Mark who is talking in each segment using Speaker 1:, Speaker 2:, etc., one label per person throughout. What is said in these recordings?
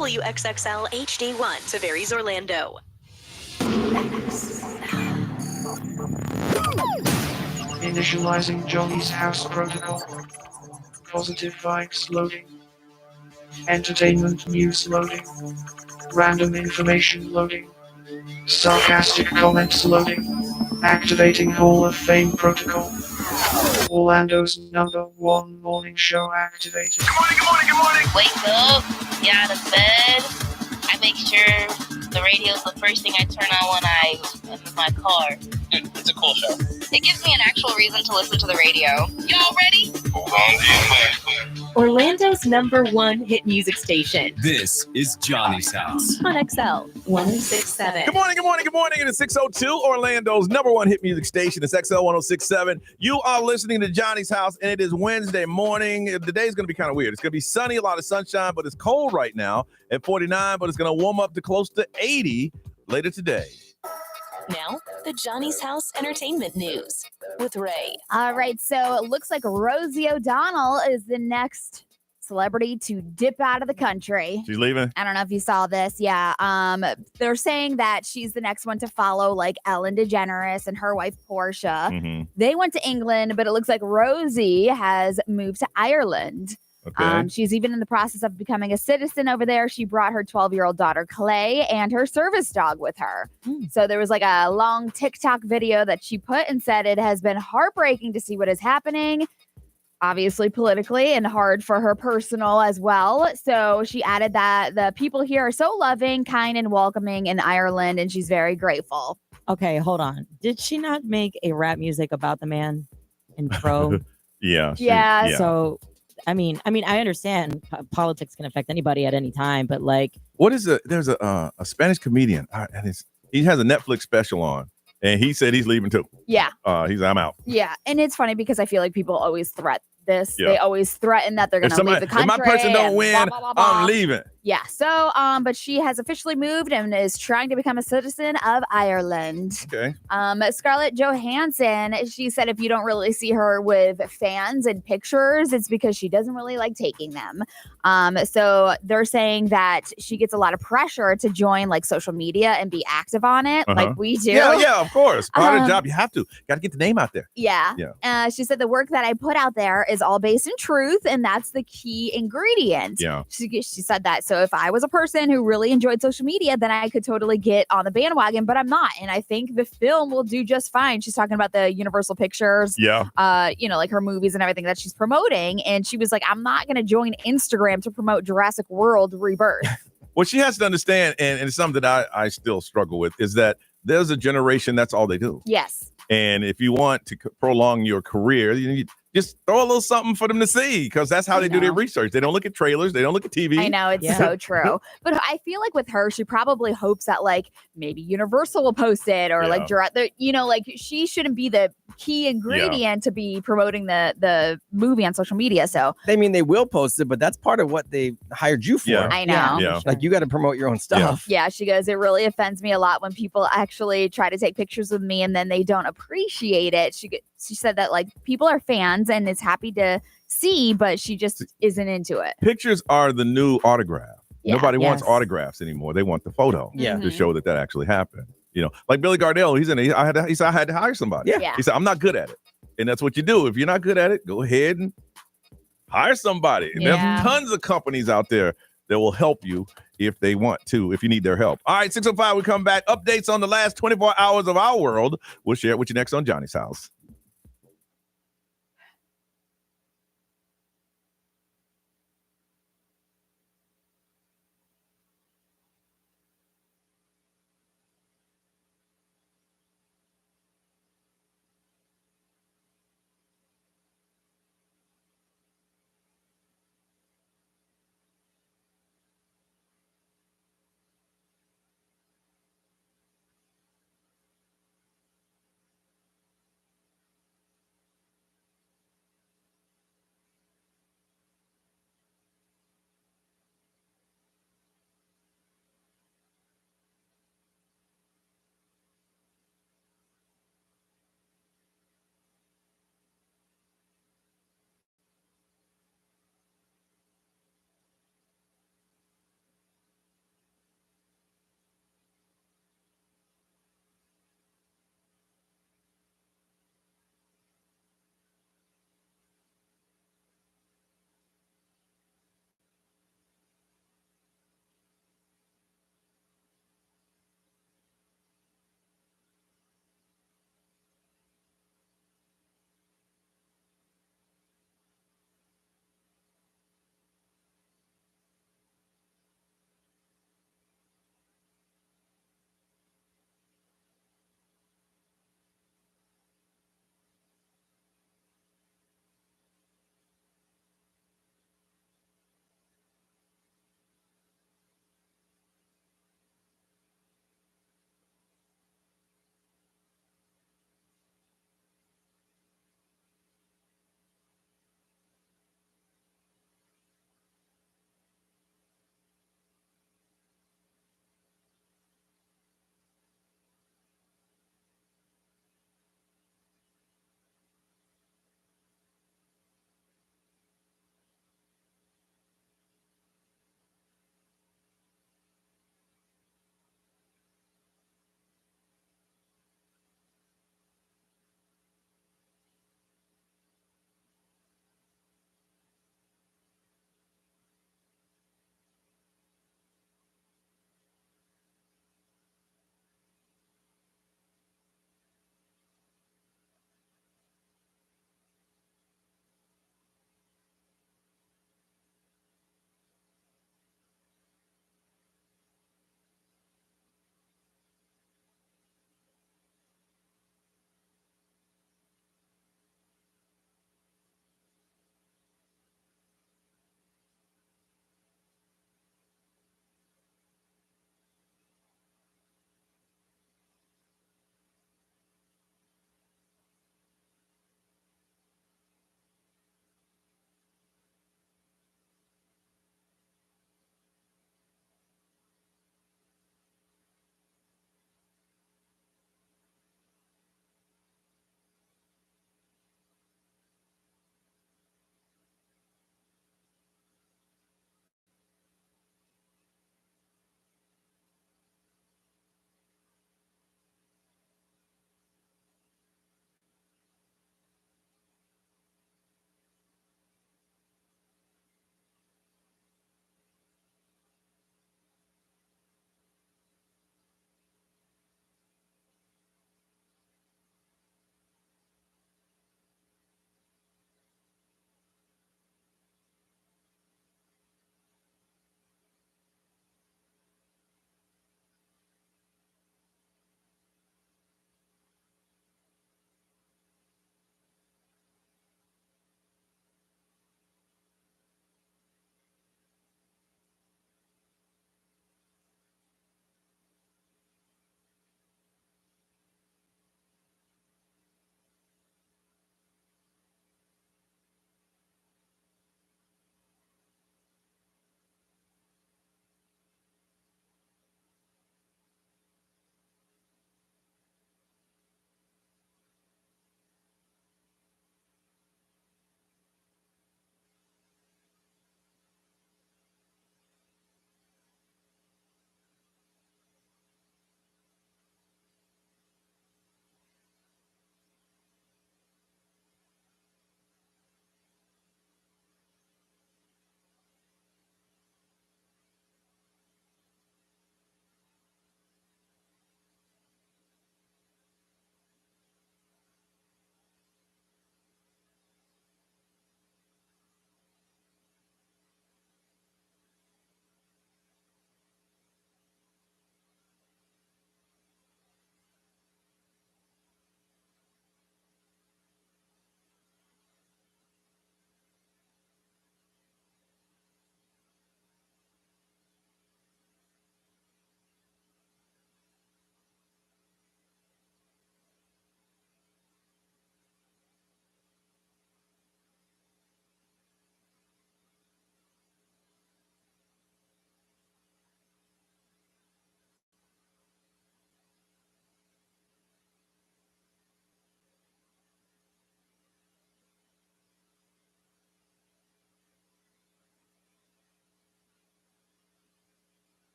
Speaker 1: WXXL HD1, Tavares, Orlando.
Speaker 2: Initializing Johnny's house protocol. Positive vibes loading. Entertainment news loading. Random information loading. Sarcastic comments loading. Activating Hall of Fame protocol. Orlando's #1 morning show activated.
Speaker 3: Good morning, good morning, good morning. Wake up, get out of bed. I make sure the radio's the first thing I turn on when I'm in my car. It's a cool show. It gives me an actual reason to listen to the radio. Y'all ready? Hold on to your way.
Speaker 1: Orlando's #1 hit music station.
Speaker 4: This is Johnny's House
Speaker 1: On XL 1067.
Speaker 5: Good morning, good morning, good morning. It is 6:02, Orlando's #1 hit music station. It's XL 1067. You are listening to Johnny's House, and it is Wednesday morning. The day is going to be kind of weird. It's going to be sunny, a lot of sunshine, but it's cold right now at 49, but it's going to warm up to close to 80 later today.
Speaker 1: Now, the Johnny's House Entertainment News with Ray.
Speaker 6: All right, so it looks like Rosie O'Donnell is the next celebrity to dip out of the country.
Speaker 5: She's leaving?
Speaker 6: I don't know if you saw this. Yeah. They're saying that she's the next one to follow, like Ellen DeGeneres and her wife Portia.
Speaker 5: Mm-hmm.
Speaker 6: They went to England, but it looks like Rosie has moved to Ireland.
Speaker 5: Okay.
Speaker 6: She's even in the process of becoming a citizen over there. She brought her 12-year-old daughter, Clay, and her service dog with her. So there was like a long TikTok video that she put and said it has been heartbreaking to see what is happening, obviously politically, and hard for her personal as well. So she added that the people here are so loving, kind, and welcoming in Ireland, and she's very grateful.
Speaker 7: Okay, hold on. Did she not make a rap music about the man in Pro?
Speaker 5: Yeah.
Speaker 6: Yeah.
Speaker 7: So I mean, I understand politics can affect anybody at any time, but like,
Speaker 5: What is there's a Spanish comedian, and he has a Netflix special on, and he said he's leaving too.
Speaker 6: Yeah.
Speaker 5: I'm out.
Speaker 6: Yeah. And it's funny because I feel like people always threat this.
Speaker 5: Yeah.
Speaker 6: They always threaten that they're going to leave the country.
Speaker 5: If my person don't
Speaker 6: and
Speaker 5: win,
Speaker 6: blah, blah, blah, blah.
Speaker 5: I'm leaving.
Speaker 6: Yeah. So, but she has officially moved and is trying to become a citizen of Ireland.
Speaker 5: Okay.
Speaker 6: Scarlett Johansson, she said if you don't really see her with fans and pictures, it's because she doesn't really like taking them. So they're saying that she gets a lot of pressure to join like social media and be active on it, like we do.
Speaker 5: Yeah, of course. Part of the job, you have to. Got to get the name out there.
Speaker 6: Yeah. She said the work that I put out there is all based in truth, and that's the key ingredient.
Speaker 5: Yeah.
Speaker 6: She said that. So if I was a person who really enjoyed social media, then I could totally get on the bandwagon, but I'm not. And I think the film will do just fine. She's talking about the Universal Pictures, like her movies and everything that she's promoting. And she was like, I'm not going to join Instagram to promote Jurassic World Rebirth.
Speaker 5: What she has to understand, and it's something that I still struggle with, is that there's a generation that's all they do.
Speaker 6: Yes.
Speaker 5: And if you want to prolong your career, you just throw a little something for them to see, because that's how they do their research. They don't look at trailers. They don't look at TV.
Speaker 6: I know, it's so true. But I feel like with her, she probably hopes that like maybe Universal will post it or like direct, like she shouldn't be the key ingredient to be promoting the movie on social media. So
Speaker 8: they will post it, but that's part of what they hired you for.
Speaker 6: I know.
Speaker 5: Yeah.
Speaker 8: Like you got to promote your own stuff.
Speaker 6: Yeah, she goes, it really offends me a lot when people actually try to take pictures with me and then they don't appreciate it. She said that like people are fans and is happy to see, but she just isn't into it.
Speaker 5: Pictures are the new autograph.
Speaker 6: Yeah.
Speaker 5: Nobody wants autographs anymore. They want the photo to show that actually happened. Like Billy Gardell, he said I had to hire somebody.
Speaker 6: Yeah.
Speaker 5: He said, I'm not good at it. And that's what you do. If you're not good at it, go ahead and hire somebody. And there's tons of companies out there that will help you if they want to, if you need their help. All right, 6:05, we come back. Updates on the last 24 hours of our world. We'll share it with you next on Johnny's House.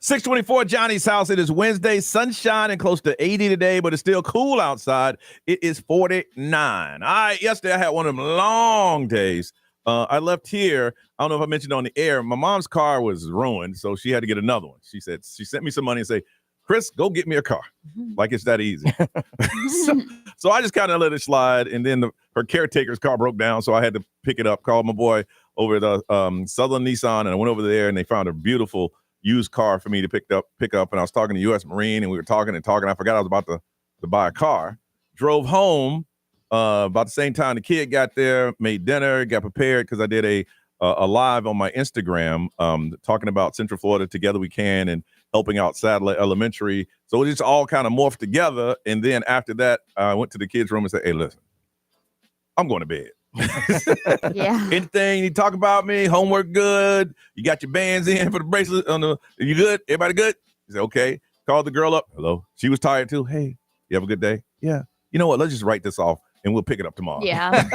Speaker 5: 624 Johnny's house. It is Wednesday, sunshine and close to 80 today, but it's still cool outside. It is 49. All right, yesterday I had one of them long days. I left here. I don't know if I mentioned on the air. My mom's car was ruined, so she had to get another one. She sent me some money and say, Chris, go get me a car. Like it's that easy. so I just kind of let it slide. And then her caretaker's car broke down, so I had to pick it up, called my boy over at Southern Nissan, and I went over there, and they found a beautiful used car for me to pick up. And I was talking to U.S. Marine, and we were talking. I forgot I was about to buy a car. Drove home about the same time the kid got there, made dinner, got prepared, because I did a live on my Instagram talking about Central Florida Together We Can and helping out Sadler Elementary. So it just all kind of morphed together. And then after that, I went to the kids' room and said, hey, listen, I'm going to bed.
Speaker 6: Yeah.
Speaker 5: Anything you talk about me, homework good, you got your bands in for the bracelet, you good? Everybody good? He said, okay. Called the girl up. Hello. She was tired too. Hey, you have a good day? Yeah. You know what? Let's just write this off and we'll pick it up tomorrow.
Speaker 6: Yeah.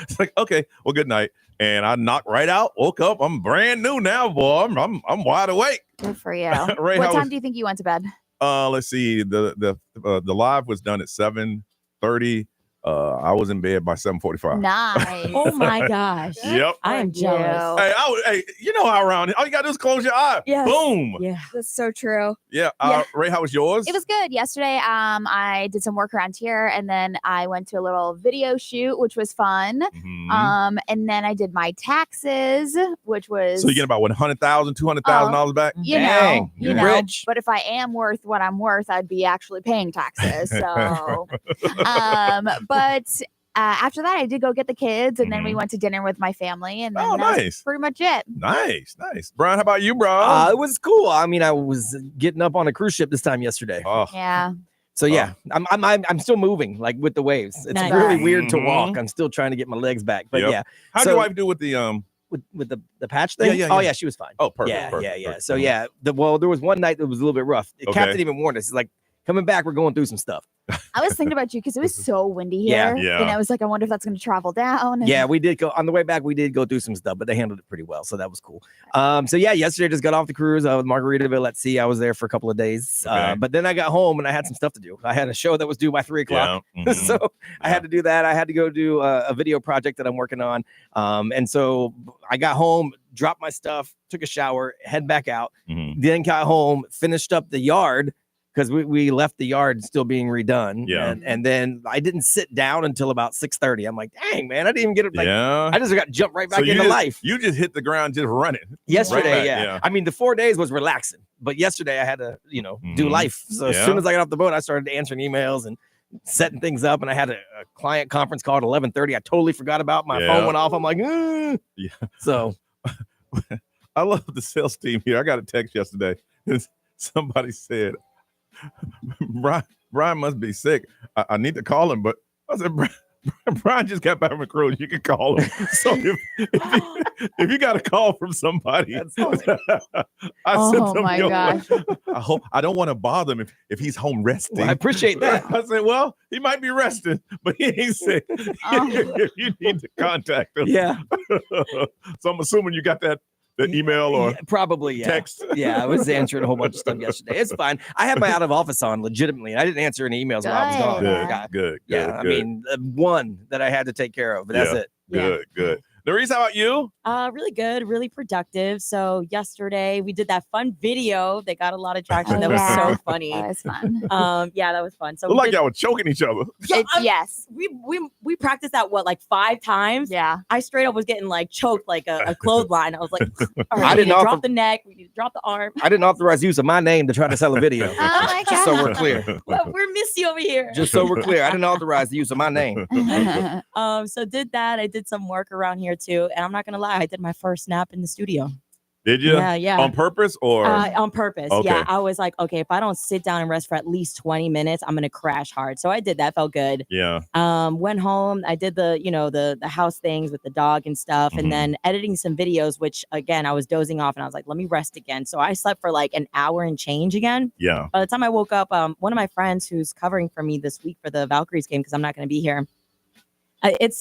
Speaker 5: It's like, okay, well, good night. And I knocked right out, woke up. I'm brand new now, boy. I'm wide awake.
Speaker 6: Good for you.
Speaker 5: Ray,
Speaker 6: what time do you think you went to bed?
Speaker 5: Let's see. The live was done at 7:30. I was in bed by 7:45.
Speaker 6: Nice.
Speaker 7: Oh my gosh.
Speaker 5: Yep.
Speaker 7: I am jealous.
Speaker 5: Hey, you know how around all you gotta do is close your eye.
Speaker 7: Yes.
Speaker 5: Boom.
Speaker 7: Yeah.
Speaker 6: That's so true.
Speaker 5: Yeah. Ray, how was yours?
Speaker 6: It was good. Yesterday, I did some work around here, and then I went to a little video shoot, which was fun.
Speaker 5: Mhm.
Speaker 6: And then I did my taxes, which was
Speaker 5: So you get about $100,000, $200,000 back.
Speaker 6: you
Speaker 8: Dang,
Speaker 6: know,
Speaker 8: you're
Speaker 6: know.
Speaker 8: rich.
Speaker 6: But if I am worth what I'm worth, I'd be actually paying taxes. So, but after that, I did go get the kids, and then we went to dinner with my family, and then
Speaker 5: Oh,
Speaker 6: that's
Speaker 5: nice.
Speaker 6: pretty much it.
Speaker 5: Nice. Brian, how about you, bro?
Speaker 8: It was cool. I mean, I was getting up on a cruise ship this time yesterday.
Speaker 5: Oh,
Speaker 6: Yeah.
Speaker 8: So yeah, I'm still moving like with the waves. It's
Speaker 7: Nice.
Speaker 8: really weird to
Speaker 5: Mhm.
Speaker 8: walk. I'm still trying to get my legs back. But
Speaker 5: Yep.
Speaker 8: yeah,
Speaker 5: how'd
Speaker 8: so-
Speaker 5: your wife do with the
Speaker 8: with the patch thing.
Speaker 5: Yeah.
Speaker 8: Oh yeah, she was fine.
Speaker 5: Oh, perfect.
Speaker 8: Yeah,
Speaker 5: perfect,
Speaker 8: yeah.
Speaker 5: perfect.
Speaker 8: So yeah, there was one night that was a little bit rough. The
Speaker 5: Okay.
Speaker 8: captain even warned us. He's like, coming back, we're going through some stuff.
Speaker 6: I was thinking about you because it was so windy
Speaker 8: Yeah.
Speaker 6: here.
Speaker 5: Yeah.
Speaker 6: And I was like, I wonder if that's going to travel down. And
Speaker 8: Yeah, we did go on the way back. We did go through some stuff, but they handled it pretty well, so that was cool. So yeah, yesterday just got off the cruise. I was Margaritaville at sea. I was there for a couple of days,
Speaker 5: Okay.
Speaker 8: but then I got home and I had some stuff to do. I had a show that was due by 3:00,
Speaker 5: Yeah. Mhm.
Speaker 8: so I had to do that. I had to go do a video project that I'm working on, and so I got home, dropped my stuff, took a shower, head back out.
Speaker 5: Mhm.
Speaker 8: Then got home, finished up the yard. Because we left the yard still being redone.
Speaker 5: Yeah.
Speaker 8: And then I didn't sit down until about 6:30. I'm like, dang, man, I didn't even get it. Like,
Speaker 5: Yeah.
Speaker 8: I just got jumped right back
Speaker 5: So you
Speaker 8: into
Speaker 5: just-
Speaker 8: life.
Speaker 5: You just hit the ground just running.
Speaker 8: Yesterday,
Speaker 5: Right back,
Speaker 8: yeah.
Speaker 5: yeah.
Speaker 8: I mean, the 4 days was relaxing, but yesterday I had to, do
Speaker 5: Mhm.
Speaker 8: life. So as
Speaker 5: Yeah.
Speaker 8: soon as I got off the boat, I started answering emails and setting things up. And I had a client conference call at 11:30. I totally forgot about my
Speaker 5: Yeah.
Speaker 8: phone went off. I'm like,
Speaker 5: Yeah.
Speaker 8: So
Speaker 5: I love the sales team here. I got a text yesterday. Somebody said, Brian must be sick. I need to call him, but I said, Brian just got back from a cruise. You can call him. So if you got a call from somebody,
Speaker 8: That's funny.
Speaker 5: I
Speaker 6: Oh
Speaker 5: sent them
Speaker 6: my
Speaker 5: your
Speaker 6: gosh.
Speaker 5: way. I don't want to bother him if he's home resting.
Speaker 8: I appreciate that.
Speaker 5: I said, well, he might be resting, but he ain't sick.
Speaker 6: Oh.
Speaker 5: You need to contact him.
Speaker 8: Yeah.
Speaker 5: So I'm assuming you got that email or
Speaker 8: Yeah, probably, yeah.
Speaker 5: text.
Speaker 8: Yeah, I was answering a whole bunch of stuff yesterday. It's fine. I had my out of office on legitimately, and I didn't answer any emails while I was gone.
Speaker 6: Good.
Speaker 8: I forgot.
Speaker 5: Good.
Speaker 8: Yeah, I mean, one that I had to take care of, but that's
Speaker 5: Yeah.
Speaker 8: it.
Speaker 5: Good. Nerese, how about you?
Speaker 7: Really good, really productive. So yesterday we did that fun video that got a lot of traction.
Speaker 6: Oh,
Speaker 7: That was
Speaker 6: yeah.
Speaker 7: so funny.
Speaker 6: That was fun.
Speaker 7: Yeah, that was fun. So
Speaker 5: Look
Speaker 7: we
Speaker 5: like
Speaker 7: did-
Speaker 5: y'all were choking each other.
Speaker 6: Yes.
Speaker 7: we practiced that like 5 times.
Speaker 6: Yeah.
Speaker 7: I straight up was getting like choked like a clothesline. I was like, all right,
Speaker 8: I
Speaker 7: we
Speaker 8: didn't
Speaker 7: need to
Speaker 8: offer-
Speaker 7: drop the neck, we need to drop the arm.
Speaker 8: I didn't authorize use of my name to try to sell a video.
Speaker 6: Oh my
Speaker 8: Just so we're
Speaker 6: God.
Speaker 8: clear.
Speaker 7: Well, we're Missy over here.
Speaker 8: Just so we're clear. I didn't authorize the use of my name.
Speaker 7: So did that. I did some work around here too, and I'm not gonna lie, I did my first nap in the studio.
Speaker 5: Did you?
Speaker 7: Yeah.
Speaker 5: On purpose or?
Speaker 7: On purpose.
Speaker 5: Okay.
Speaker 7: Yeah. I was like, okay, if I don't sit down and rest for at least 20 minutes, I'm gonna crash hard. So I did that. Felt good.
Speaker 5: Yeah.
Speaker 7: Went home. I did the house things with the dog and stuff,
Speaker 5: Mhm.
Speaker 7: and then editing some videos, which again I was dozing off, and I was like, let me rest again. So I slept for like an hour and change again.
Speaker 5: Yeah.
Speaker 7: By the time I woke up, one of my friends who's covering for me this week for the Valkyries game, because I'm not going to be here. It's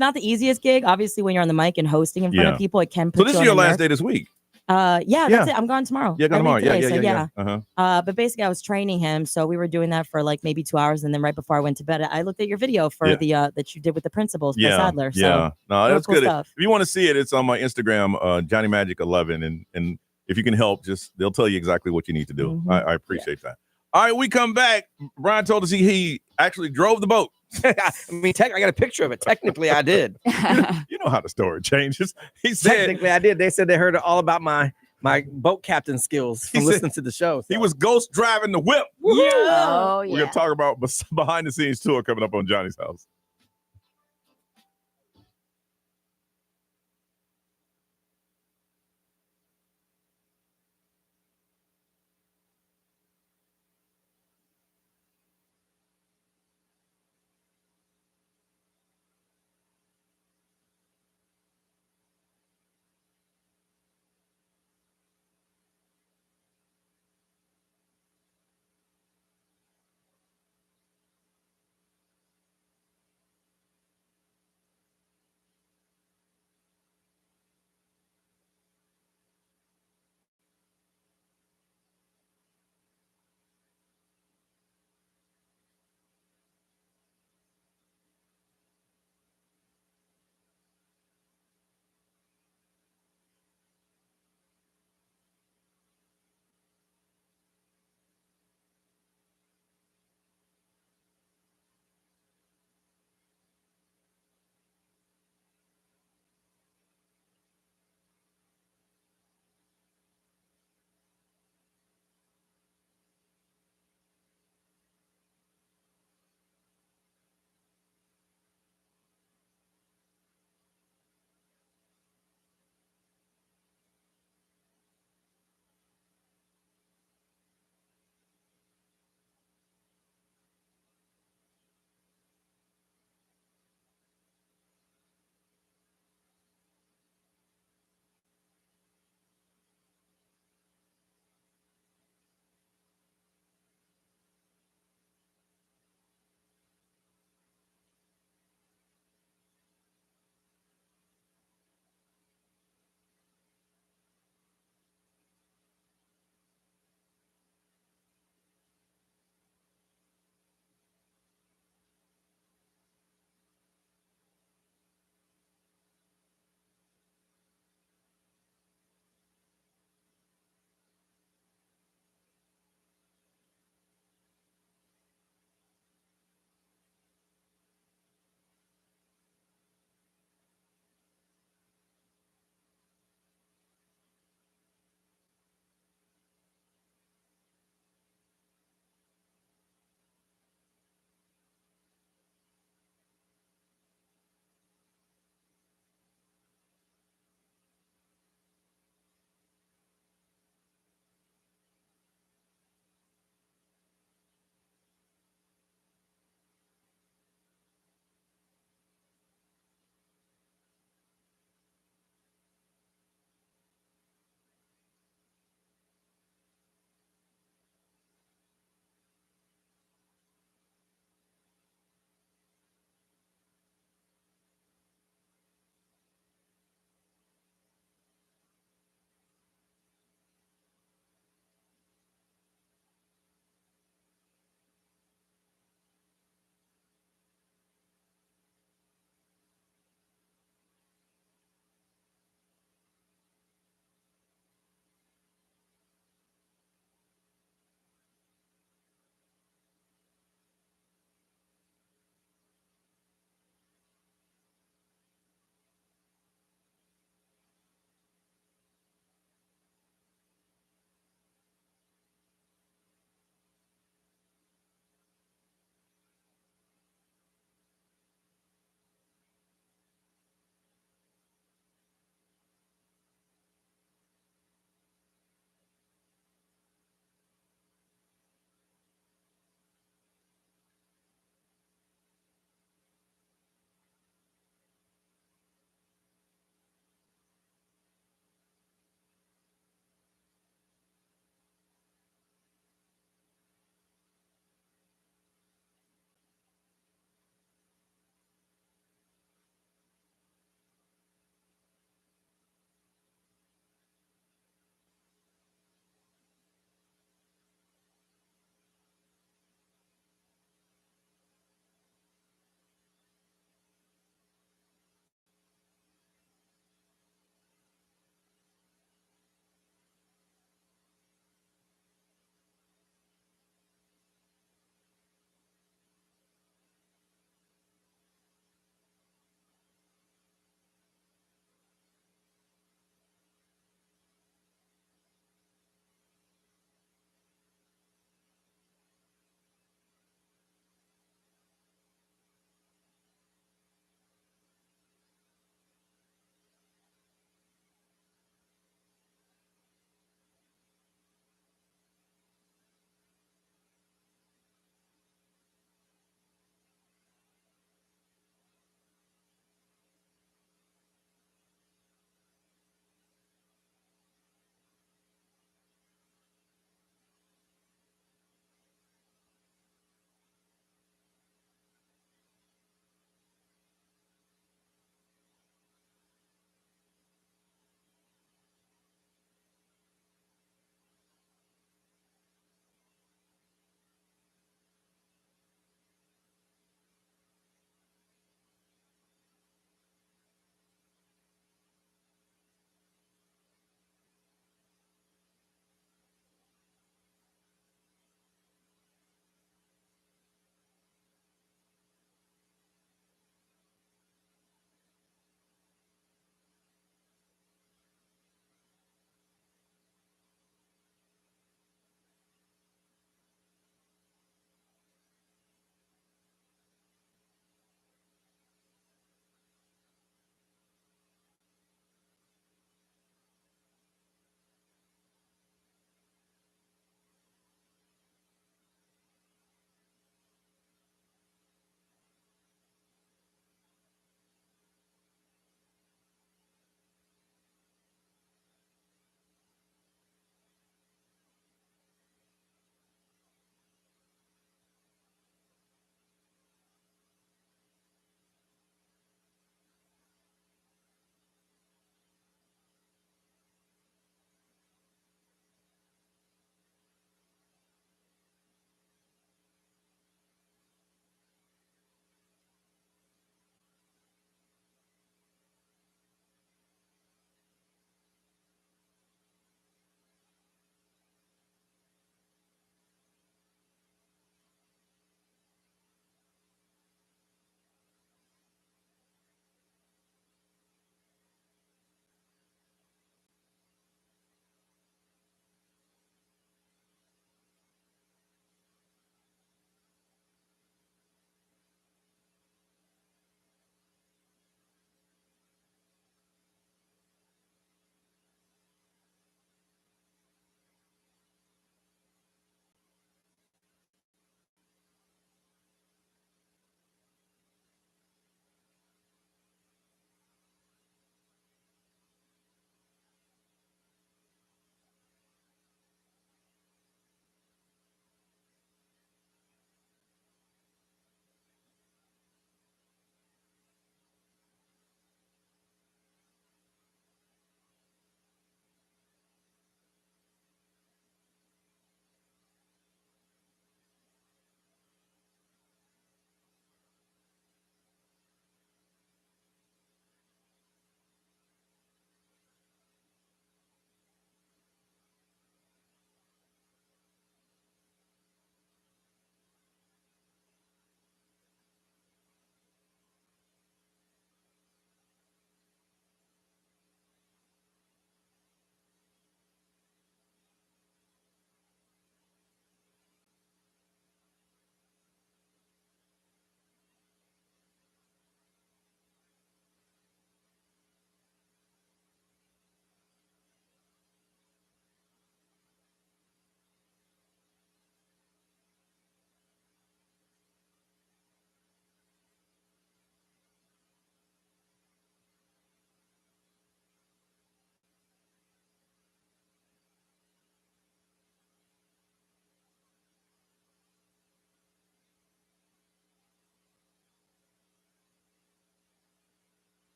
Speaker 7: not the easiest gig. Obviously, when you're on the mic and hosting in front
Speaker 5: Yeah.
Speaker 7: of people, it can put
Speaker 5: So this
Speaker 7: you
Speaker 5: is
Speaker 7: on
Speaker 5: your
Speaker 7: a
Speaker 5: last
Speaker 7: nerve.
Speaker 5: day this week.
Speaker 7: Yeah, that's it. I'm gone tomorrow.
Speaker 5: Yeah,
Speaker 7: I leave
Speaker 5: tomorrow.
Speaker 7: today,
Speaker 5: Yeah.
Speaker 7: so
Speaker 5: Uh-huh.
Speaker 7: but basically, I was training him, so we were doing that for like maybe 2 hours, and then right before I went to bed, I looked at your video for the that you did with the principals for Sadler.
Speaker 5: Yeah.
Speaker 7: So
Speaker 5: No, that's
Speaker 7: cool
Speaker 5: good.
Speaker 7: stuff.
Speaker 5: If you want to see it, it's on my Instagram, Johnny Magic 11, and if you can help, they'll tell you exactly what you need to do.
Speaker 7: Mm-hmm.
Speaker 5: I appreciate that. All right, we come back. Brian told us he actually drove the boat.
Speaker 8: I mean, I got a picture of it. Technically, I did.
Speaker 5: You know how the story changes. He said,
Speaker 8: technically, I did. They said they heard all about my boat captain skills from listening to the show. So.
Speaker 5: He was ghost driving the whip.
Speaker 8: Yeah.
Speaker 6: Oh,
Speaker 5: We're going to talk about behind the scenes tour coming up on Johnny's House.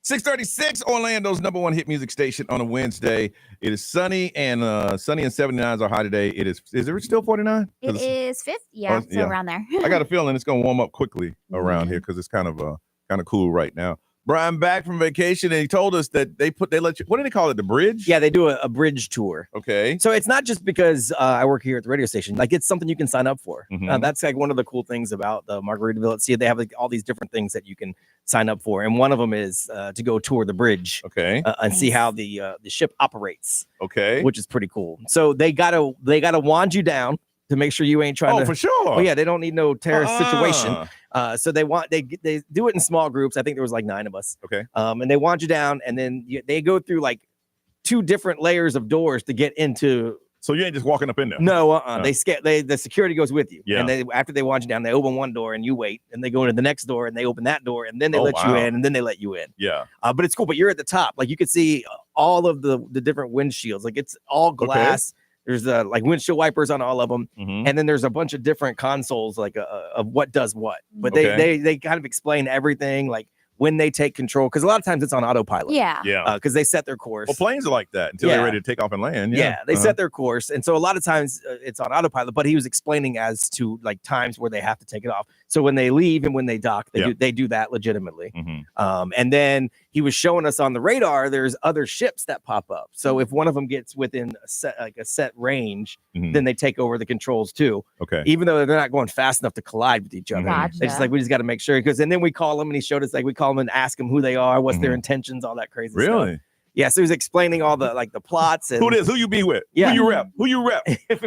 Speaker 5: 636, Orlando's #1 hit music station on a Wednesday. It is sunny and 79s are high today. Is it still 49?
Speaker 6: It is 50. Yeah, so around there.
Speaker 5: I got a feeling it's going to warm up quickly around here because it's kind of cool right now. Brian back from vacation, and he told us that they let you, what do they call it, the bridge?
Speaker 8: Yeah, they do a bridge tour.
Speaker 5: Okay.
Speaker 8: So it's not just because I work here at the radio station. Like, it's something you can sign up for. That's like one of the cool things about the Margaritaville at Sea. They have like all these different things that you can sign up for, and one of them is to go tour the bridge.
Speaker 5: Okay.
Speaker 8: And see how the ship operates.
Speaker 5: Okay.
Speaker 8: Which is pretty cool. So they gotta wand you down to make sure you ain't trying to.
Speaker 5: Oh, for sure.
Speaker 8: Well, yeah, they don't need no terrorist situation. So they do it in small groups. I think there was like 9 of us.
Speaker 5: Okay.
Speaker 8: And they want you down, and then they go through like 2 different layers of doors to get into.
Speaker 5: So you ain't just walking up in there.
Speaker 8: No, the security goes with you.
Speaker 5: Yeah.
Speaker 8: And after they want you down, they open one door and you wait, and they go into the next door and they open that door, and then they let you in, and then they let you in.
Speaker 5: Yeah.
Speaker 8: But it's cool. But you're at the top, like you could see all of the different windshields. Like, it's all glass. Okay. There's like windshield wipers on all of them, and then there's a bunch of different consoles like of what does what. But they kind of explain everything, like when they take control, because a lot of times it's on autopilot.
Speaker 6: Yeah.
Speaker 8: Because they set their course.
Speaker 5: Well, planes are like that until they're ready to take off and land.
Speaker 8: Yeah, they set their course, and so a lot of times it's on autopilot. But he was explaining as to like times where they have to take it off. So when they leave and when they dock, they do that legitimately. And then he was showing us on the radar, there's other ships that pop up. So if one of them gets within a set range, then they take over the controls too.
Speaker 5: Okay.
Speaker 8: Even though they're not going fast enough to collide with each other.
Speaker 6: Gotcha.
Speaker 8: It's just like, we just got to make sure, and then we call them, and he showed us, like, we call them and ask them who they are, what's their intentions, all that crazy stuff.
Speaker 5: Really?
Speaker 8: Yeah, so he was explaining all the plots and
Speaker 5: who it is, who you be with,
Speaker 8: who
Speaker 5: you rep.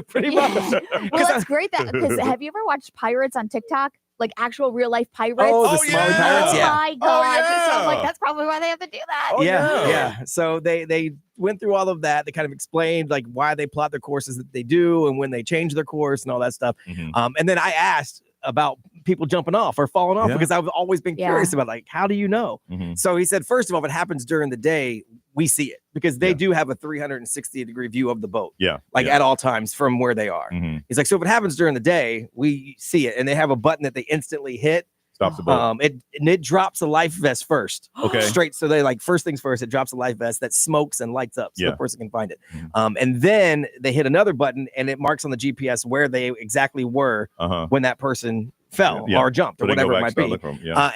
Speaker 8: Pretty much.
Speaker 6: Well, it's great because have you ever watched pirates on TikTok? Like actual real life pirates?
Speaker 8: Oh, the Somali pirates.
Speaker 6: Oh
Speaker 8: Yeah.
Speaker 6: my god! So I'm like, that's probably why they have to do that.
Speaker 8: Yeah. So they went through all of that. They kind of explained like why they plot their courses that they do and when they change their course and all that stuff. And then I asked about people jumping off or falling off because I've always been curious about, like, how do you know? So he said, first of all, if it happens during the day, we see it because they do have a 360-degree view of the boat. At all times from where they are. He's like, so if it happens during the day, we see it, and they have a button that they instantly hit.
Speaker 5: Stops the boat.
Speaker 8: It drops a life vest first.
Speaker 5: Okay.
Speaker 8: Straight. So they like, first things first, it drops a life vest that smokes and lights up so the person can find it. And then they hit another button and it marks on the GPS where they exactly were when that person fell or jumped or whatever it might be.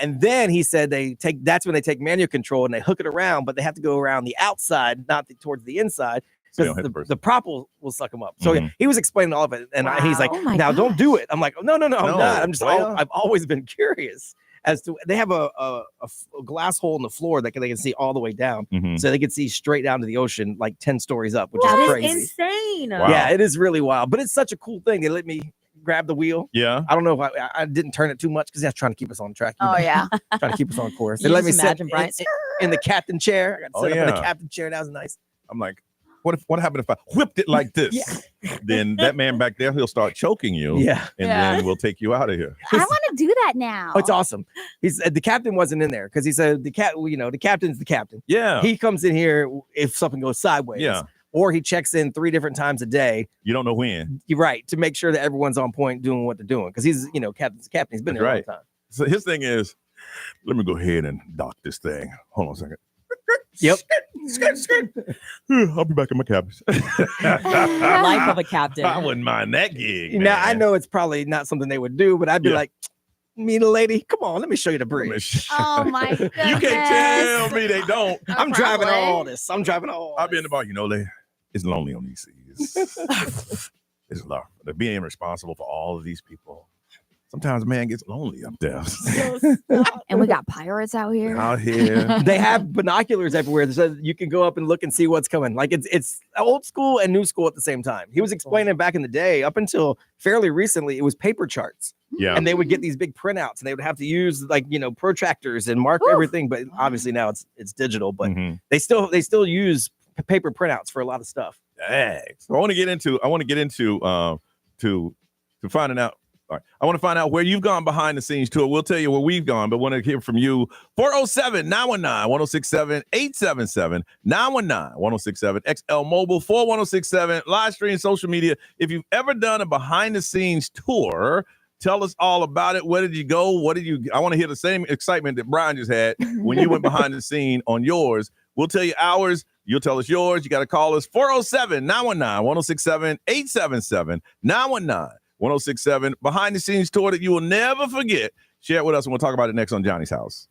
Speaker 8: And then he said that's when they take manual control and they hook it around, but they have to go around the outside, not towards the inside. Because the prop will suck them up. So he was explaining all of it, and he's like, "Now don't do it." I'm like, "No, I'm not. I'm just. I've always been curious as to they have a glass hole in the floor that they can see all the way down, so they can see straight down to the ocean, like 10 stories up, which is crazy.
Speaker 7: Insane.
Speaker 5: Wow.
Speaker 8: Yeah, it is really wild, but it's such a cool thing. They let me grab the wheel.
Speaker 5: Yeah.
Speaker 8: I don't know if I didn't turn it too much because that's trying to keep us on track.
Speaker 6: Yeah.
Speaker 8: Trying to keep us on course.
Speaker 7: You
Speaker 8: They let me
Speaker 7: just
Speaker 8: sit
Speaker 7: imagine
Speaker 8: in the captain chair. I got to sit up in the
Speaker 5: yeah.
Speaker 8: captain chair. That was nice.
Speaker 5: I'm like, what happened if I whipped it like this? Then that man back there, he'll start choking you.
Speaker 8: Yeah.
Speaker 5: And then we'll take you out of here.
Speaker 6: I want to do that now.
Speaker 8: Oh, it's awesome. The captain wasn't in there because he said the captain's the captain.
Speaker 5: Yeah.
Speaker 8: He comes in here if something goes sideways.
Speaker 5: Yeah.
Speaker 8: Or he checks in 3 different times a day.
Speaker 5: You don't know when.
Speaker 8: You're right, to make sure that everyone's on point doing what they're doing. Because he's, captain's captain. He's been there all the time.
Speaker 5: So his thing is, let me go ahead and dock this thing. Hold on a second.
Speaker 8: Yep.
Speaker 5: I'll be back in my cabin.
Speaker 7: Life of a captain.
Speaker 5: I wouldn't mind that gig.
Speaker 8: Now,
Speaker 5: man.
Speaker 8: I know it's probably not something they would do, but I'd be like, meet a lady. Come on, let me show you the bridge.
Speaker 6: Oh my goodness.
Speaker 5: You can't tell me they don't.
Speaker 8: I'm driving all this. I'll
Speaker 5: be in the bar, it's lonely on these seas. It's a lot. They're being responsible for all of these people. Sometimes man gets lonely up there.
Speaker 6: And we got pirates out here.
Speaker 8: They have binoculars everywhere so you can go up and look and see what's coming. Like it's old school and new school at the same time. He was explaining back in the day, up until fairly recently, it was paper charts.
Speaker 5: Yeah.
Speaker 8: And they would get these big printouts and they would have to use protractors and mark everything. But obviously now it's digital, but they still use paper printouts for a lot of stuff.
Speaker 5: Dang. So I want to get into to finding out. All right. I want to find out where you've gone behind the scenes tour. We'll tell you where we've gone, but want to hear from you. 407-919-1067, 877-919-1067, XL Mobile 41067, live stream, social media. If you've ever done a behind the scenes tour, Tell us all about it. Where did you go? I want to hear the same excitement that Brian just had when you went behind the scene on yours. We'll tell you ours. You'll tell us yours. You got to call us 407-919-1067, 877-919-1067. Behind the scenes tour that you will never forget. Share it with us and we'll talk about it next on Johnny's House.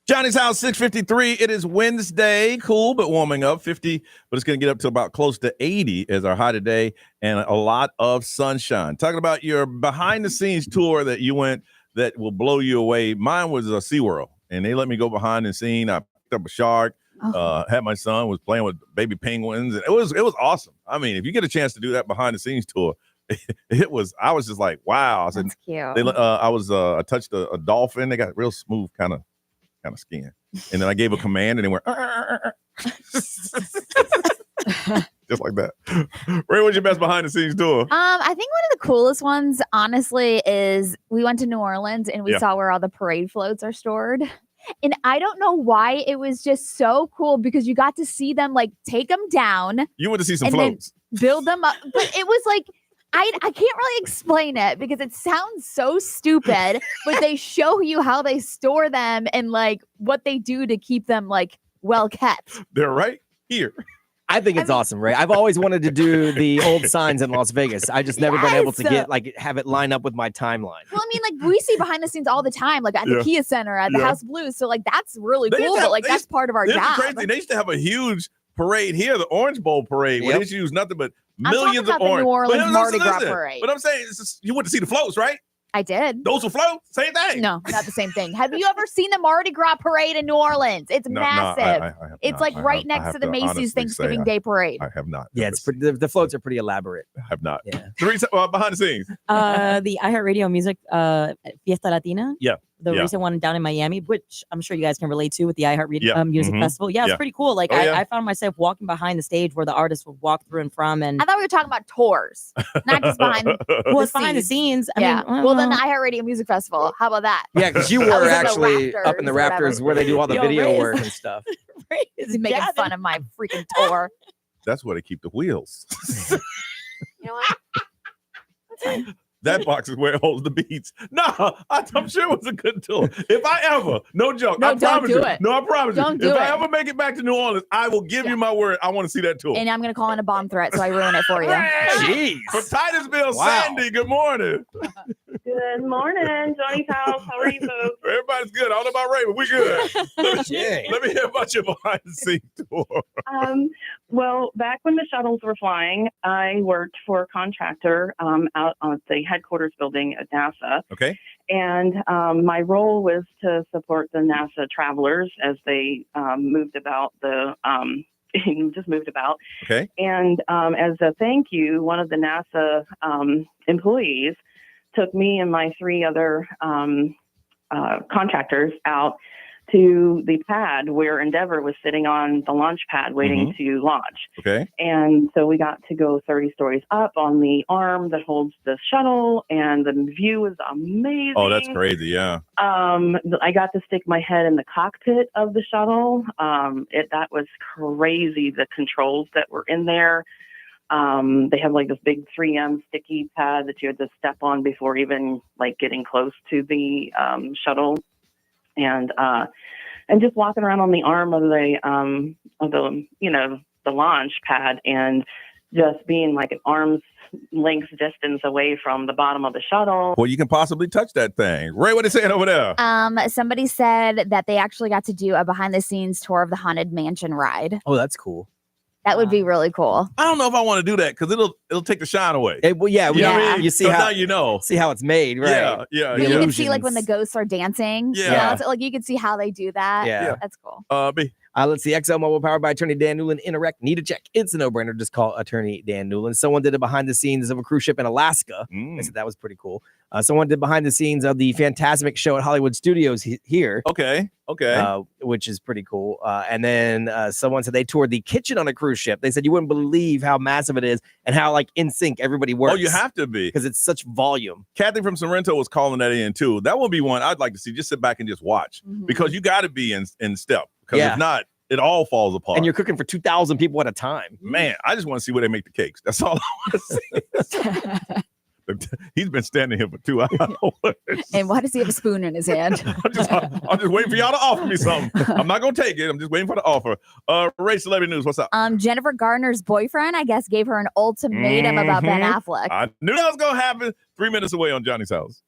Speaker 5: Johnny's House, 6:53. It is Wednesday. Cool, but warming up. 50, but it's going to get up to about close to 80 as our high today, and a lot of sunshine. Talking about your behind-the-scenes tour that you went that will blow you away. Mine was a SeaWorld, and they let me go behind the scene. I picked up a shark. Had my son was playing with baby penguins, and it was awesome. I mean, if you get a chance to do that behind-the-scenes tour, I was just like, wow. I said,
Speaker 6: that's cute.
Speaker 5: I touched a dolphin. They got real smooth kind of skin. And then I gave a command and they went, just like that. Ray, what's your best behind the scenes tour?
Speaker 6: I think one of the coolest ones, honestly, is we went to New Orleans and we saw where all the parade floats are stored. And I don't know why it was just so cool because you got to see them like take them down.
Speaker 5: You went to see some floats.
Speaker 6: Build them up. But it was like, I can't really explain it because it sounds so stupid, but they show you how they store them and like what they do to keep them like well kept.
Speaker 5: They're right here.
Speaker 8: I think it's awesome, Ray. I've always wanted to do the old signs in Las Vegas. I just never been able to have it line up with my timeline.
Speaker 6: Well, I mean, like we see behind the scenes all the time, like at the Kia Center, at the House of Blues. So like that's really cool, but like that's part of our job.
Speaker 5: Crazy. They used to have a huge parade here, the Orange Bowl parade, where they used to use nothing but millions of orange.
Speaker 6: New Orleans Mardi Gras parade.
Speaker 5: But I'm saying, you went to see the floats, right?
Speaker 6: I did.
Speaker 5: Those were floats? Same thing?
Speaker 6: No, not the same thing. Have you ever seen the Mardi Gras parade in New Orleans? It's massive.
Speaker 5: I
Speaker 6: it's like right next to the Macy's Thanksgiving Day parade.
Speaker 5: I have not.
Speaker 8: Yeah, it's the floats are pretty elaborate.
Speaker 5: I have not.
Speaker 8: Yeah.
Speaker 5: Behind the scenes.
Speaker 7: The iHeartRadio Music Fiesta Latina.
Speaker 5: Yeah.
Speaker 7: The recent one down in Miami, which I'm sure you guys can relate to with the iHeartRadio Music Festival. Yeah, it's pretty cool. Like I found myself walking behind the stage where the artists would walk through and from. And
Speaker 6: I thought we were talking about tours, not just behind.
Speaker 7: It's behind the scenes. I mean,
Speaker 6: well, then the iHeartRadio Music Festival. How about that?
Speaker 8: Yeah, because you were actually up in the rafters where they do all the video work and stuff.
Speaker 6: He's making fun of my freaking tour.
Speaker 5: That's where they keep the wheels.
Speaker 6: You know what? That's fine.
Speaker 5: That box is where it holds the beats. No, I'm sure it was a good tour. If I ever, no joke, I promise you. No, I promise you. If I ever make it back to New Orleans, I will give you my word. I want to see that tour.
Speaker 6: And I'm going to call in a bomb threat so I ruin it for you.
Speaker 8: Jeez.
Speaker 5: From Titusville, Sandy, good morning.
Speaker 9: Good morning, Johnny's House. How are you folks?
Speaker 5: Everybody's good. I don't know about Ray, but we good. Let me hear about your behind the scenes tour.
Speaker 9: Well, back when the shuttles were flying, I worked for a contractor out on the headquarters building at NASA.
Speaker 5: Okay.
Speaker 9: And my role was to support the NASA travelers as they moved about just moved about.
Speaker 5: Okay.
Speaker 9: And as a thank you, one of the NASA employees took me and my three other contractors out to the pad where Endeavour was sitting on the launch pad waiting to launch.
Speaker 5: Okay.
Speaker 9: And so we got to go 30 stories up on the arm that holds the shuttle, and the view was amazing.
Speaker 5: Oh, that's crazy, yeah.
Speaker 9: I got to stick my head in the cockpit of the shuttle. That was crazy, the controls that were in there. They have like this big 3M sticky pad that you had to step on before even like getting close to the shuttle. And just walking around on the arm of the launch pad and just being like an arm's length distance away from the bottom of the shuttle.
Speaker 5: Well, you can possibly touch that thing. Ray, what are they saying over there?
Speaker 6: Somebody said that they actually got to do a behind the scenes tour of the Haunted Mansion ride.
Speaker 8: Oh, that's cool.
Speaker 6: That would be really cool.
Speaker 5: I don't know if I want to do that because it'll take the shine away.
Speaker 8: You see
Speaker 5: now you know.
Speaker 8: See how it's made, right?
Speaker 5: Yeah.
Speaker 6: But you can see like when the ghosts are dancing.
Speaker 5: Yeah.
Speaker 6: So, like you can see how they do that.
Speaker 8: Yeah.
Speaker 6: That's cool.
Speaker 5: B.
Speaker 8: Let's see. XL Mobile powered by Attorney Dan Newland. Interact. Need a check. It's a no-brainer. Just call Attorney Dan Newland. Someone did it behind the scenes of a cruise ship in Alaska. I said that was pretty cool. Someone did behind the scenes of the Fantasmic show at Hollywood Studios here.
Speaker 5: Okay.
Speaker 8: Which is pretty cool. And then someone said they toured the kitchen on a cruise ship. They said you wouldn't believe how massive it is and how like in sync everybody works.
Speaker 5: Oh, you have to be.
Speaker 8: Because it's such volume.
Speaker 5: Kathy from Sorrento was calling that in too. That would be one I'd like to see. Just sit back and just watch because you got to be in step. Because if not, it all falls apart.
Speaker 8: And you're cooking for 2,000 people at a time.
Speaker 5: Man, I just want to see where they make the cakes. That's all I want to see. He's been standing here for 2 hours.
Speaker 6: And why does he have a spoon in his hand?
Speaker 5: I'm just waiting for y'all to offer me something. I'm not going to take it. I'm just waiting for the offer. Ray, celebrity news. What's up?
Speaker 6: Jennifer Garner's boyfriend, I guess, gave her an ultimatum about Ben Affleck.
Speaker 5: I knew that was going to happen. 3 minutes away on Johnny's House.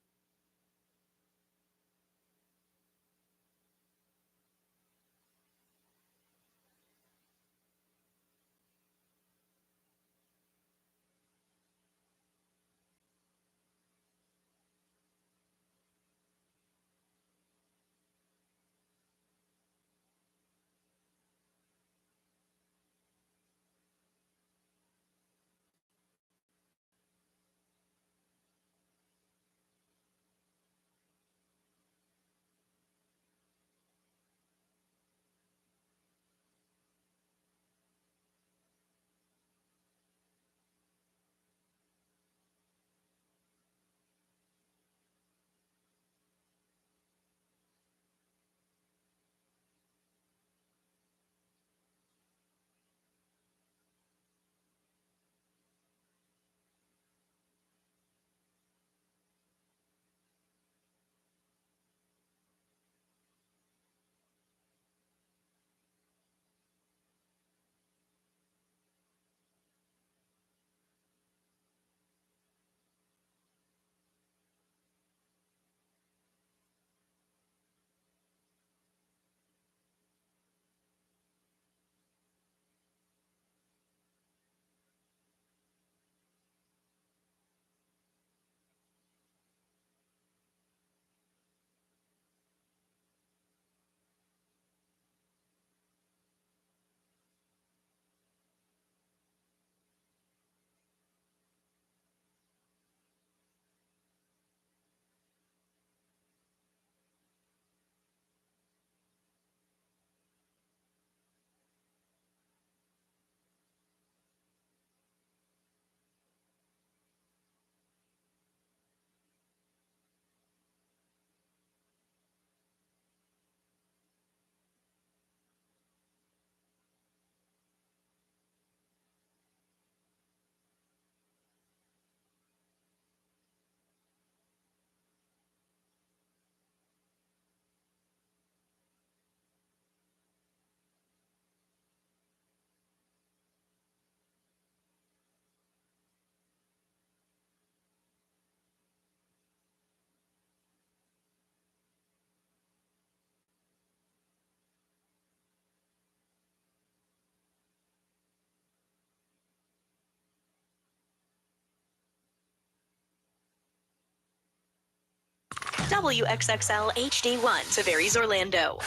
Speaker 1: WXXL HD1, Tavares, Orlando.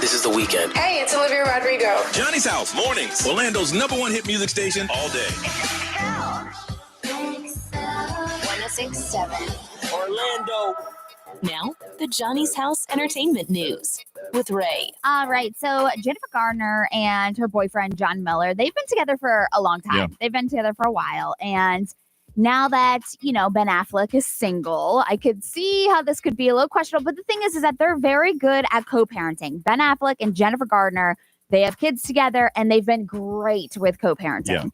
Speaker 10: This is The Weekend.
Speaker 11: Hey, it's Olivia Rodrigo.
Speaker 4: Johnny's House, mornings. Orlando's #1 hit music station all day.
Speaker 1: 1067 Orlando. Now, the Johnny's House Entertainment News with Ray.
Speaker 6: All right. So Jennifer Garner and her boyfriend, John Miller, they've been together for a long time. Yeah. They've been together for a while. And now that, Ben Affleck is single, I could see how this could be a little questionable. But the thing is that they're very good at co-parenting. Ben Affleck and Jennifer Garner, they have kids together and they've been great with co-parenting. Yeah.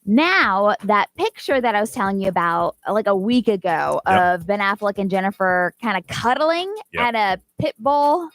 Speaker 6: Now, that picture that I was telling you about like a week ago of Ben Affleck and Jennifer kind of cuddling at a pit ball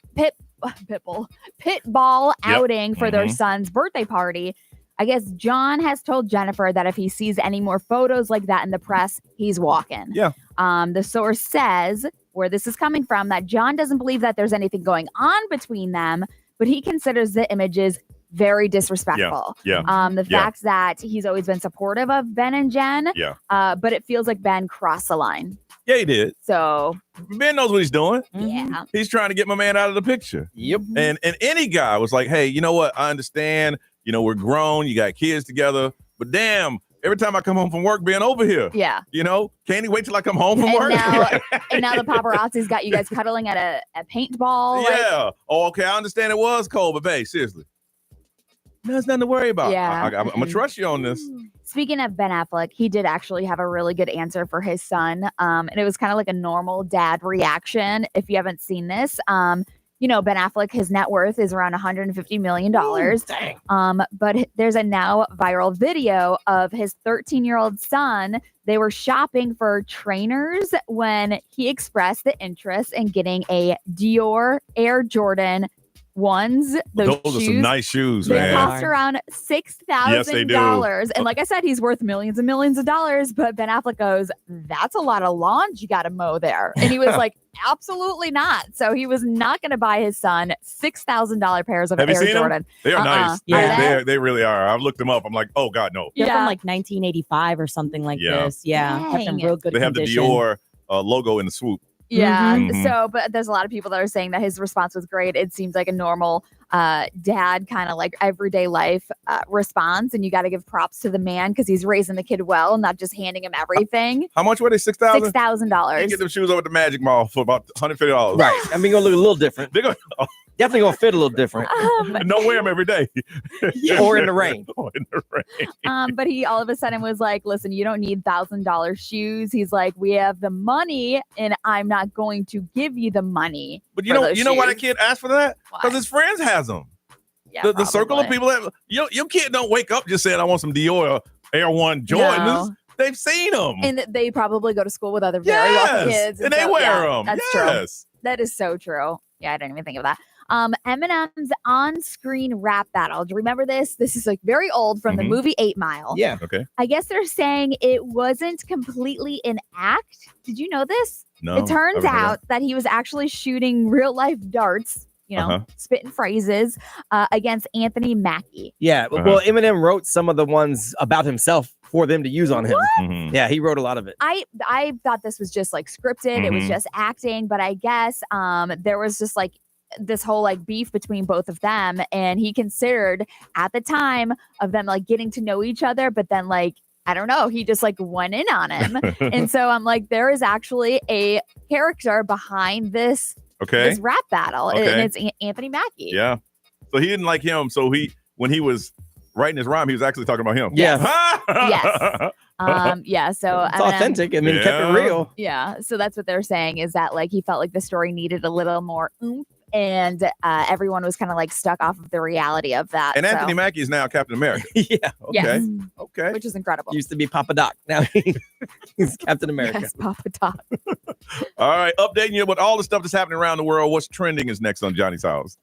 Speaker 6: outing for their son's birthday party. I guess John has told Jennifer that if he sees any more photos like that in the press, he's walking. Yeah. The source says, where this is coming from, that John doesn't believe that there's anything going on between them, but he considers the images very disrespectful. The fact that he's always been supportive of Ben and Jen, but it feels like Ben crossed the line.
Speaker 5: Yeah, he did.
Speaker 6: So
Speaker 5: Ben knows what he's doing.
Speaker 6: Yeah.
Speaker 5: He's trying to get my man out of the picture.
Speaker 8: Yep.
Speaker 5: And any guy was like, hey, you know what? I understand. We're grown. You got kids together. But damn, every time I come home from work being over here.
Speaker 6: Yeah.
Speaker 5: Can't he wait till I come home from work?
Speaker 6: And now the paparazzi's got you guys cuddling at a paintball.
Speaker 5: Yeah. Okay. I understand it was cold, but babe, seriously. There's nothing to worry about.
Speaker 6: Yeah.
Speaker 5: I'm going to trust you on this.
Speaker 6: Speaking of Ben Affleck, he did actually have a really good answer for his son. And it was kind of like a normal dad reaction. If you haven't seen this, Ben Affleck, his net worth is around $150 million. Dang. But there's a now viral video of his 13-year-old son. They were shopping for trainers when he expressed the interest in getting a Dior Air Jordan ones. Those
Speaker 5: are some nice shoes,
Speaker 6: they
Speaker 5: man.
Speaker 6: They cost around $6,000. Yes, they do. And like I said, he's worth millions and millions of dollars. But Ben Affleck goes, that's a lot of lawns you got to mow there. And he was like, absolutely not. So he was not going to buy his son $6,000 pairs of Air Jordan.
Speaker 5: They are nice. Yeah, they really are. I've looked them up. I'm like, oh God, no.
Speaker 7: They're from like 1985 or something like this. Yeah, have them real good.
Speaker 5: They have
Speaker 7: condition.
Speaker 5: the Dior logo in the swoop.
Speaker 6: Yeah. Mm-hmm. So, but there's a lot of people that are saying that his response was great. It seems like a normal dad kind of like everyday life response. And you got to give props to the man because he's raising the kid well, not just handing him everything.
Speaker 5: How much were they? $6,000?
Speaker 6: $6,000.
Speaker 5: You get them shoes over at the Magic Mall for about $150.
Speaker 8: Right. I mean, gonna look a little different. They're gonna definitely gonna fit a little different.
Speaker 5: Don't wear them every day.
Speaker 8: Or in the rain.
Speaker 6: But he all of a sudden was like, listen, you don't need $1,000 shoes. He's like, we have the money and I'm not going to give you the money.
Speaker 5: But you know why that kid asked for that? Because his friends has them.
Speaker 6: Yeah,
Speaker 5: the circle of people that your kid don't wake up just saying I want some Dior Air One Jordans. No. They've seen them.
Speaker 6: And they probably go to school with other very wealthy kids.
Speaker 5: And they wear them.
Speaker 6: That's true. That is so true. Yeah, I didn't even think of that. Eminem's on-screen rap battle. Do you remember this? This is like very old from the movie 8 Mile.
Speaker 8: Yeah.
Speaker 5: Okay.
Speaker 6: I guess they're saying it wasn't completely an act. Did you know this?
Speaker 5: No.
Speaker 6: It turns out that he was actually shooting real-life darts, spitting phrases against Anthony Mackie.
Speaker 8: Yeah. Well, Eminem wrote some of the ones about himself for them to use on him.
Speaker 5: Mm-hmm.
Speaker 8: Yeah, he wrote a lot of it.
Speaker 6: I thought this was just like scripted. It was just acting, but I guess there was just like this whole like beef between both of them, and he considered at the time of them like getting to know each other, but then like I don't know, he just like went in on him. And so I'm like, there is actually a character behind this rap battle, and it's Anthony Mackie.
Speaker 5: Yeah, so he didn't like him, so when he was writing his rhyme, he was actually talking about him.
Speaker 8: Yeah.
Speaker 6: Yes. So
Speaker 8: it's authentic. I mean, kept it real.
Speaker 6: Yeah. So that's what they're saying is that like he felt like the story needed a little more oomph, and everyone was kind of like stuck off of the reality of that.
Speaker 5: And Anthony Mackie is now Captain America.
Speaker 8: Yeah.
Speaker 5: Okay.
Speaker 6: Yes.
Speaker 5: Okay.
Speaker 6: Which is incredible.
Speaker 8: Used to be Papa Doc. Now he's Captain America.
Speaker 6: Yes, Papa Doc.
Speaker 5: All right. Updating you with all the stuff that's happening around the world. What's trending is next on Johnny's House.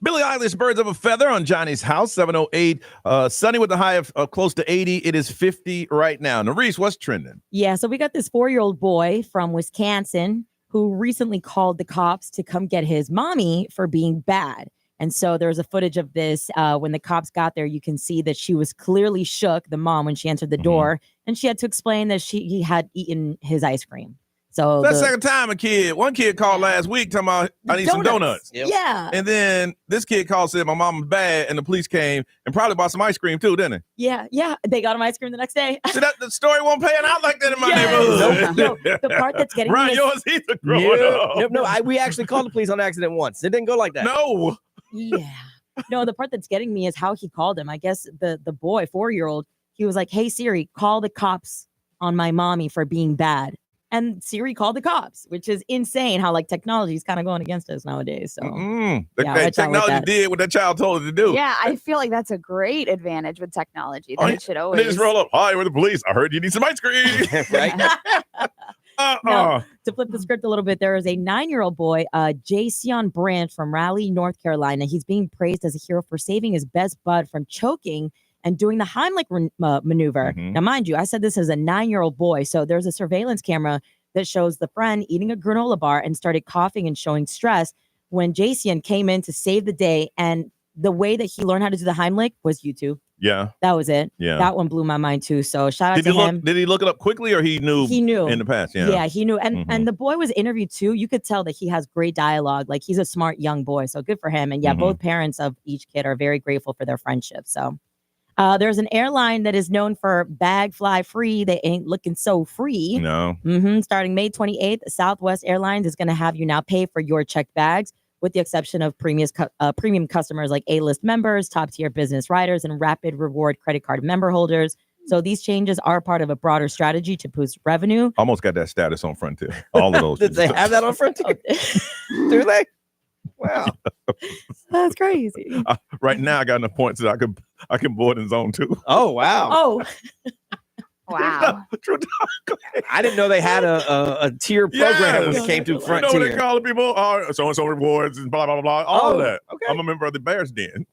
Speaker 5: Billie Eilish, Birds of a Feather on Johnny's House, 708. Sunny with the high of close to 80. It is 50 right now. Narice, what's trending?
Speaker 7: Yeah, so we got this 4-year-old boy from Wisconsin who recently called the cops to come get his mommy for being bad. And so there's a footage of this. When the cops got there, you can see that she was clearly shook, the mom, when she entered the door. And she had to explain that he had eaten his ice cream. So
Speaker 5: that's the second time one kid called last week talking about, I need some donuts.
Speaker 7: Yep. Yeah.
Speaker 5: And then this kid called, said my mom was bad, and the police came and probably bought some ice cream too, didn't they?
Speaker 7: Yeah. They got him ice cream the next day.
Speaker 5: See, the story won't pan out like that in my neighborhood.
Speaker 7: No, the part that's getting
Speaker 5: Brian,
Speaker 7: me
Speaker 5: yours either growing up.
Speaker 8: No, we actually called the police on accident once. It didn't go like that.
Speaker 5: No.
Speaker 7: Yeah. No, the part that's getting me is how he called him. I guess the boy, 4-year-old, he was like, "Hey, Siri, call the cops on my mommy for being bad." And Siri called the cops, which is insane how technology is kind of going against us nowadays. So
Speaker 5: technology did what that child told it to do.
Speaker 6: Yeah, I feel like that's a great advantage with technology. They should always.
Speaker 5: They just roll up. Hi, we're the police. I heard you need some ice cream.
Speaker 8: Right?
Speaker 7: Now, to flip the script a little bit, there is a 9-year-old boy, Jason Branch from Raleigh, North Carolina. He's being praised as a hero for saving his best bud from choking and doing the Heimlich maneuver. Now, mind you, I said this as a 9-year-old boy. So there's a surveillance camera that shows the friend eating a granola bar and started coughing and showing stress when Jason came in to save the day. And the way that he learned how to do the Heimlich was YouTube.
Speaker 5: Yeah.
Speaker 7: That was it.
Speaker 5: Yeah.
Speaker 7: That one blew my mind too. So shout out to him.
Speaker 5: Did he look it up quickly or he knew?
Speaker 7: He knew
Speaker 5: in the past. Yeah.
Speaker 7: Yeah, he knew. And the boy was interviewed too. You could tell that he has great dialogue. He's a smart young boy. So good for him. And yeah, both parents of each kid are very grateful for their friendship. So there's an airline that is known for bag fly free. They ain't looking so free.
Speaker 5: No.
Speaker 7: Starting May 28th, Southwest Airlines is going to have you now pay for your checked bags, with the exception of premium customers like A-list members, top-tier business riders, and Rapid Reward credit card member holders. So these changes are part of a broader strategy to boost revenue.
Speaker 5: Almost got that status on Frontier. All of those.
Speaker 8: Did they have that on Frontier? Do they? Wow.
Speaker 7: That's crazy.
Speaker 5: Right now, I got enough points that I can board in zone 2.
Speaker 8: Oh, wow.
Speaker 7: Oh.
Speaker 6: Wow.
Speaker 8: I didn't know they had a tier program when it came to Frontier.
Speaker 5: You know what they call people? So-and-so rewards and blah, blah, blah. All of that.
Speaker 8: Okay.
Speaker 5: I'm a member of the Bears Den.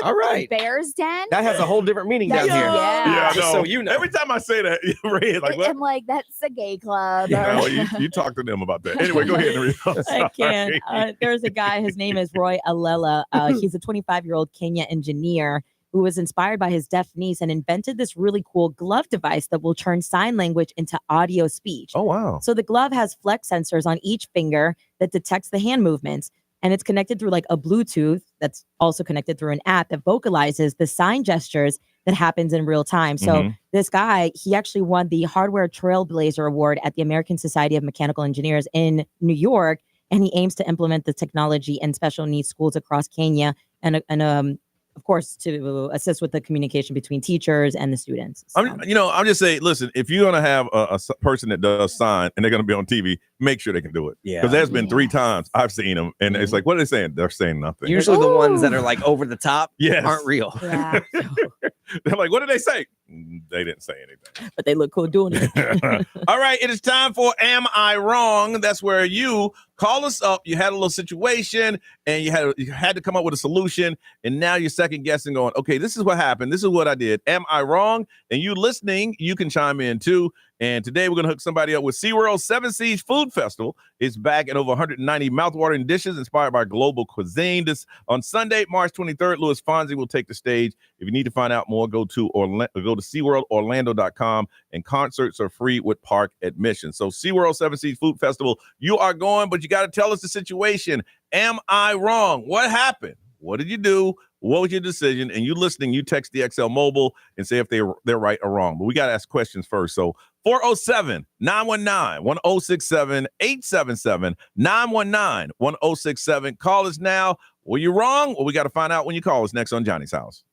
Speaker 8: All right.
Speaker 6: Bears Den?
Speaker 8: That has a whole different meaning down here.
Speaker 6: Yeah.
Speaker 5: Just
Speaker 8: so you know.
Speaker 5: Every time I say that, Red, like, what?
Speaker 6: I'm like, that's a gay club.
Speaker 5: Yeah, you talk to them about that. Anyway, go ahead and read.
Speaker 7: I can. There's a guy, his name is Roy Alela. He's a 25-year-old Kenya engineer who was inspired by his deaf niece and invented this really cool glove device that will turn sign language into audio speech.
Speaker 5: Oh, wow.
Speaker 7: So the glove has flex sensors on each finger that detects the hand movements. And it's connected through a Bluetooth that's also connected through an app that vocalizes the sign gestures that happens in real time. So this guy, he actually won the Hardware Trailblazer Award at the American Society of Mechanical Engineers in New York. And he aims to implement the technology in special needs schools across Kenya and of course, to assist with the communication between teachers and the students. So.
Speaker 5: I'm just saying, listen, if you're going to have a person that does sign and they're going to be on TV, make sure they can do it. Yeah. Because there's been 3 times I've seen them and it's like, what are they saying? They're saying nothing.
Speaker 8: Usually the ones that are over the top aren't real.
Speaker 6: Yeah.
Speaker 5: They're like, what did they say? They didn't say anything.
Speaker 7: But they look cool doing it.
Speaker 5: All right, it is time for Am I Wrong? That's where you call us up. You had a little situation and you had to come up with a solution. And now you're second guessing going, okay, this is what happened. This is what I did. Am I wrong? And you listening, you can chime in too. And today we're going to hook somebody up with SeaWorld 7 Seas Food Festival. It's back in over 190 mouthwatering dishes inspired by global cuisine. This on Sunday, March 23rd, Louis Fonzi will take the stage. If you need to find out more, go to SeaWorldOrlando.com, and concerts are free with park admission. So SeaWorld 7 Seas Food Festival, you are going, but you got to tell us the situation. Am I wrong? What happened? What did you do? What was your decision? And you listening, you text the XL Mobile and say if they're right or wrong. But we got to ask questions first. So 407-919-1067, 877-919-1067. Call us now. Were you wrong? Well, we got to find out when you call us next on Johnny's House.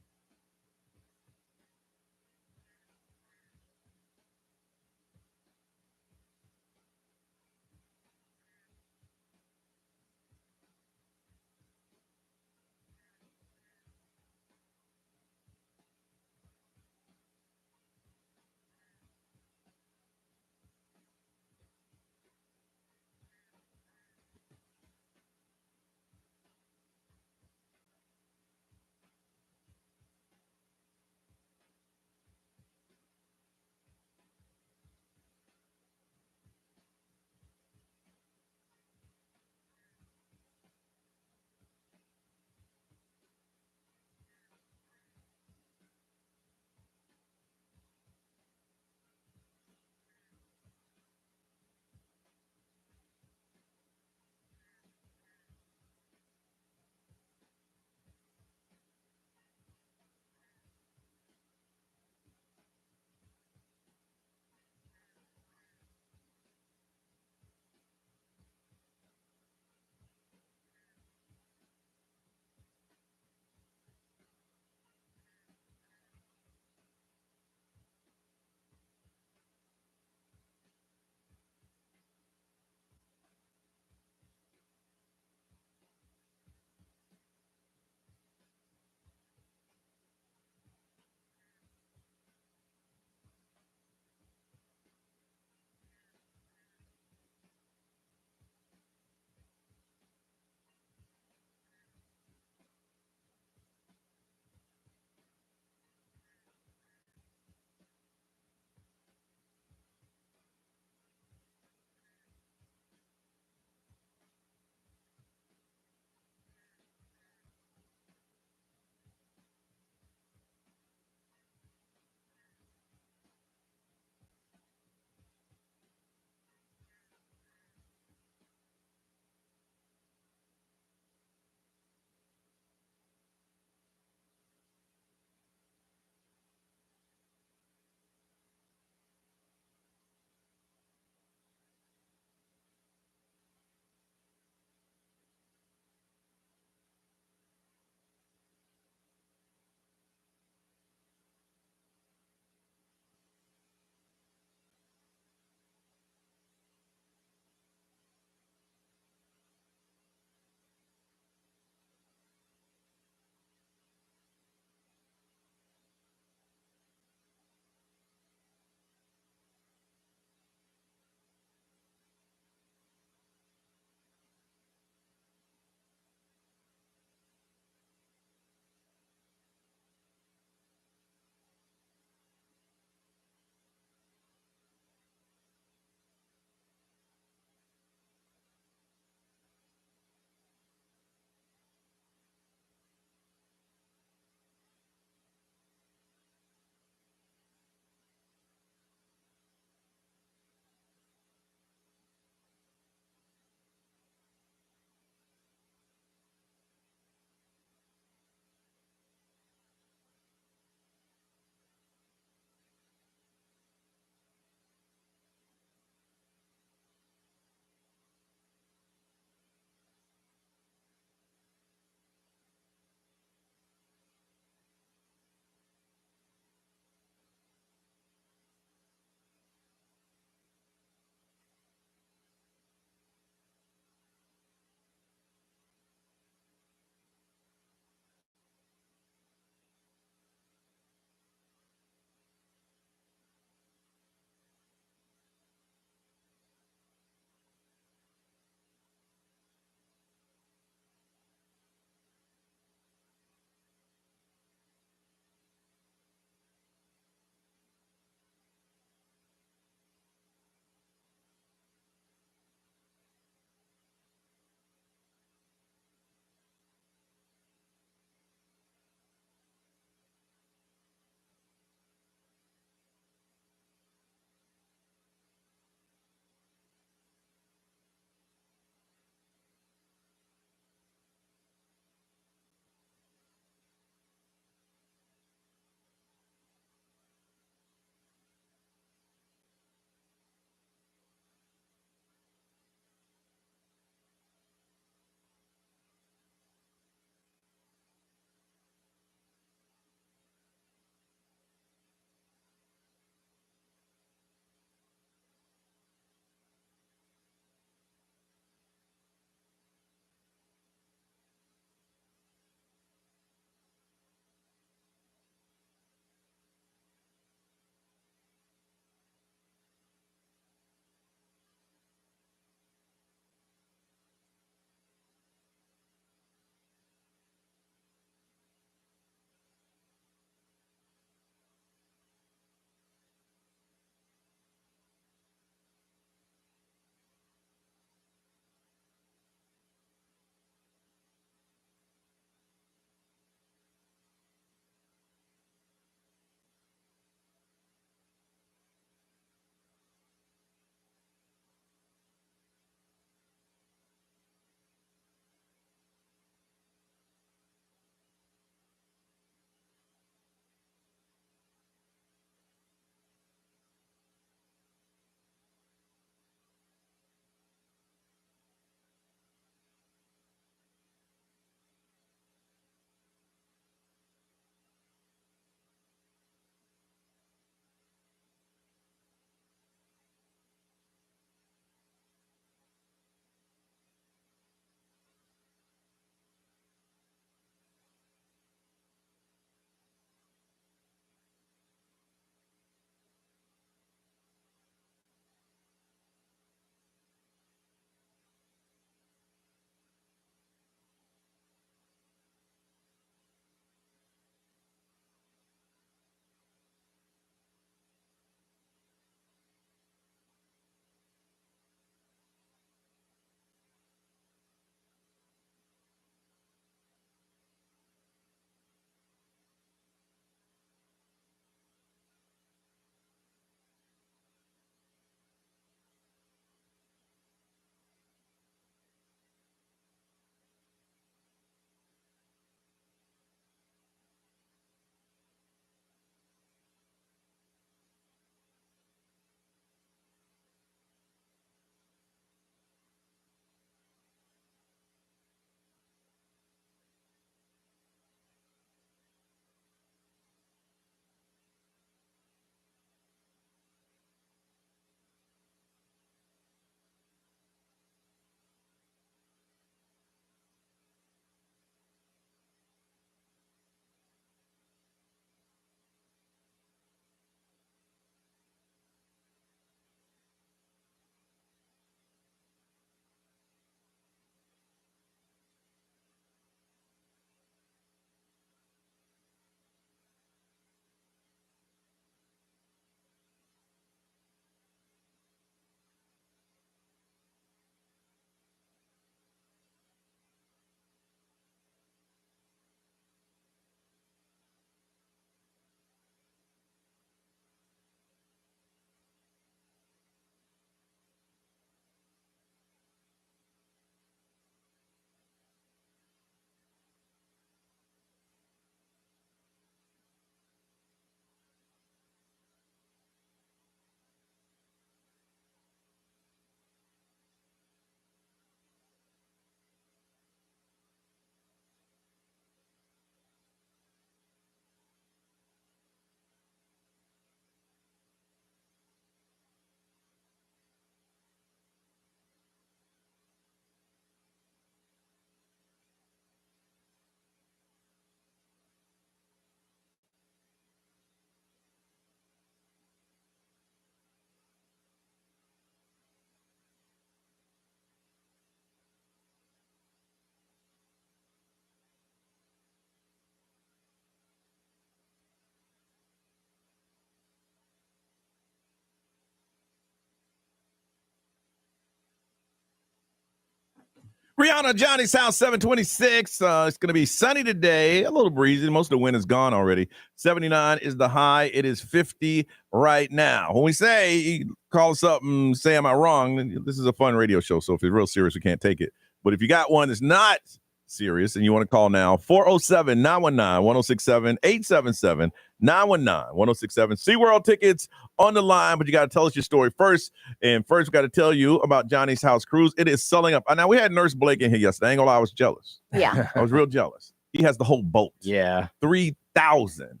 Speaker 5: Brianna, Johnny's house, 726. It's going to be sunny today, a little breezy. Most of the wind is gone already. 79 is the high. It is 50 right now. When we say, call us up and say, am I wrong? This is a fun radio show, so if it's real serious, we can't take it. But if you got one that's not serious and you want to call now, 407-919-1067, 877-919-1067. SeaWorld tickets on the line, but you got to tell us your story first. And first, we got to tell you about Johnny's House Cruise. It is selling up. Now, we had Nurse Blake in here yesterday. I ain't gonna lie, I was jealous.
Speaker 6: Yeah.
Speaker 5: I was real jealous. He has the whole boat.
Speaker 8: Yeah.
Speaker 5: 3,000.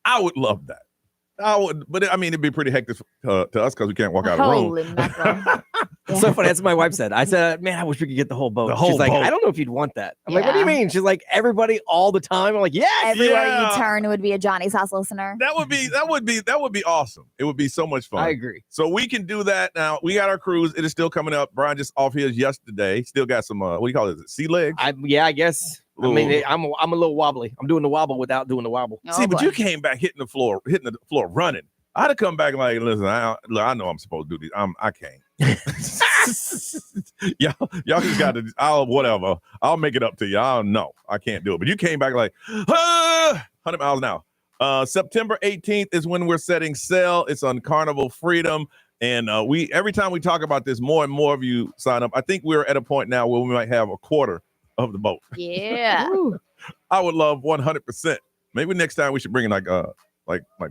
Speaker 5: I would love that. I would, but I mean, it'd be pretty hectic to us because we can't walk out of the room.
Speaker 6: Holy mackerel.
Speaker 8: So funny. That's what my wife said. I said, man, I wish we could get the whole boat.
Speaker 5: The whole
Speaker 8: She's like,
Speaker 5: boat.
Speaker 8: I don't know if you'd want that. I'm like, what do you
Speaker 6: Yeah.
Speaker 8: mean? She's like, everybody all the time. I'm like, yes.
Speaker 6: Everywhere
Speaker 5: Yeah.
Speaker 6: you turn would be a Johnny's House listener.
Speaker 5: That would be awesome. It would be so much fun.
Speaker 8: I agree.
Speaker 5: So we can do that now. We got our cruise. It is still coming up. Brian just off his yesterday. Still got some what do you call it? Sea legs?
Speaker 8: I guess. I mean, I'm a little wobbly. I'm doing the wobble without doing the wobble.
Speaker 6: Oh,
Speaker 5: See, but
Speaker 6: boy.
Speaker 5: you came back hitting the floor running. I'd have come back like, listen, I know I'm supposed to do these. I can't. y'all just got to. Whatever. I'll make it up to you. I know I can't do it. But you came back like 100 miles an hour. September 18th is when we're setting sail. It's on Carnival Freedom. And we every time we talk about this, more and more of you sign up. I think we're at a point now where we might have a quarter of the boat.
Speaker 6: Yeah.
Speaker 5: I would love 100%. Maybe next time we should bring in like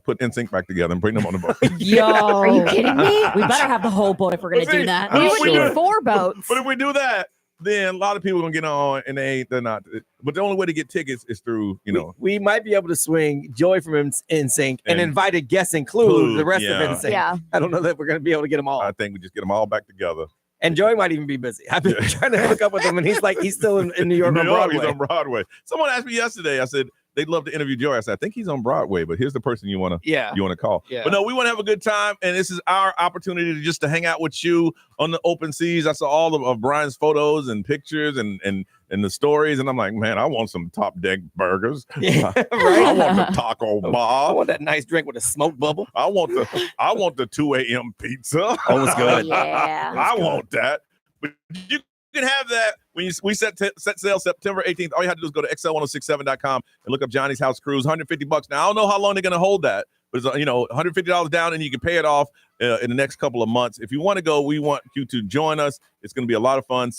Speaker 5: put NSYNC back together and bring them on the boat.
Speaker 7: Yo,
Speaker 6: Are you kidding me?
Speaker 7: We better have the whole boat if we're gonna
Speaker 5: Well, see,
Speaker 7: do that.
Speaker 6: We
Speaker 5: I'm
Speaker 6: would
Speaker 5: sure.
Speaker 6: need 4 boats.
Speaker 5: But if we do that, then a lot of people are gonna get on and they're not. But the only way to get tickets is through,
Speaker 8: We might be able to swing Joy from NSYNC and invited guests include the rest
Speaker 5: yeah.
Speaker 8: of NSYNC.
Speaker 6: Yeah.
Speaker 8: I don't know that we're going to be able to get them all.
Speaker 5: I think we just get them all back together.
Speaker 8: And Joey might even be busy. I've been trying to hook up with him, and he's still in New York on Broadway.
Speaker 5: He's on Broadway. Someone asked me yesterday. I said they'd love to interview Joey. I said I think he's on Broadway, but here's the person you want to call.
Speaker 8: Yeah.
Speaker 5: But no, we want to have a good time, and this is our opportunity to hang out with you on the open seas. I saw all of Brian's photos and pictures and the stories, and I'm like, man, I want some top deck burgers.
Speaker 8: Yeah,
Speaker 5: I
Speaker 8: right.
Speaker 5: want the taco
Speaker 8: I
Speaker 5: bar.
Speaker 8: want that nice drink with a smoke bubble.
Speaker 5: I want the 2 a.m. pizza.
Speaker 8: Oh, it's good.
Speaker 6: Yeah.
Speaker 5: I want that. But you can have that when we set sail September 18th. All you have to do is go to xl1067.com and look up Johnny's House Cruise. $150. Now I don't know how long they're going to hold that, but it's $150 down, and you can pay it off in the next couple of months. If you want to go, we want you to join us. It's going to be a lot of fun.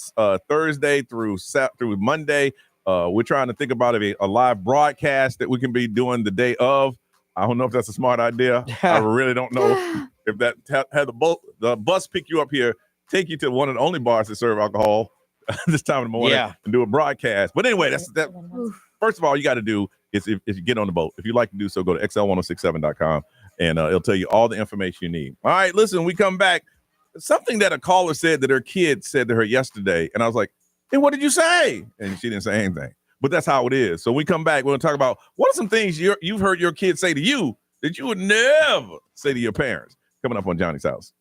Speaker 5: Thursday through Monday. We're trying to think about a live broadcast that we can be doing the day of. I don't know if that's a smart idea. I really don't know if that had the bus pick you up here, take you to one of the only bars that serve alcohol this time in the morning and do a broadcast. But anyway, that's that. First of all, you got to do is if you get on the boat, if you'd like to do so, go to xl1067.com and it'll tell you all the information you need. All right, listen, we come back. Something that a caller said that her kid said to her yesterday, and I was like, hey, what did you say? And she didn't say anything. But that's how it is. So we come back, we're going to talk about what are some things you've heard your kids say to you that you would never say to your parents. Coming up on Johnny's House.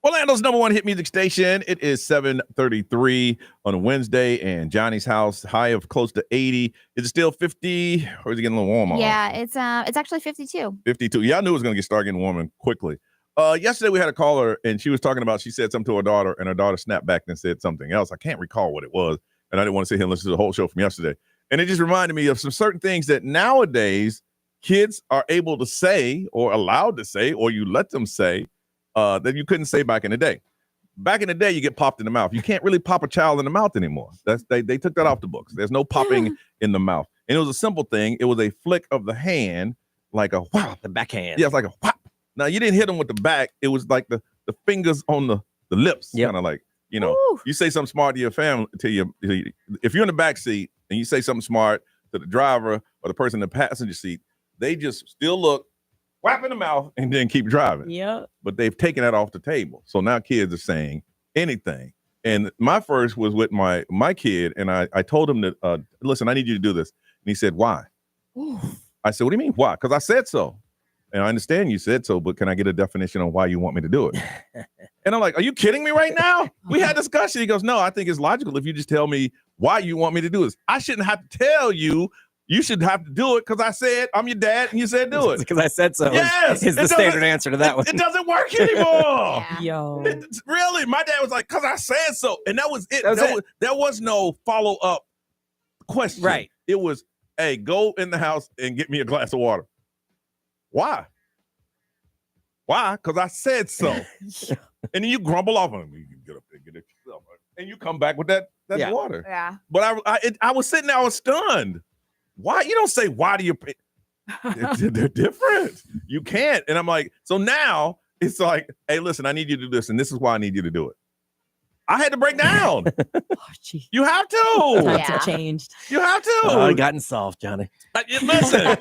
Speaker 5: Orlando's number one hit music station. It is 7:33 on a Wednesday, and Johnny's house high of close to 80. Is it still 50, or is it getting a little warmer?
Speaker 6: Yeah, it's actually 52.
Speaker 5: 52. Yeah, I knew it was going to start getting warmer quickly. Yesterday we had a caller, and she was talking about, she said something to her daughter, and her daughter snapped back and said something else. I can't recall what it was, and I didn't want to sit here and listen to the whole show from yesterday. And it just reminded me of some certain things that nowadays kids are able to say, or allowed to say, or you let them say, that you couldn't say back in the day. Back in the day, you get popped in the mouth. You can't really pop a child in the mouth anymore. They took that off the books. There's no popping in the mouth. And it was a simple thing. It was a flick of the hand, like a whop.
Speaker 8: The backhand.
Speaker 5: Yeah, it's like a whop. Now, you didn't hit them with the back. It was like the fingers on the lips, kind of like, you say something smart to your family, if you're in the back seat and you say something smart to the driver or the person in the passenger seat, they just still look, whap in the mouth, and then keep driving.
Speaker 7: Yeah.
Speaker 5: But they've taken that off the table. So now kids are saying anything. And my first was with my kid, and I told him that, listen, I need you to do this. And he said, why? Ooh. I said, what do you mean, why? Because I said so. And I understand you said so, but can I get a definition on why you want me to do it? And I'm like, are you kidding me right now? We had a discussion. He goes, no, I think it's logical if you just tell me why you want me to do this. I shouldn't have to tell you. You should have to do it because I said I'm your dad and you said do it.
Speaker 8: Because I said so.
Speaker 5: Yes.
Speaker 8: Is the standard answer to that one.
Speaker 5: It doesn't work anymore.
Speaker 7: Yo.
Speaker 5: Really? My dad was like, because I said so. And that was it. There was no follow-up question.
Speaker 8: Right.
Speaker 5: It was, hey, go in the house and get me a glass of water. Why? Why? Because I said so. And then you grumble off on him. You get up there and get it yourself. And you come back with that water.
Speaker 6: Yeah.
Speaker 5: But I was sitting there, I was stunned. Why? You don't say why do you? They're different. You can't. And I'm like, so now it's like, hey, listen, I need you to do this, and this is why I need you to do it. I had to break down. You have to.
Speaker 7: Times have changed.
Speaker 5: You have to.
Speaker 8: I gotten soft, Johnny.
Speaker 5: Listen,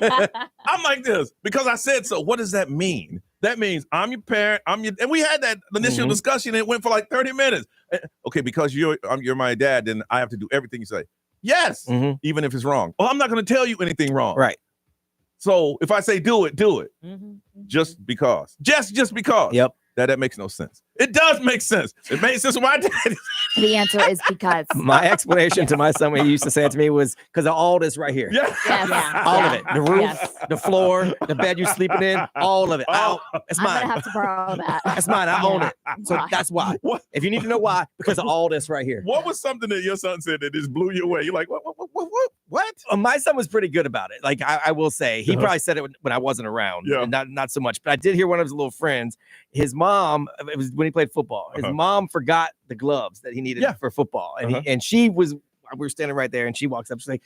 Speaker 5: I'm like this because I said so. What does that mean? That means I'm your parent. And we had that initial discussion. And it went for like 30 minutes. Okay, because you're my dad, then I have to do everything you say. Yes, even if it's wrong. Well, I'm not going to tell you anything wrong.
Speaker 8: Right.
Speaker 5: So if I say do it. Just because. Just because.
Speaker 8: Yep.
Speaker 5: That makes no sense. It does make sense. It made sense with my dad.
Speaker 6: The answer is because.
Speaker 8: My explanation to my son when he used to say it to me was because of all this right here.
Speaker 5: Yeah.
Speaker 8: All of it. The roof, the floor, the bed you're sleeping in, all of it. It's mine.
Speaker 6: I'm going to have to borrow that.
Speaker 8: That's mine. I own it. So that's why.
Speaker 5: What?
Speaker 8: If you need to know why, because of all this right here.
Speaker 5: What was something that your son said that just blew you away? You're like, what?
Speaker 8: My son was pretty good about it. Like I will say, he probably said it when I wasn't around.
Speaker 5: Yeah.
Speaker 8: Not so much. But I did hear one of his little friends, his mom, it was when he played football. His mom forgot the gloves that he needed for football. And we were standing right there, and she walks up. She's like,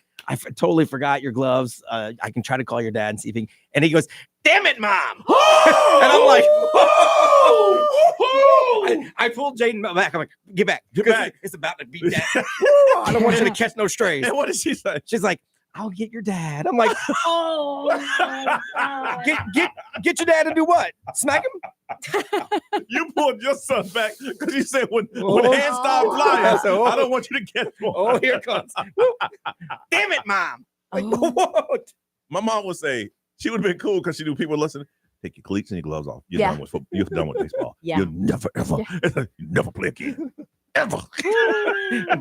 Speaker 8: totally forgot your gloves. I can try to call your dad and see if he. And he goes, "Damn it, mom!" And I'm like, I pulled Jaden back. I'm like, get back. It's about to be dad. I don't want you to catch no strays.
Speaker 5: And what did she say?
Speaker 8: She's like, I'll get your dad. I'm like, get your dad to do what? Smack him?
Speaker 5: You pulled your son back because you said when hands start flying, I don't want you to get one.
Speaker 8: Oh, here it comes. Damn it, mom. Like, what?
Speaker 5: My mom would say, she would have been cool because she knew people would listen. Take your cleats and your gloves off. You're done with football. You're done with baseball.
Speaker 7: Yeah.
Speaker 5: You'll never, ever, you never play again. Ever.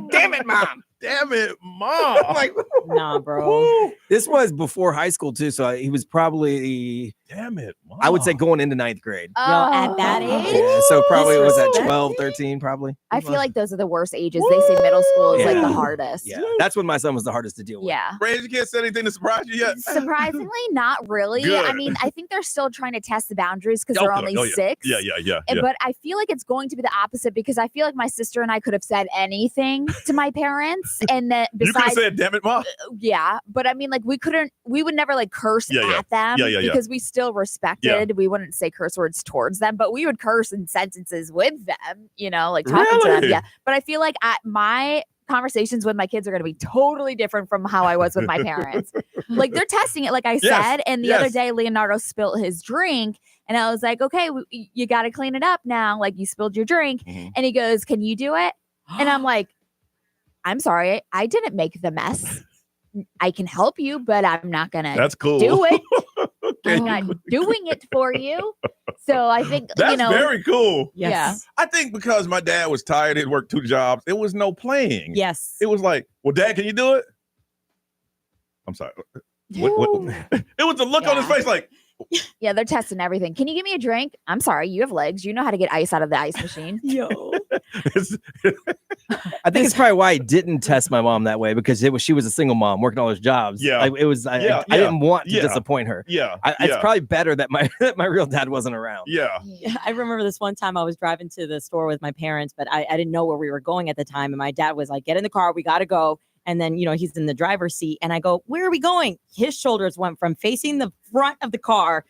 Speaker 8: Damn it, mom.
Speaker 5: Damn it, mom.
Speaker 8: I'm like,
Speaker 7: nah, bro.
Speaker 8: This was before high school, too. So he was probably,
Speaker 5: damn it, mom.
Speaker 8: I would say going into 9th grade.
Speaker 7: Yo, at that age?
Speaker 8: Yeah, so probably was at 12, 13, probably.
Speaker 6: I feel like those are the worst ages. They say middle school is like the hardest.
Speaker 8: Yeah, that's when my son was the hardest to deal with.
Speaker 6: Yeah.
Speaker 5: Ray, you can't say anything to surprise you yet?
Speaker 6: Surprisingly, not really.
Speaker 5: Good.
Speaker 6: I mean, I think they're still trying to test the boundaries because they're only 6.
Speaker 5: Yeah.
Speaker 6: But I feel like it's going to be the opposite because I feel like my sister and I could have said anything to my parents. And then
Speaker 5: You could have said, damn it, mom.
Speaker 6: Yeah. But I mean, like, we would never like curse at them because we still respected. We wouldn't say curse words towards them, but we would curse in sentences with them, like talking to them. Yeah. But I feel like my conversations with my kids are going to be totally different from how I was with my parents. Like, they're testing it, like I said. And the other day, Leonardo spilled his drink. And I was like, okay, you got to clean it up now. Like, you spilled your drink. And he goes, can you do it? And I'm like, I'm sorry, I didn't make the mess. I can help you, but I'm not going to
Speaker 5: That's cool.
Speaker 6: do it. I'm not doing it for you. So I think,
Speaker 5: that's very cool.
Speaker 7: Yes.
Speaker 6: Yeah.
Speaker 5: I think because my dad was tired, he'd worked 2 jobs. It was no playing.
Speaker 7: Yes.
Speaker 5: It was like, well, Dad, can you do it? I'm sorry. What? It was the look on his face like,
Speaker 6: Yeah, they're testing everything. Can you give me a drink? I'm sorry, you have legs. You know how to get ice out of the ice machine.
Speaker 7: Yo.
Speaker 8: I think it's probably why I didn't test my mom that way, because she was a single mom working all those jobs.
Speaker 5: Yeah.
Speaker 8: Like, it was I didn't want to disappoint her.
Speaker 5: Yeah.
Speaker 8: It's probably better that my real dad wasn't around.
Speaker 5: Yeah.
Speaker 7: I remember this one time I was driving to the store with my parents, but I didn't know where we were going at the time. And my dad was like, get in the car, we got to go. And then, he's in the driver's seat. And I go, where are we going? His shoulders went from facing the front of the car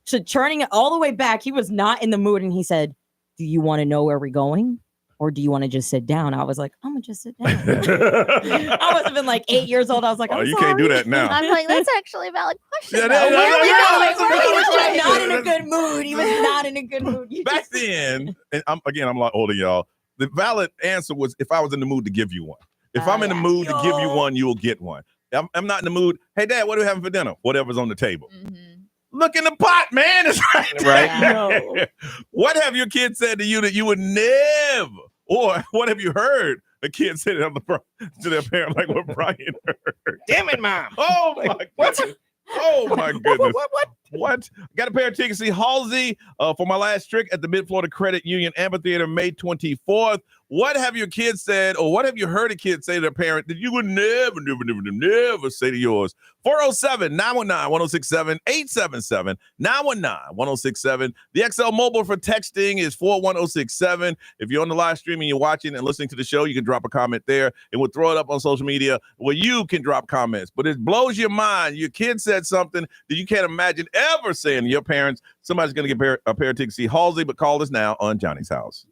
Speaker 7: to turning it all the way back. He was not in the mood. And he said, do you want to know where we're going? Or do you want to just sit down? I was like, I'm going to just sit down. I must have been like 8 years old. I was like,
Speaker 5: oh,
Speaker 7: I'm
Speaker 5: you
Speaker 7: sorry.
Speaker 5: can't do that now.
Speaker 6: I'm like, that's actually a valid question.
Speaker 5: Yeah,
Speaker 6: though.
Speaker 5: that's
Speaker 6: Where are we
Speaker 5: a
Speaker 6: going?
Speaker 5: valid
Speaker 6: Where are we
Speaker 5: question.
Speaker 6: going?
Speaker 7: He was not in a good mood. He was not in a good mood.
Speaker 5: Back then, and I'm a lot older, y'all. The valid answer was if I was in the mood to give you one. If I'm in the mood to give you one, you'll get one. I'm not in the mood. Hey, Dad, what are we having for dinner? Whatever's on the table.
Speaker 6: Mm-hmm.
Speaker 5: Look in the pot, man. It's right there.
Speaker 8: Right.
Speaker 7: No.
Speaker 5: What have your kids said to you that you would never, or what have you heard a kid say to their parent, like what Brian heard?
Speaker 8: Damn it, Mom.
Speaker 5: Oh, my goodness. Oh, my goodness. What? Got a pair of tickets to see Halsey for my last trick at the Mid-Florida Credit Union Amphitheater May 24th. What have your kids said, or what have you heard a kid say to their parent that you would never say to yours? 407-919-1067, 877-919-1067. The XL mobile for texting is 41067. If you're on the live stream and you're watching and listening to the show, you can drop a comment there, and we'll throw it up on social media where you can drop comments. But it blows your mind. Your kid said something that you can't imagine ever saying to your parents. Somebody's going to get a pair of tickets to see Halsey, but call us now on Johnny's House.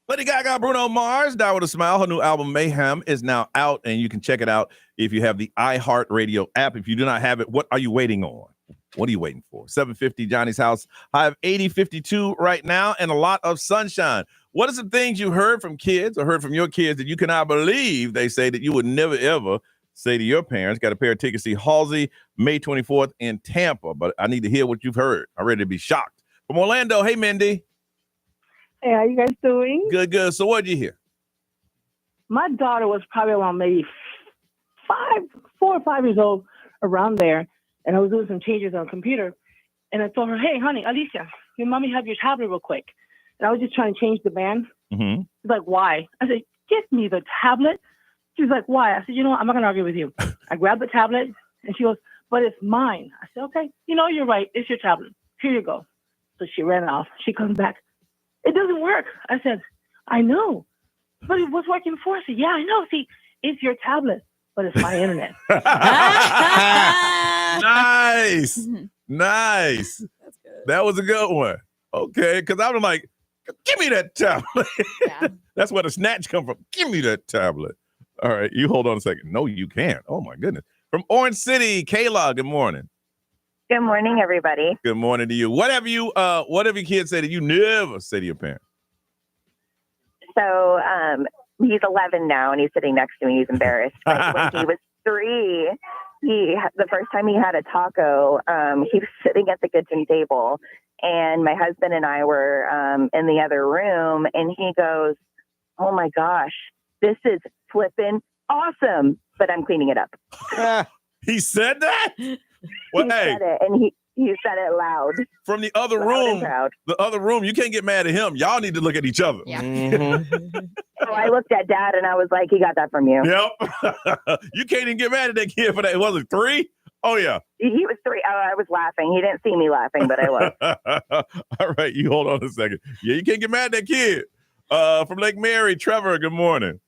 Speaker 5: Lady Gaga, Bruno Mars, Die With a Smile. Her new album, Mayhem, is now out, and you can check it out if you have the iHeartRadio app. If you do not have it, what are you waiting on? What are you waiting for? 750 Johnny's house. I have 80-52 right now and a lot of sunshine. What are some things you heard from kids or heard from your kids that you cannot believe they say that you would never, ever say to your parents? Got a pair of tickets to see Halsey May 24th in Tampa, but I need to hear what you've heard. I'm ready to be shocked. From Orlando, hey, Mindy.
Speaker 11: Hey, how you guys doing?
Speaker 5: Good, good. So what did you hear?
Speaker 11: My daughter was probably around maybe 4 or 5 years old, around there, and I was doing some changes on the computer, and I told her, hey, honey, Alicia, your mommy have your tablet real quick. And I was just trying to change the band.
Speaker 5: Mm-hmm.
Speaker 11: She's like, why? I said, give me the tablet. She's like, why? I said, you know what? I'm not going to argue with you. I grabbed the tablet, and she goes, but it's mine. I said, okay, you know, you're right. It's your tablet. Here you go. So she ran off. She comes back. It doesn't work. I said, I know. But it was working before. I said, yeah, I know. See, it's your tablet, but it's my internet.
Speaker 5: Nice. Nice. That was a good one. Okay, because I was like, give me that tablet.
Speaker 6: Yeah.
Speaker 5: That's where the snatch come from. Give me that tablet. All right, you hold on a second. No, you can't. Oh, my goodness. From Orange City, Kayla, good morning.
Speaker 12: Good morning, everybody.
Speaker 5: Good morning to you. What have your kids say that you never say to your parents?
Speaker 12: So he's 11 now, and he's sitting next to me. He's embarrassed. But when he was 3, the first time he had a taco, he was sitting at the kitchen table, and my husband and I were in the other room, and he goes, oh, my gosh, this is flippin' awesome, but I'm cleaning it up.
Speaker 5: He said that? Well,
Speaker 12: he said it, and he said it loud.
Speaker 5: From the other room, you can't get mad at him. Y'all need to look at each other.
Speaker 6: Yeah.
Speaker 8: Mm-hmm.
Speaker 12: So I looked at Dad, and I was like, he got that from you.
Speaker 5: Yep. You can't even get mad at that kid for that. Was it 3? Oh, yeah.
Speaker 12: He was 3. Oh, I was laughing. He didn't see me laughing, but I was.
Speaker 5: All right, you hold on a second. Yeah, you can't get mad at that kid. From Lake Mary, Trevor, good morning.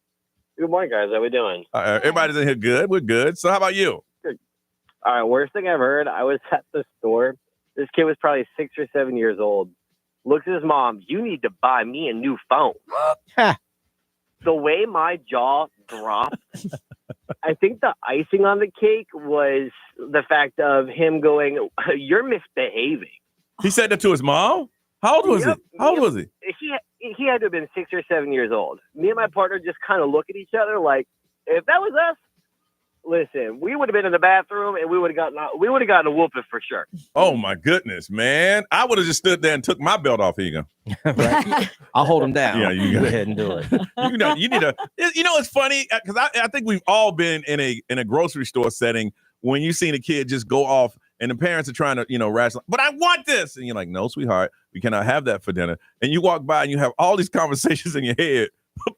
Speaker 13: Good morning, guys. How we doing?
Speaker 5: Everybody's in here good. We're good. So how about you?
Speaker 13: Good. All right, worst thing I've heard, I was at the store. This kid was probably 6 or 7 years old. Looks at his mom, you need to buy me a new phone. The way my jaw dropped, I think the icing on the cake was the fact of him going, you're misbehaving.
Speaker 5: He said that to his mom? How old was he? How old was he?
Speaker 13: He had to have been 6 or 7 years old. Me and my partner just kind of look at each other like, if that was us, listen, we would have been in the bathroom and we would have gotten a whooping for sure.
Speaker 5: Oh my goodness, man! I would have just stood there and took my belt off. Here you go.
Speaker 8: Right. I'll hold him down.
Speaker 5: Yeah, you
Speaker 8: go ahead and do it.
Speaker 5: You need to. You know, it's funny because I think we've all been in a grocery store setting when you seen a kid just go off and the parents are trying to rationalize. But I want this, and you're like, no, sweetheart, we cannot have that for dinner. And you walk by and you have all these conversations in your head,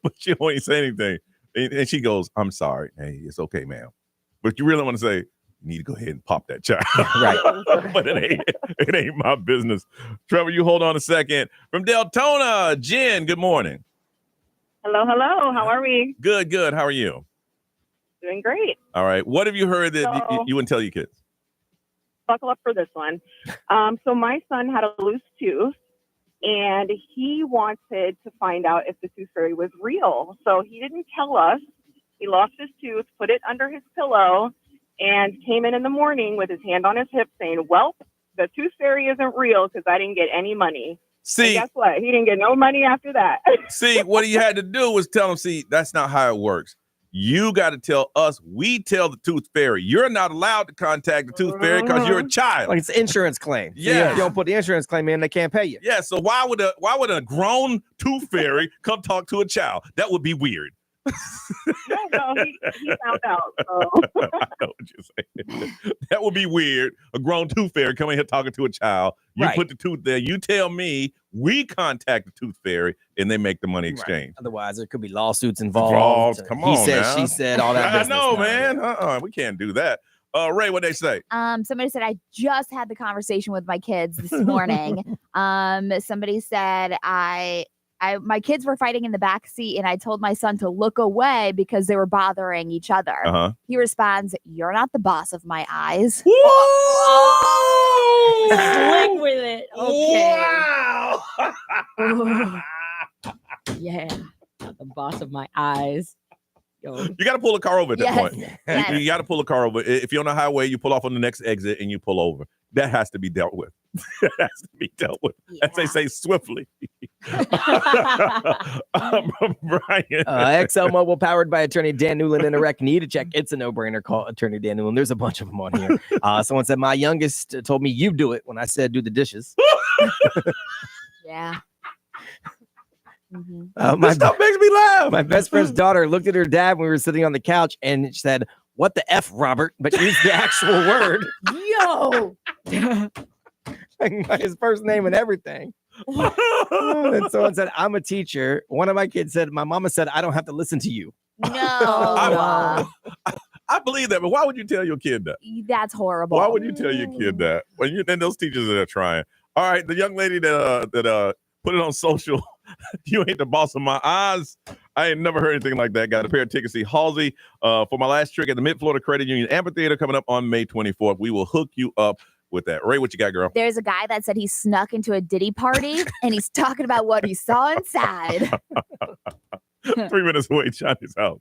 Speaker 5: but you don't even say anything. And she goes, I'm sorry. Hey, it's okay, ma'am. But you really want to say, you need to go ahead and pop that child.
Speaker 8: Right.
Speaker 5: But it ain't my business. Trevor, you hold on a second. From Deltona, Jen, good morning.
Speaker 14: Hello. How are we?
Speaker 5: Good. How are you?
Speaker 14: Doing great.
Speaker 5: All right. What have you heard that you wouldn't tell your kids?
Speaker 14: Buckle up for this one. So my son had a loose tooth, and he wanted to find out if the tooth fairy was real. So he didn't tell us. He lost his tooth, put it under his pillow, and came in the morning with his hand on his hip saying, well, the tooth fairy isn't real because I didn't get any money.
Speaker 5: See,
Speaker 14: and guess what? He didn't get no money after that.
Speaker 5: See, what he had to do was tell him, see, that's not how it works. You got to tell us. We tell the tooth fairy. You're not allowed to contact the tooth fairy because you're a child.
Speaker 8: Like it's an insurance claim.
Speaker 5: Yeah.
Speaker 8: If you don't put the insurance claim in, they can't pay you.
Speaker 5: Yeah. So why would a grown tooth fairy come talk to a child? That would be weird.
Speaker 14: No, he found out. So.
Speaker 5: I know what you're saying. That would be weird. A grown tooth fairy coming here talking to a child. You put the tooth there. You tell me. We contact the tooth fairy, and they make the money exchange.
Speaker 8: Right. Otherwise, there could be lawsuits involved.
Speaker 5: Come on,
Speaker 8: he said,
Speaker 5: now.
Speaker 8: she said, all that.
Speaker 5: I know, man. We can't do that. Ray, what they say?
Speaker 6: Somebody said I just had the conversation with my kids this morning. Somebody said my kids were fighting in the back seat, and I told my son to look away because they were bothering each other.
Speaker 5: Uh-huh.
Speaker 6: He responds, "You're not the boss of my eyes."
Speaker 7: Slick with it. Okay.
Speaker 5: Wow.
Speaker 7: Yeah. Not the boss of my eyes. Yo.
Speaker 5: You got to pull a car over at that point.
Speaker 6: Yes.
Speaker 5: You got to pull a car over. If you're on the highway, you pull off on the next exit and you pull over. That has to be dealt with. It has to be dealt with. As they say, swiftly. Brian.
Speaker 8: ExxonMobil powered by attorney Dan Newland in Iraq. Need to check. It's a no-brainer. Call attorney Dan Newland. There's a bunch of them on here. Someone said my youngest told me you do it when I said do the dishes.
Speaker 6: Yeah.
Speaker 5: This stuff makes me laugh.
Speaker 8: My best friend's daughter looked at her dad when we were sitting on the couch and said, "What the F, Robert?" But used the actual word.
Speaker 6: Yo.
Speaker 8: Like his first name and everything. And someone said, "I'm a teacher." One of my kids said, "My mama said I don't have to listen to you."
Speaker 6: No.
Speaker 5: I believe that, but why would you tell your kid that?
Speaker 6: That's horrible.
Speaker 5: Why would you tell your kid that? When you then those teachers that are trying. All right, the young lady that put it on social. You ain't the boss of my eyes. I ain't never heard anything like that. Got a pair of tickets to see Halsey for my last trick at the Mid-Florida Credit Union Amphitheater coming up on May 24th. We will hook you up with that. Ray, what you got, girl?
Speaker 6: There's a guy that said he snuck into a Diddy party and he's talking about what he saw inside.
Speaker 5: 3 minutes away, Johnny's house.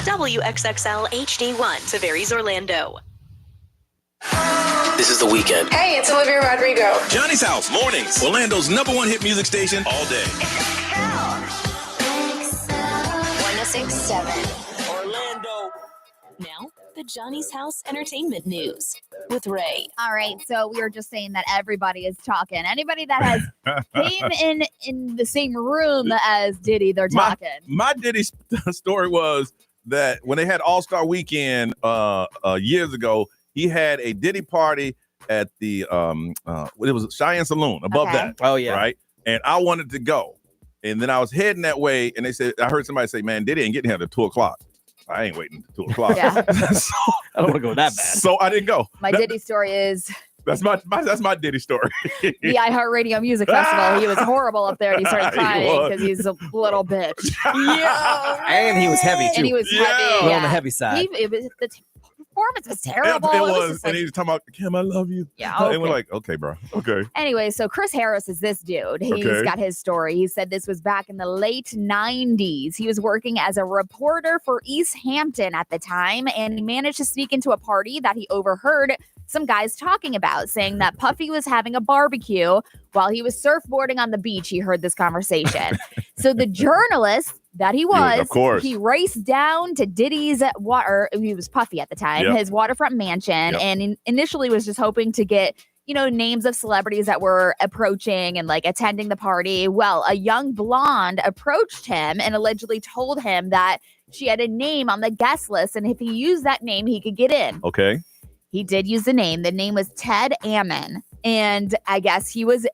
Speaker 1: WXXL HD1, Tavares, Orlando.
Speaker 10: This is The Weekend.
Speaker 15: Hey, it's Olivia Rodrigo.
Speaker 4: Johnny's House, mornings. Orlando's #1 hit music station all day.
Speaker 1: 106.7 Orlando. Now, the Johnny's House Entertainment News with Ray.
Speaker 6: All right, so we were just saying that everybody is talking. Anybody that has came in the same room as Diddy, they're talking.
Speaker 5: My Diddy story was that when they had All-Star Weekend years ago, he had a Diddy party at the it was Cheyenne Saloon above that.
Speaker 8: Oh yeah.
Speaker 5: Right. And I wanted to go. And then I was heading that way, and they said, I heard somebody say, man, Diddy ain't getting here till 2:00. I ain't waiting till 2:00.
Speaker 6: Yeah.
Speaker 5: So,
Speaker 8: I don't want to go that bad.
Speaker 5: So I didn't go.
Speaker 6: My Diddy story is
Speaker 5: That's my Diddy story.
Speaker 6: the iHeartRadio Music Festival. He was horrible up there, and he started
Speaker 5: He
Speaker 6: crying
Speaker 5: was.
Speaker 6: because he's a little bitch. Yeah.
Speaker 8: And he was heavy too.
Speaker 6: And he was heavy.
Speaker 8: A little on the
Speaker 6: Yeah.
Speaker 8: heavy side.
Speaker 6: The performance was terrible.
Speaker 5: It
Speaker 6: It was
Speaker 5: was.
Speaker 6: just
Speaker 5: And
Speaker 6: like-
Speaker 5: he was talking about, Kim, I love you.
Speaker 6: Yeah,
Speaker 5: And we're
Speaker 6: okay.
Speaker 5: like, okay, bro. Okay.
Speaker 6: Anyway, so Chris Harris is this dude. He's
Speaker 5: Okay.
Speaker 6: got his story. He said this was back in the late 90s. He was working as a reporter for East Hampton at the time, and he managed to sneak into a party that he overheard some guys talking about, saying that Puffy was having a barbecue while he was surfboarding on the beach. He heard this conversation. So the journalist that he was,
Speaker 5: of course.
Speaker 6: he raced down to Diddy's water. He was Puffy at the time,
Speaker 5: Yep.
Speaker 6: his waterfront mansion,
Speaker 5: Yep.
Speaker 6: and initially was just hoping to get names of celebrities that were approaching and like attending the party. Well, a young blonde approached him and allegedly told him that she had a name on the guest list, and if he used that name, he could get in.
Speaker 5: Okay.
Speaker 6: He did use the name. The name was Ted Ammon, and I guess he was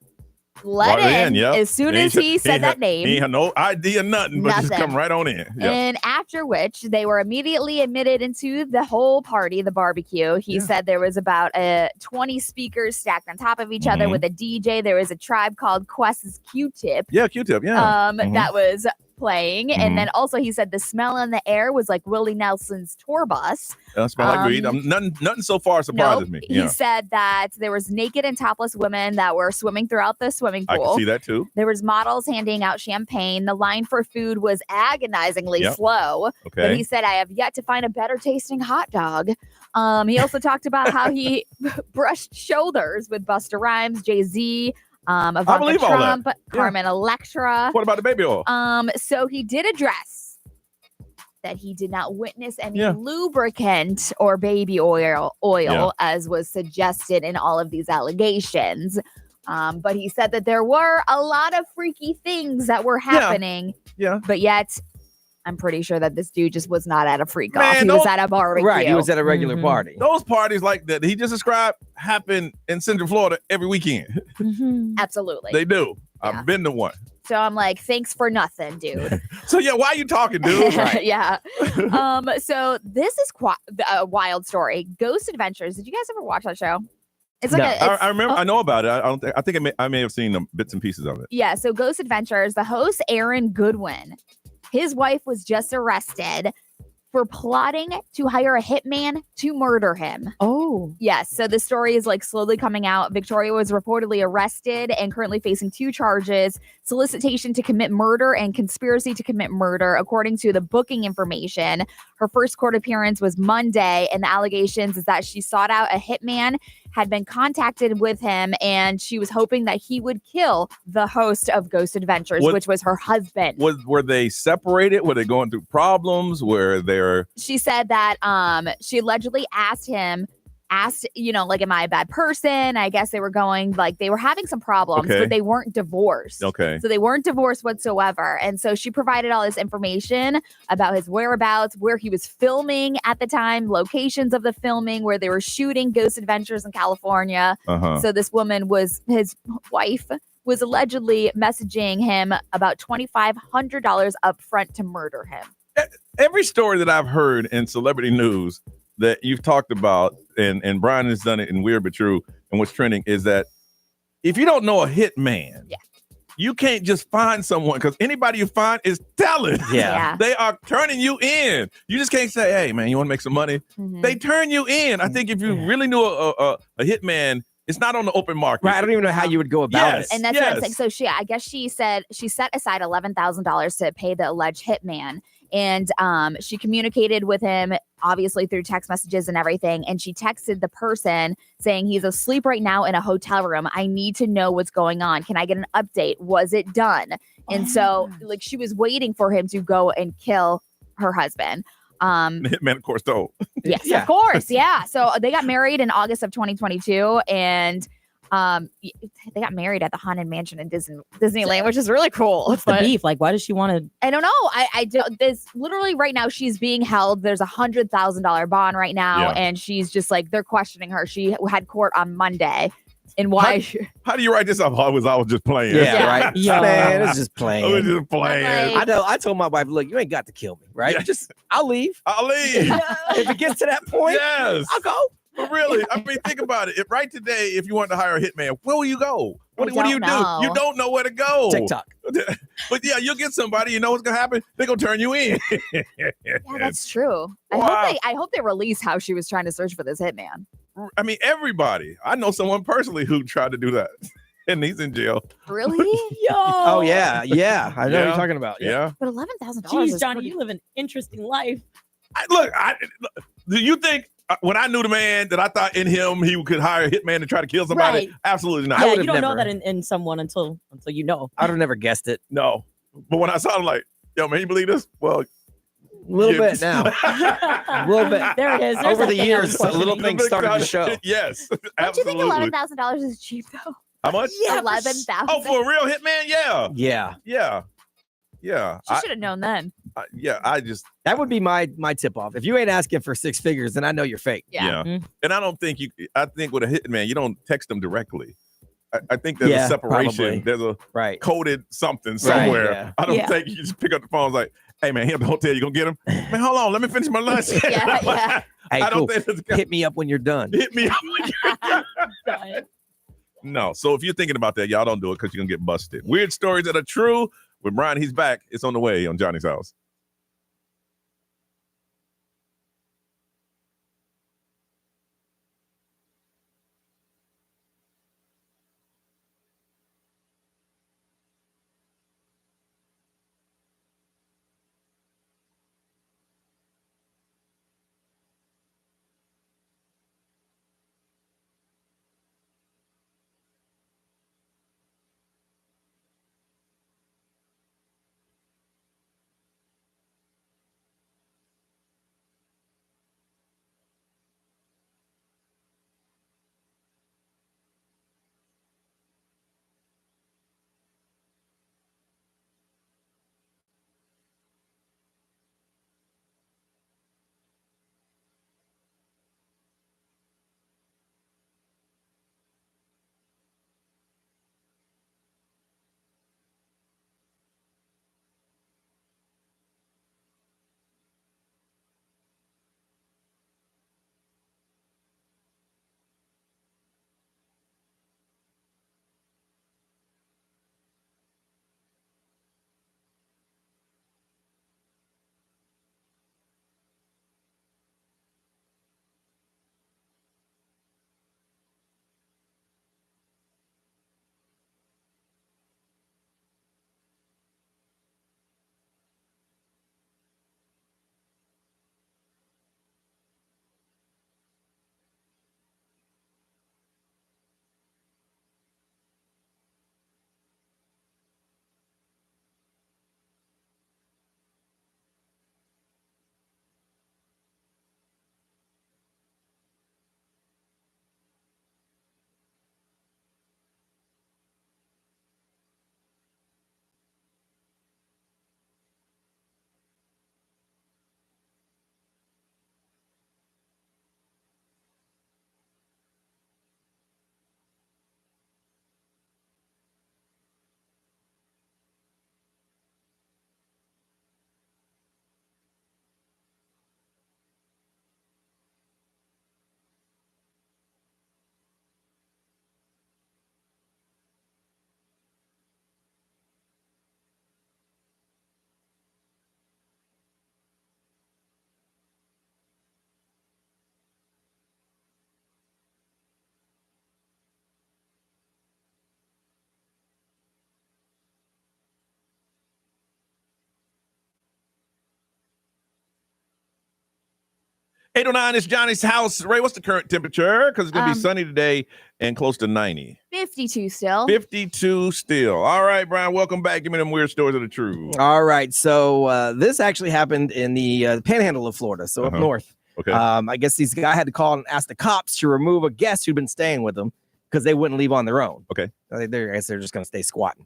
Speaker 6: let
Speaker 5: Brought it
Speaker 6: in
Speaker 5: yep.
Speaker 6: as soon as he said that name.
Speaker 5: He had no idea, nothing, but just
Speaker 6: Nothing.
Speaker 5: come right on in. Yeah.
Speaker 6: And after which they were immediately admitted into the whole party, the barbecue. He said there was about 20 speakers stacked on top of each other
Speaker 5: Mhm.
Speaker 6: with a DJ. There was a Tribe Called Quest's Q-Tip.
Speaker 5: Yeah, Q-Tip, yeah. Mhm.
Speaker 6: That was playing.
Speaker 5: Mhm.
Speaker 6: And then also he said the smell in the air was like Willie Nelson's tour bus.
Speaker 5: That smell like weed. Nothing so far surprises me.
Speaker 6: He
Speaker 5: Yeah.
Speaker 6: said that there was naked and topless women that were swimming throughout the swimming
Speaker 5: I
Speaker 6: pool.
Speaker 5: can see that too.
Speaker 6: There was models handing out champagne. The line for food was agonizingly
Speaker 5: Yep.
Speaker 6: slow. But
Speaker 5: Okay.
Speaker 6: he said, I have yet to find a better tasting hot dog. He also talked about how he brushed shoulders with Busta Rhymes, Jay-Z, Ivanka
Speaker 5: believe all that.
Speaker 6: Trump,
Speaker 5: Yeah.
Speaker 6: Carmen Electra.
Speaker 5: What about the baby oil?
Speaker 6: So he did address that he did not witness any
Speaker 5: Yeah.
Speaker 6: lubricant or baby oil,
Speaker 5: Yeah.
Speaker 6: as was suggested in all of these allegations. But he said that there were a lot of freaky things that were happening.
Speaker 5: Yeah.
Speaker 6: But yet, I'm pretty sure that this dude just was not at a freak off.
Speaker 5: Man,
Speaker 6: He was
Speaker 5: those-
Speaker 6: at a barbecue.
Speaker 8: Right, he was at a regular
Speaker 6: Mhm.
Speaker 8: party.
Speaker 5: Those parties like that he just described happen in Central Florida every weekend.
Speaker 6: Absolutely.
Speaker 5: They do. I've been to one.
Speaker 6: So I'm like, thanks for nothing, dude.
Speaker 5: So yeah, why are you talking, dude?
Speaker 6: Yeah. So this is quite a wild story. Ghost Adventures. Did you guys ever watch that show? It's like
Speaker 5: I remember. I know about it. I think I may have seen bits and pieces of it.
Speaker 6: Yeah, so Ghost Adventures, the host, Aaron Goodwin, his wife was just arrested for plotting to hire a hitman to murder him.
Speaker 7: Oh.
Speaker 6: Yes, so the story is like slowly coming out. Victoria was reportedly arrested and currently facing 2 charges, solicitation to commit murder and conspiracy to commit murder, according to the booking information. Her first court appearance was Monday, and the allegations is that she sought out a hitman, had been contacted with him, and she was hoping that he would kill the host of Ghost Adventures, which was her husband.
Speaker 5: Were they separated? Were they going through problems? Were there?
Speaker 6: She said that she allegedly asked, like, am I a bad person? I guess they were having some problems,
Speaker 5: Okay.
Speaker 6: but they weren't divorced.
Speaker 5: Okay.
Speaker 6: So they weren't divorced whatsoever. And so she provided all this information about his whereabouts, where he was filming at the time, locations of the filming, where they were shooting Ghost Adventures in California.
Speaker 5: Uh-huh.
Speaker 6: So this woman his wife was allegedly messaging him about $2,500 up front to murder him.
Speaker 5: Every story that I've heard in celebrity news that you've talked about, and Brian has done it in Weird But True, and what's trending is that if you don't know a hit man, you can't just find someone, because anybody you find is talent.
Speaker 8: Yeah.
Speaker 5: They are turning you in. You just can't say, hey, man, you want to make some money? They turn you in. I think if you really knew a hit man, it's not on the open market.
Speaker 8: Right. I don't even know how you would go about it.
Speaker 6: And that's what I'm saying. So I guess she said she set aside $11,000 to pay the alleged hitman. And she communicated with him, obviously through text messages and everything. And she texted the person saying, he's asleep right now in a hotel room. I need to know what's going on. Can I get an update? Was it done? And so like she was waiting for him to go and kill her husband.
Speaker 5: The hitman, of course, told.
Speaker 6: Yes, of course. Yeah. So they got married in August of 2022. And They got married at the Haunted Mansion in Disneyland, which is really cool.
Speaker 7: What's the beef? Like, why does she want to?
Speaker 6: I don't know. I do. This literally right now she's being held. There's $100,000 bond right now, and she's just like they're questioning her. She had court on Monday, and why?
Speaker 5: How do you write this up? I was just playing.
Speaker 8: Yeah, right.
Speaker 7: Yeah.
Speaker 8: Man, it's just playing.
Speaker 5: I was just playing.
Speaker 6: Like,
Speaker 8: I told my wife, look, you ain't got to kill me, right?
Speaker 5: Yeah.
Speaker 8: Just I'll leave. If it gets to that point,
Speaker 5: yes,
Speaker 8: I'll go.
Speaker 5: But really, I mean, think about it. Right today, if you want to hire a hitman, where will you go? What do you do? You don't know where to go.
Speaker 8: TikTok.
Speaker 5: But yeah, you'll get somebody. You know what's gonna happen? They're gonna turn you in.
Speaker 6: yeah, that's true.
Speaker 5: Wow.
Speaker 6: I hope they release how she was trying to search for this hitman.
Speaker 5: I mean, everybody. I know someone personally who tried to do that, and he's in jail.
Speaker 6: Really?
Speaker 7: Yo.
Speaker 8: Oh yeah. I know what you're talking about.
Speaker 5: Yeah.
Speaker 6: But $11,000.
Speaker 7: Jeez,
Speaker 6: is
Speaker 7: Johnny,
Speaker 6: pretty-
Speaker 7: you live an interesting life.
Speaker 5: Do you think when I knew the man that I thought in him he could hire a hitman to try to kill somebody?
Speaker 7: Right.
Speaker 5: Absolutely not.
Speaker 7: Yeah, you don't know that in someone until you know.
Speaker 8: I would have never guessed it.
Speaker 5: No. But when I saw him, like, yo, man, you believe this? Well,
Speaker 8: A little bit now. A little bit.
Speaker 7: There it is. There's
Speaker 8: Over the
Speaker 7: something I was
Speaker 8: years, a
Speaker 7: questioning.
Speaker 8: little thing started to show.
Speaker 5: Yes,
Speaker 6: Don't you
Speaker 5: absolutely.
Speaker 6: think $11,000 is cheap though?
Speaker 5: How much?
Speaker 6: Yeah, $11,000.
Speaker 5: Oh, for a real hitman? Yeah.
Speaker 8: Yeah.
Speaker 5: Yeah.
Speaker 6: She should have known then.
Speaker 8: That would be my tip off. If you ain't asking for six figures, then I know you're fake.
Speaker 6: Yeah.
Speaker 5: And I don't think I think with a hitman, you don't text them directly. I think there's a separation.
Speaker 8: Probably.
Speaker 5: There's a coded something
Speaker 8: Right,
Speaker 5: somewhere.
Speaker 8: yeah.
Speaker 5: I don't think you just pick up the phone and like, hey man, here at the hotel, you gonna get him? Man, hold on, let me finish my lunch.
Speaker 6: Yeah.
Speaker 8: Hey,
Speaker 5: I don't
Speaker 8: cool.
Speaker 5: think
Speaker 8: Hit me up when you're done.
Speaker 5: Hit me up when you're done. No. So if you're thinking about that, y'all don't do it because you're gonna get busted. Weird stories that are true. With Brian, he's back. It's on the way on Johnny's House. $809 is Johnny's House. Ray, what's the current temperature? Because it's going to be sunny today and close to 90.
Speaker 6: 52 still.
Speaker 5: 52 still. All right, Brian, welcome back. Give me them weird stories that are true.
Speaker 8: All right. So this actually happened in the panhandle of Florida, so up north.
Speaker 5: Okay.
Speaker 8: I guess this guy had to call and ask the cops to remove a guest who'd been staying with him because they wouldn't leave on their own.
Speaker 5: Okay.
Speaker 8: I guess they're just going to stay squatting.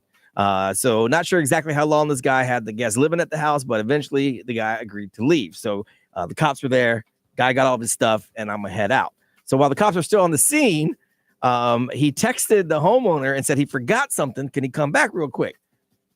Speaker 8: So not sure exactly how long this guy had the guests living at the house, but eventually the guy agreed to leave. So the cops were there. Guy got all of his stuff, and I'm going to head out. So while the cops are still on the scene, he texted the homeowner and said he forgot something. Can he come back real quick?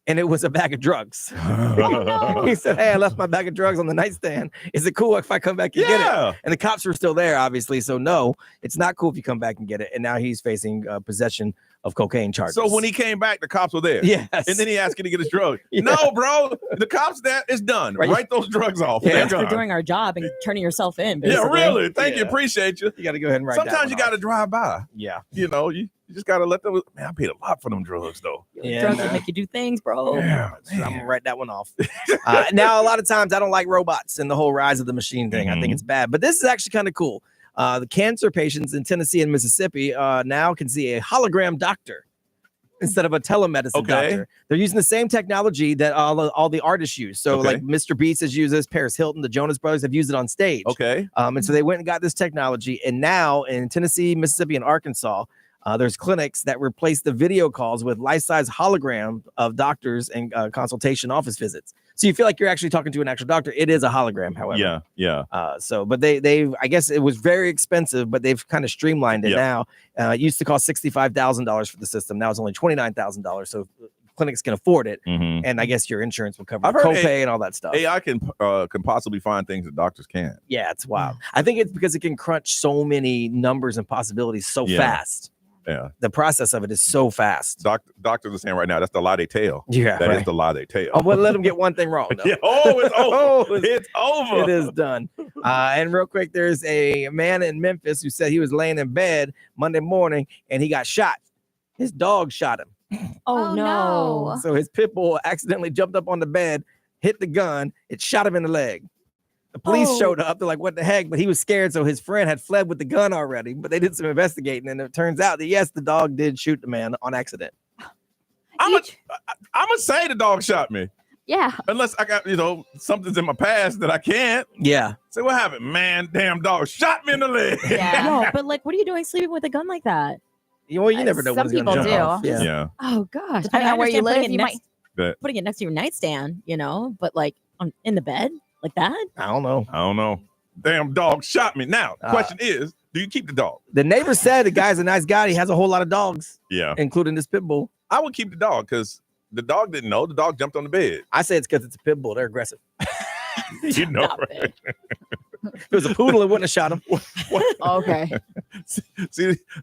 Speaker 8: And it was a bag of drugs. He said, hey, I left my bag of drugs on the nightstand. Is it cool if I come back and get it? And the cops were still there, obviously. So no, it's not cool if you come back and get it. And now he's facing possession of cocaine charges.
Speaker 5: So when he came back, the cops were there.
Speaker 8: Yes.
Speaker 5: And then he asked him to get his drugs. No, bro. The cops there, it's done.
Speaker 7: Right.
Speaker 5: Write those drugs off.
Speaker 7: Yeah,
Speaker 5: They're
Speaker 7: thanks for
Speaker 5: gone.
Speaker 7: doing our job and turning yourself in.
Speaker 5: Yeah,
Speaker 7: Basically.
Speaker 5: really. Thank you. Appreciate you.
Speaker 8: You got to go ahead and write that
Speaker 5: Sometimes
Speaker 8: one
Speaker 5: you got to drive by.
Speaker 8: Yeah.
Speaker 5: You know, you just got to let them. Man, I paid a lot for them drugs, though.
Speaker 7: Drugs will make you do things, bro.
Speaker 5: Yeah,
Speaker 8: I'm going to write that one off. Now, a lot of times I don't like robots and the whole rise of the machine thing. I think it's bad. But this is actually kind of cool. The cancer patients in Tennessee and Mississippi now can see a hologram doctor instead of a telemedicine doctor. They're using the same technology that all the artists use. So like Mr. Beast has used this, Paris Hilton, the Jonas Brothers have used it on stage. And so they went and got this technology. And now in Tennessee, Mississippi, and Arkansas, there's clinics that replace the video calls with life-size hologram of doctors and consultation office visits. So you feel like you're actually talking to an actual doctor. It is a hologram, however.
Speaker 5: Yeah.
Speaker 8: But they I guess it was very expensive, but they've kind of streamlined it now. It used to cost $65,000 for the system. Now it's only $29,000. So clinics can afford it. And I guess your insurance will cover the copay and all that stuff.
Speaker 5: AI can possibly find things that doctors can't.
Speaker 8: Yeah, it's wild. I think it's because it can crunch so many numbers and possibilities so fast.
Speaker 5: Yeah.
Speaker 8: The process of it is so fast.
Speaker 5: Doctors are saying right now, that's the lie they tell.
Speaker 8: Yeah,
Speaker 5: that
Speaker 8: right.
Speaker 5: is the lie they tell.
Speaker 8: I wouldn't let them get one thing wrong.
Speaker 5: Yeah. Oh, it's over. It's over.
Speaker 8: It is done. And real quick, there's a man in Memphis who said he was laying in bed Monday morning and he got shot. His dog shot him.
Speaker 7: Oh, no.
Speaker 8: So his pit bull accidentally jumped up on the bed, hit the gun, it shot him in the leg. The police showed up. They're like, what the heck? But he was scared, so his friend had fled with the gun already. But they did some investigating, and it turns out that, yes, the dog did shoot the man on accident.
Speaker 5: I'm going to say the dog shot me.
Speaker 6: Yeah.
Speaker 5: Unless I got, something's in my past that I can't.
Speaker 8: Yeah.
Speaker 5: Say, what happened? Man, damn dog shot me in the leg.
Speaker 7: Yeah. No, but like, what are you doing sleeping with a gun like that?
Speaker 8: Well, you never know
Speaker 6: Some
Speaker 8: what's going
Speaker 6: people
Speaker 8: to jump
Speaker 6: do.
Speaker 8: off.
Speaker 5: Yeah.
Speaker 7: Oh gosh.
Speaker 6: Depending on where you live, you might.
Speaker 7: Putting it next to your nightstand, but like in the bed like that.
Speaker 8: I don't know.
Speaker 5: Damn dog shot me. Now, question is, do you keep the dog?
Speaker 8: The neighbor said the guy's a nice guy. He has a whole lot of dogs.
Speaker 5: Yeah.
Speaker 8: Including this pit bull.
Speaker 5: I would keep the dog because the dog didn't know. The dog jumped on the bed.
Speaker 8: I say it's because it's a pit bull. They're aggressive.
Speaker 5: You know, right?
Speaker 8: If it was a poodle, it wouldn't have shot him.
Speaker 6: Okay.
Speaker 5: See,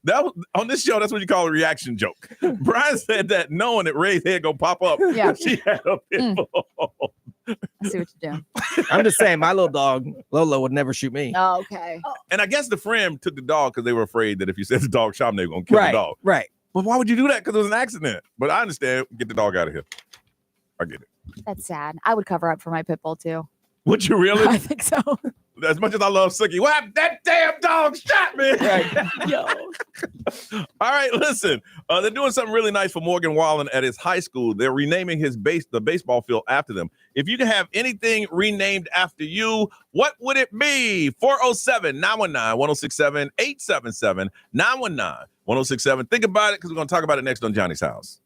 Speaker 5: that was, on this show, that's what you call a reaction joke. Brian said that knowing that Ray's head gonna pop up.
Speaker 6: Yeah.
Speaker 5: She had a pit bull.
Speaker 6: I see what you're doing.
Speaker 8: I'm just saying, my little dog, Lolo, would never shoot me.
Speaker 6: Oh, okay.
Speaker 5: And I guess the friend took the dog because they were afraid that if you said the dog shot him, they were gonna kill the dog.
Speaker 8: Right.
Speaker 5: But why would you do that? Because it was an accident. But I understand. Get the dog out of here. I get it.
Speaker 6: That's sad. I would cover up for my pit bull too.
Speaker 5: Would you really?
Speaker 6: I think so.
Speaker 5: As much as I love Sookie, what happened? That damn dog shot me.
Speaker 8: Right.
Speaker 7: Yo.
Speaker 5: All right, listen. They're doing something really nice for Morgan Wallen at his high school. They're renaming the baseball field after them. If you can have anything renamed after you, what would it be? 407-919-1067, 877-919-1067. Think about it because we're going to talk about it next on Johnny's House.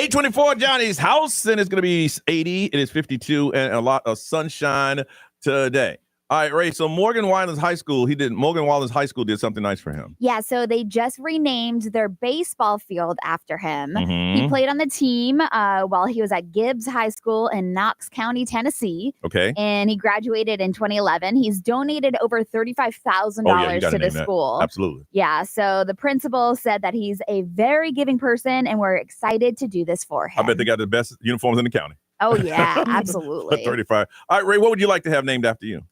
Speaker 5: 824 Johnny's house, and it's going to be 80. It is 52 and a lot of sunshine today. All right, Ray. So Morgan Wallen's High School did something nice for him.
Speaker 6: Yeah, so they just renamed their baseball field after him.
Speaker 5: Mhm.
Speaker 6: He played on the team while he was at Gibbs High School in Knox County, Tennessee.
Speaker 5: Okay.
Speaker 6: And he graduated in 2011. He's donated over $35,000 to the school.
Speaker 5: Absolutely.
Speaker 6: Yeah, so the principal said that he's a very giving person, and we're excited to do this for him.
Speaker 5: I bet they got the best uniforms in the county.
Speaker 6: Oh, yeah, absolutely.
Speaker 5: 35. All right, Ray, what would you like to have named after you?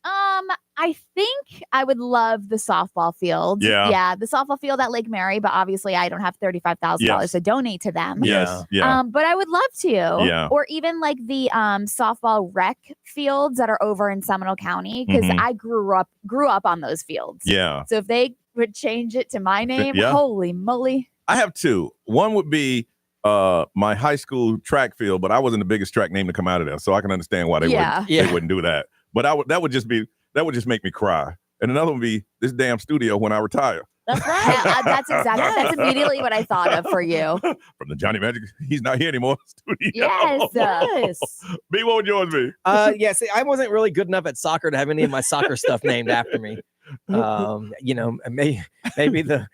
Speaker 6: I think I would love the softball field.
Speaker 5: Yeah.
Speaker 6: Yeah, the softball field at Lake Mary, but obviously I don't have $35,000 to donate to them.
Speaker 5: Yes. Yeah.
Speaker 6: But I would love to.
Speaker 5: Yeah.
Speaker 6: Or even like the softball rec fields that are over in Seminole County, because I grew up on those fields.
Speaker 5: Yeah.
Speaker 6: So if they would change it to my name,
Speaker 5: Yeah.
Speaker 6: holy moly.
Speaker 5: I have two. One would be my high school track field, but I wasn't the biggest track name to come out of there, so I can understand why they wouldn't do that. But that would just make me cry. And another one would be this damn studio when I retire.
Speaker 6: That's right. That's immediately what I thought of for you.
Speaker 5: From the Johnny Magic, he's not here anymore. Studio.
Speaker 6: Yes.
Speaker 5: B, what would yours be?
Speaker 8: See, I wasn't really good enough at soccer to have any of my soccer stuff named after me. Maybe the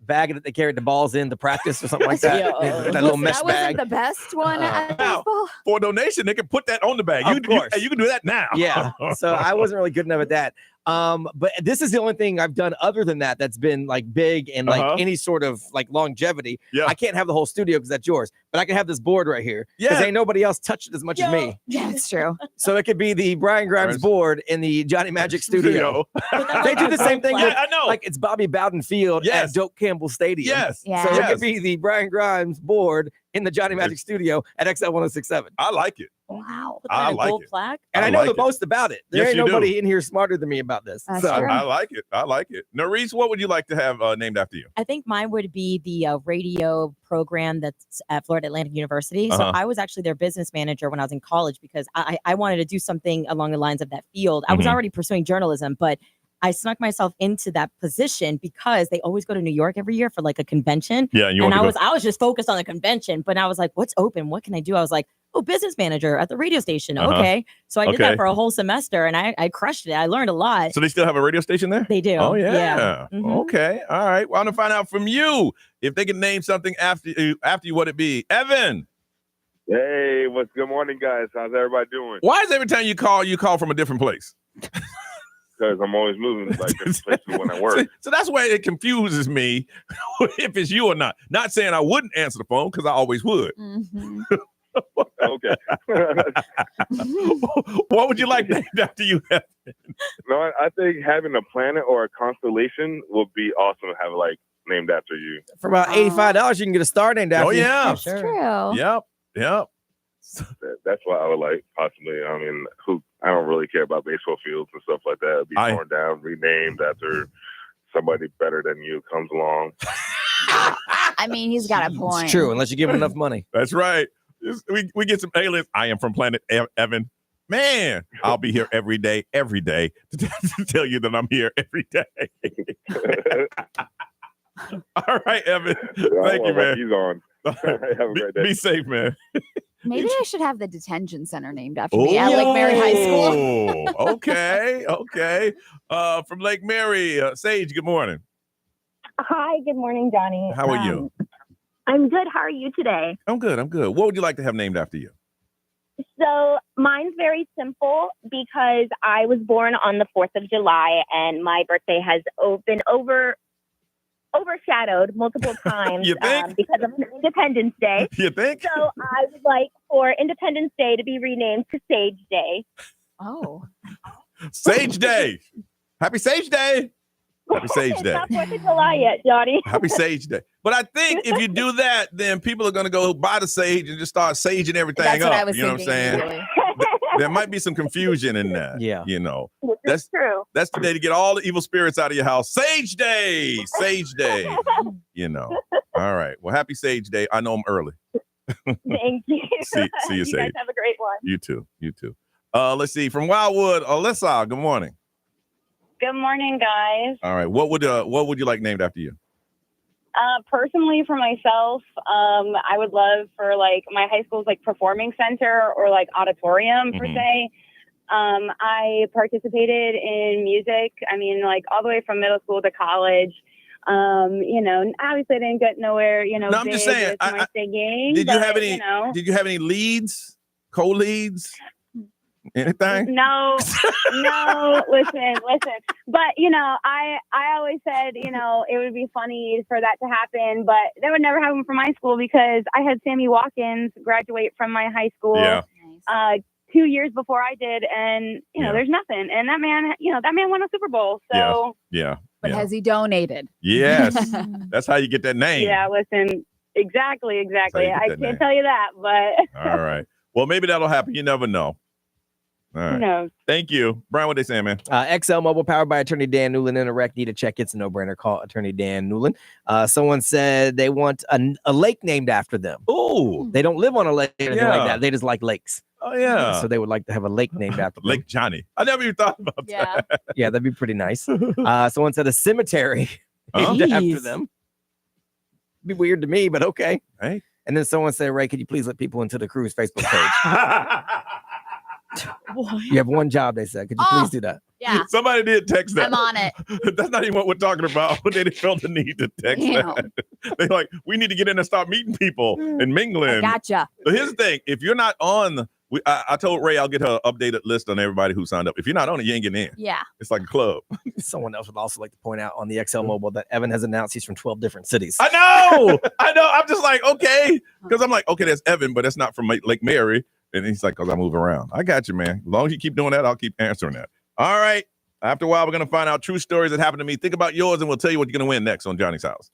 Speaker 8: bag that they carried the balls in to practice or something like that. That little mesh
Speaker 6: that
Speaker 8: bag.
Speaker 6: wasn't the best one at baseball.
Speaker 5: For a donation, they can put that on the bag. You can do that now.
Speaker 8: Yeah. So I wasn't really good enough at that. But this is the only thing I've done other than that's been like big and like any sort of like longevity.
Speaker 5: Yeah.
Speaker 8: I can't have the whole studio because that's yours, but I can have this board right here because ain't nobody else touched it as much as me.
Speaker 6: Yeah, it's true.
Speaker 8: So it could be the Brian Grimes board in the Johnny Magic studio. They do the same thing.
Speaker 5: Yeah, I know.
Speaker 8: Like it's Bobby Bowden Field at Doak Campbell Stadium.
Speaker 5: Yes.
Speaker 8: So it could be the Brian Grimes board in the Johnny Magic studio at XL 1067.
Speaker 5: I like it.
Speaker 6: Wow.
Speaker 5: I like it.
Speaker 7: Plaque?
Speaker 8: And I know the most about it. There ain't nobody in here smarter than me about this. So
Speaker 5: I like it. I like it. Narice, what would you like to have named after you?
Speaker 7: I think mine would be the radio program that's at Florida Atlantic University. So I was actually their business manager when I was in college because I wanted to do something along the lines of that field. I was already pursuing journalism, but I snuck myself into that position because they always go to New York every year for like a convention.
Speaker 5: Yeah,
Speaker 7: and I was just focused on the convention, but I was like, what's open? What can I do? I was like, business manager at the radio station. Okay. So I did that for a whole semester and I crushed it. I learned a lot.
Speaker 5: So they still have a radio station there?
Speaker 7: They do.
Speaker 5: Oh, yeah.
Speaker 7: Mm-hmm.
Speaker 5: Okay. All right. Well, I want to find out from you. If they can name something after you, what it be? Evan.
Speaker 15: Hey, good morning, guys. How's everybody doing?
Speaker 5: Why is every time you call from a different place?
Speaker 15: Because I'm always moving like different places when I work.
Speaker 5: So that's why it confuses me if it's you or not. Not saying I wouldn't answer the phone because I always would.
Speaker 6: Mm-hmm.
Speaker 15: Okay.
Speaker 5: What would you like named after you?
Speaker 15: No, I think having a planet or a constellation would be awesome to have named after you.
Speaker 8: For about $85, you can get a star named after you.
Speaker 5: Oh yeah,
Speaker 6: That's true.
Speaker 5: Yep.
Speaker 15: That's what I would like, possibly. I mean, I don't really care about baseball fields and stuff like that. It'd be torn down, renamed after somebody better than you comes along.
Speaker 6: I mean, he's got a point.
Speaker 8: It's true, unless you give him enough money.
Speaker 5: That's right. We get some aliens. I am from planet Evan. Man, I'll be here every day to tell you that I'm here every day. All right, Evan. Thank you, man.
Speaker 15: He's on. Have a great day.
Speaker 5: Be safe, man.
Speaker 6: Maybe I should have the detention center named after me at Lake Mary High School.
Speaker 5: Okay. From Lake Mary, Sage, good morning.
Speaker 16: Hi, good morning, Johnny.
Speaker 5: How are you?
Speaker 16: I'm good. How are you today?
Speaker 5: I'm good. What would you like to have named after you?
Speaker 16: So mine's very simple because I was born on the 4th of July and my birthday has been overshadowed multiple times because of Independence Day.
Speaker 5: You think?
Speaker 16: So I would like for Independence Day to be renamed to Sage Day.
Speaker 6: Oh.
Speaker 5: Sage Day. Happy Sage Day. Happy Sage Day.
Speaker 16: It's not 4th of July yet, Johnny.
Speaker 5: Happy Sage Day. But I think if you do that, then people are going to go buy the sage and just start saging everything
Speaker 6: That's
Speaker 5: up.
Speaker 6: what I was
Speaker 5: you know what I'm saying?
Speaker 6: Really.
Speaker 5: There might be some confusion in that.
Speaker 8: Yeah.
Speaker 5: You know.
Speaker 16: That's true.
Speaker 5: That's the day to get all the evil spirits out of your house. Sage Day. Sage Day. You know. All right. Well, happy Sage Day. I know I'm early.
Speaker 16: Thank you.
Speaker 5: See you,
Speaker 16: You
Speaker 5: Sage.
Speaker 16: guys have a great one.
Speaker 5: You too. Let's see. From Wildwood, Alyssa, good morning.
Speaker 17: Good morning, guys.
Speaker 5: All right. What would you like named after you?
Speaker 17: Personally, for myself, I would love for like my high school's like performing center or like auditorium per se. I participated in music. I mean, like all the way from middle school to college. You know, obviously I didn't get nowhere, you know,
Speaker 5: No, I'm
Speaker 17: big
Speaker 5: just saying,
Speaker 17: with my singing.
Speaker 5: Did you
Speaker 17: but,
Speaker 5: have any?
Speaker 17: You know,
Speaker 5: Did you have any leads? Co-leads? Anything?
Speaker 17: No, listen. But, you know, I always said, you know, it would be funny for that to happen, but that would never happen for my school because I had Sammy Watkins graduate from my high school 2 years before I did. And, you know, there's nothing. And that man, you know, that man won a Super Bowl. So,
Speaker 5: Yeah.
Speaker 6: But has he donated?
Speaker 5: Yes. That's how you get that name.
Speaker 17: yeah, listen, exactly. I can't tell you that, but.
Speaker 5: All right. Well, maybe that'll happen. You never know. All right.
Speaker 17: Who knows?
Speaker 5: Thank you. Brian, what they saying, man?
Speaker 8: XL Mobile powered by Attorney Dan Newland. Interact, need to check. It's a no-brainer. Call Attorney Dan Newland. Someone said they want a lake named after them.
Speaker 5: Oh,
Speaker 8: they don't live on a lake or anything like that. They just like lakes.
Speaker 5: Oh, yeah.
Speaker 8: So they would like to have a lake named after them.
Speaker 5: Lake Johnny. I never even thought about that.
Speaker 8: Yeah, that'd be pretty nice. Someone said a cemetery named after them. Be weird to me, but okay.
Speaker 5: Hey.
Speaker 8: And then someone said, Ray, could you please let people into the Cruise Facebook page? You have one job, they said. Could you please do that?
Speaker 6: Yeah.
Speaker 5: Somebody did text that.
Speaker 6: I'm on it.
Speaker 5: That's not even what we're talking about. They didn't feel the need to text that. They're like, we need to get in and start meeting people and mingling.
Speaker 6: Gotcha.
Speaker 5: But here's the thing. If you're not on, I told Ray I'll get her updated list on everybody who signed up. If you're not on it, you ain't getting in.
Speaker 6: Yeah.
Speaker 5: It's like a club.
Speaker 8: Someone else would also like to point out on the XL Mobile that Evan has announced he's from 12 different cities.
Speaker 5: I know. I'm just like, okay. Because I'm like, okay, that's Evan, but that's not from Lake Mary. And he's like, because I move around. I got you, man. As long as you keep doing that, I'll keep answering that. All right. After a while, we're going to find out true stories that happened to me. Think about yours, and we'll tell you what you're going to win next on Johnny's House.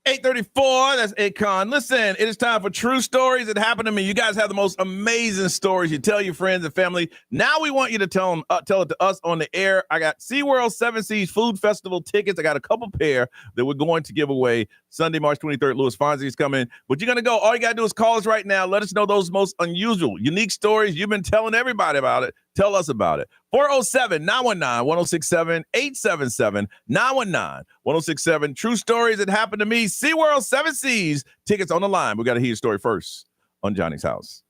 Speaker 5: 8:34, that's Akon. Listen, it is time for True Stories That Happened to Me. You guys have the most amazing stories. You tell your friends and family. Now we want you to tell it to us on the air. I got SeaWorld 7 Seas Food Festival tickets. I got a couple pair that we're going to give away Sunday, March 23rd. Louis Fonzi is coming. But you're going to go. All you got to do is call us right now. Let us know those most unusual, unique stories. You've been telling everybody about it. Tell us about it. 407-919-1067, 877-919-1067. True Stories That Happened to Me. SeaWorld 7 Seas. Tickets on the line. We got to hear your story first on Johnny's House.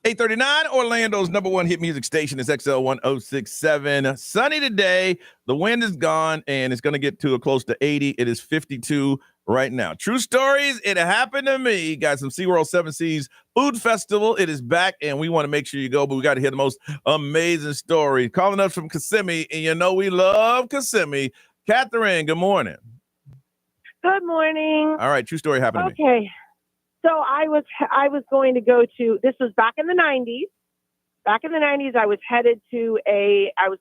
Speaker 5: $8:39, Orlando's number one hit music station is XL 1067. Sunny today. The wind is gone, and it's going to get to close to 80. It is 52 right now. True Stories. It happened to me. Got some SeaWorld 7 Seas Food Festival. It is back, and we want to make sure you go, but we got to hear the most amazing story. Calling us from Kissimmee, and you know we love Kissimmee. Catherine, good morning.
Speaker 18: Good morning.
Speaker 5: All right, true story happened to me.
Speaker 18: Okay. So I was going to go to, this was back in the 90s. Back in the 90s, I was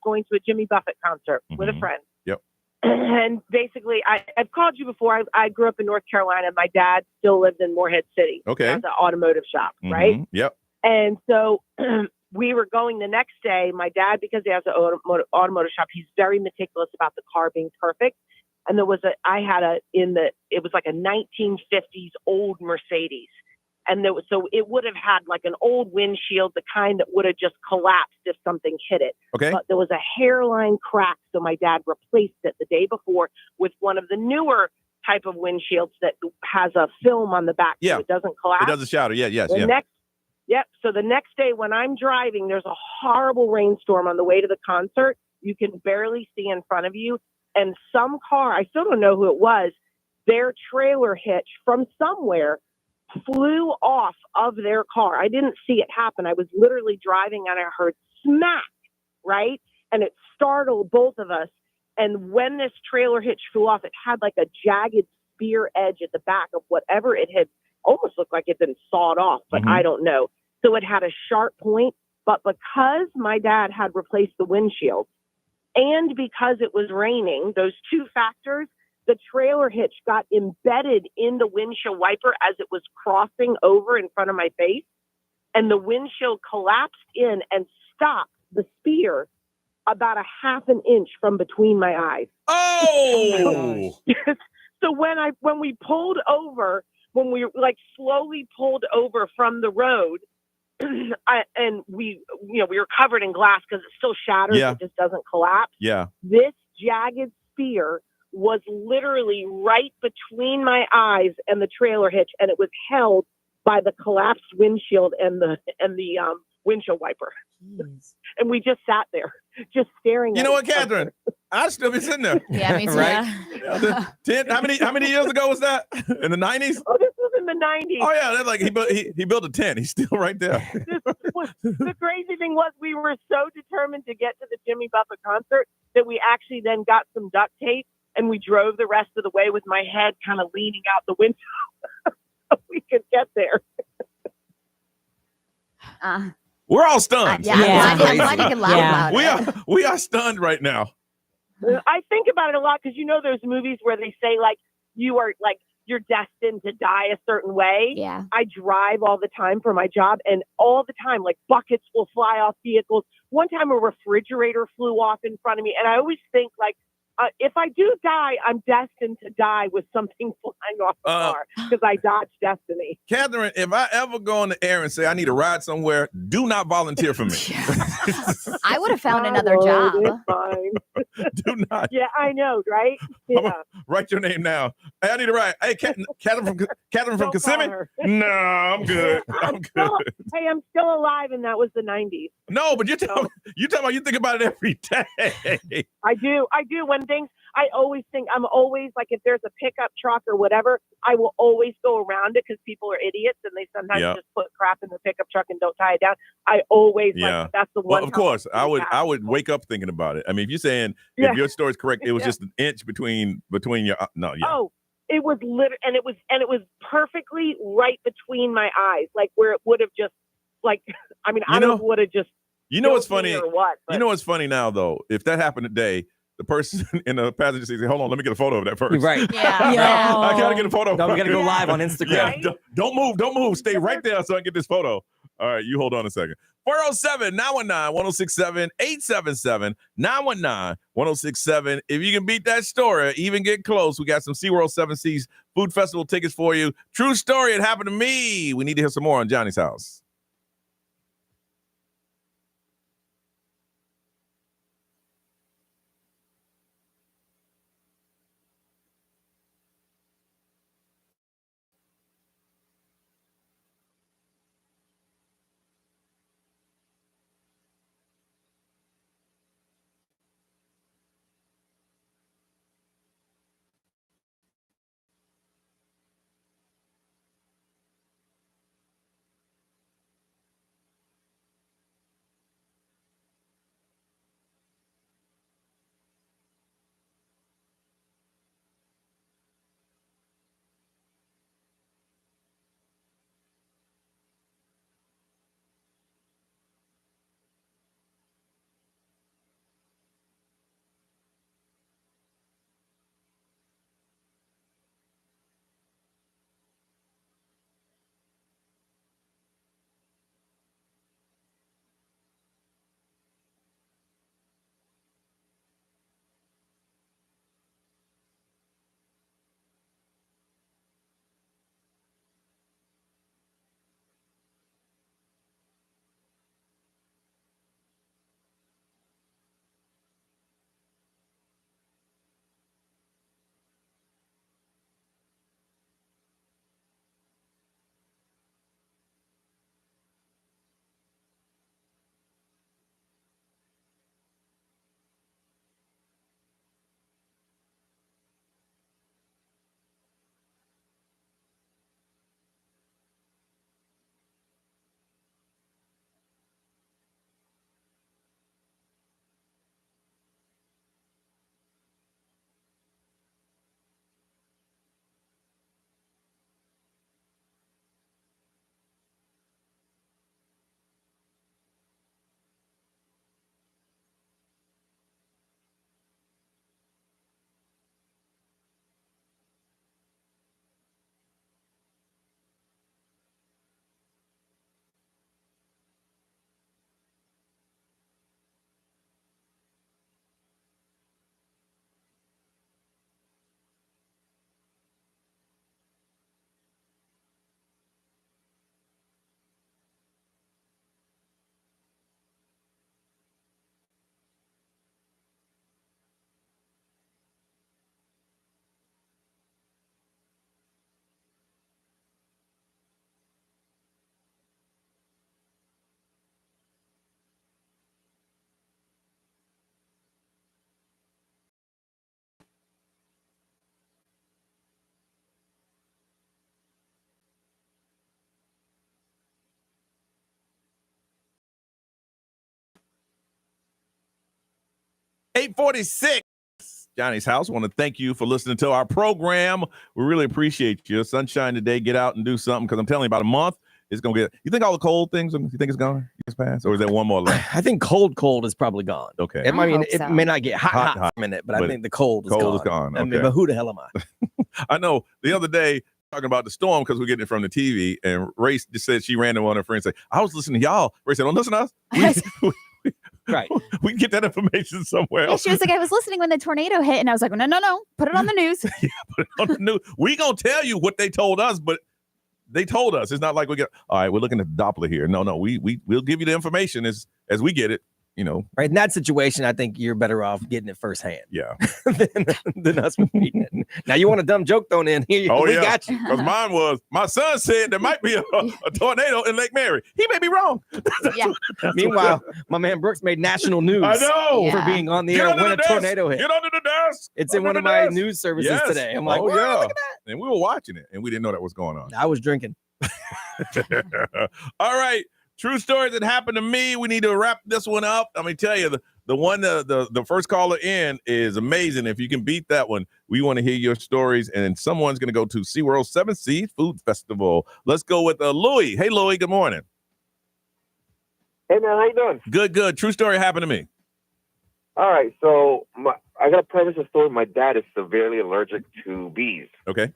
Speaker 18: going to a Jimmy Buffett concert with a friend.
Speaker 5: Yep.
Speaker 18: And basically, I've called you before. I grew up in North Carolina. My dad still lived in Morehead City.
Speaker 5: Okay.
Speaker 18: At the automotive shop, right?
Speaker 5: Yep.
Speaker 18: And so we were going the next day. My dad, because he has an automotive shop, he's very meticulous about the car being perfect. And it was like a 1950s old Mercedes. And so it would have had like an old windshield, the kind that would have just collapsed if something hit it.
Speaker 5: Okay.
Speaker 18: But there was a hairline crack. So my dad replaced it the day before with one of the newer type of windshields that has a film on the back so it doesn't collapse.
Speaker 5: It doesn't shatter. Yes.
Speaker 18: So the next day when I'm driving, there's a horrible rainstorm on the way to the concert. You can barely see in front of you. And some car, I still don't know who it was, their trailer hitch from somewhere flew off of their car. I didn't see it happen. I was literally driving and I heard smack, right? And it startled both of us. And when this trailer hitch flew off, it had like a jagged spear edge at the back of whatever it had, almost looked like it had been sawed off, but I don't know. So it had a sharp point. But because my dad had replaced the windshield and because it was raining, those two factors, the trailer hitch got embedded in the windshield wiper as it was crossing over in front of my face. And the windshield collapsed in and stopped the spear about a half an inch from between my eyes.
Speaker 5: Oh!
Speaker 18: So when we pulled over, when we like slowly pulled over from the road, and we were covered in glass because it still shatters, it just doesn't collapse.
Speaker 5: Yeah.
Speaker 18: This jagged spear was literally right between my eyes and the trailer hitch, and it was held by the collapsed windshield and the windshield wiper. And we just sat there, just staring.
Speaker 5: You know what, Catherine? I'd still be sitting there.
Speaker 6: Yeah, me too.
Speaker 5: Right? How many years ago was that? In the 90s?
Speaker 18: Oh, this was in the 90s.
Speaker 5: Oh yeah, that's like he built a tent. He's still right there.
Speaker 18: The crazy thing was we were so determined to get to the Jimmy Buffett concert that we actually then got some duct tape and we drove the rest of the way with my head kind of leaning out the window so we could get there.
Speaker 5: We're all stunned.
Speaker 6: I'm glad you can laugh about it.
Speaker 5: We are stunned right now.
Speaker 18: I think about it a lot because those movies where they say like you're destined to die a certain way.
Speaker 6: Yeah.
Speaker 18: I drive all the time for my job, and all the time like buckets will fly off vehicles. One time a refrigerator flew off in front of me, and I always think like if I do die, I'm destined to die with something flying off the car because I dodged destiny.
Speaker 5: Catherine, if I ever go on the air and say I need a ride somewhere, do not volunteer for me.
Speaker 6: I would have found another job.
Speaker 18: It's fine.
Speaker 5: Do not.
Speaker 18: Yeah, I know, right? Yeah.
Speaker 5: Write your name now. Hey, I need a ride. Hey, Catherine from Kissimmee? No, I'm good. I'm good.
Speaker 18: Hey, I'm still alive, and that was the 90s.
Speaker 5: No, but you think about it every day.
Speaker 18: I do. When things, I always think, I'm always like, if there's a pickup truck or whatever, I will always go around it because people are idiots and they sometimes just put crap in the pickup truck and don't tie it down. I always like, that's the one.
Speaker 5: Well, of course, I would wake up thinking about it. I mean, if you're saying, if your story's correct, it was just an inch between your,
Speaker 18: Oh, it was and it was perfectly right between my eyes, like where it would have just like, I mean, I don't know, would have just.
Speaker 5: You know what's funny?
Speaker 18: Or what,
Speaker 5: you know what's funny now though? If that happened today, the person in the passenger seat say, "Hold on, let me get a photo of that first."
Speaker 8: Right.
Speaker 6: Yeah.
Speaker 5: I gotta get a photo.
Speaker 8: No, we gotta go live on Instagram.
Speaker 5: Yeah, don't move. Stay right there so I can get this photo. All right, you hold on a second. 407-919-1067, 877-919-1067. If you can beat that story, even get close, we got some SeaWorld 7 Seas Food Festival tickets for you. True story, it happened to me. We need to hear some more on Johnny's House. 846. Johnny's House. Want to thank you for listening to our program. We really appreciate you. Sunshine today. Get out and do something because I'm telling you, about a month, it's going to get. You think all the cold things, you think it's gone? It's past? Or is there one more left?
Speaker 8: I think cold is probably gone.
Speaker 5: Okay.
Speaker 8: It may not get hot for a minute, but I think the cold is gone.
Speaker 5: Okay.
Speaker 8: I mean, but who the hell am I?
Speaker 5: I know the other day, talking about the storm because we're getting it from the TV, and Ray just said she ran to one of her friends and said, I was listening to y'all. Ray said, don't listen to us.
Speaker 8: Right.
Speaker 5: We can get that information somewhere
Speaker 6: Yeah,
Speaker 5: else.
Speaker 6: she was like, I was listening when the tornado hit, and I was like, no, put it on the news.
Speaker 5: Put it on the news. We gonna tell you what they told us, but they told us. It's not like we get. All right, we're looking at the Doppler here. No, we'll give you the information as we get it.
Speaker 8: Right, in that situation, I think you're better off getting it firsthand.
Speaker 5: Yeah.
Speaker 8: than us repeating it. Now, you want a dumb joke thrown in here?
Speaker 5: Oh,
Speaker 8: we
Speaker 5: yeah.
Speaker 8: got you.
Speaker 5: Because mine was, my son said there might be a tornado in Lake Mary. He may be wrong.
Speaker 6: Yeah.
Speaker 8: Meanwhile, my man Brooks made national news.
Speaker 5: I know.
Speaker 8: For being on the
Speaker 5: Get
Speaker 8: air
Speaker 5: under
Speaker 8: when
Speaker 5: the
Speaker 8: a
Speaker 5: desk.
Speaker 8: tornado hit.
Speaker 5: Get under the desk.
Speaker 8: It's in
Speaker 5: Under
Speaker 8: one
Speaker 5: the
Speaker 8: of my
Speaker 5: desk.
Speaker 8: news services
Speaker 5: Yes.
Speaker 8: today. I'm like,
Speaker 5: oh,
Speaker 8: wow,
Speaker 5: yeah.
Speaker 8: look at that.
Speaker 5: And we were watching it, and we didn't know that was going on.
Speaker 8: I was drinking.
Speaker 5: All right. True stories that happened to me. We need to wrap this one up. Let me tell you, the one, the first caller in is amazing. If you can beat that one, we want to hear your stories. And someone's going to go to SeaWorld 7 Seas Food Festival. Let's go with Louie. Hey, Louie, good morning.
Speaker 19: Hey, man, how you doing?
Speaker 5: Good. True story happened to me.
Speaker 19: All right, so I got to preface the story. My dad is severely allergic to bees.
Speaker 5: Okay.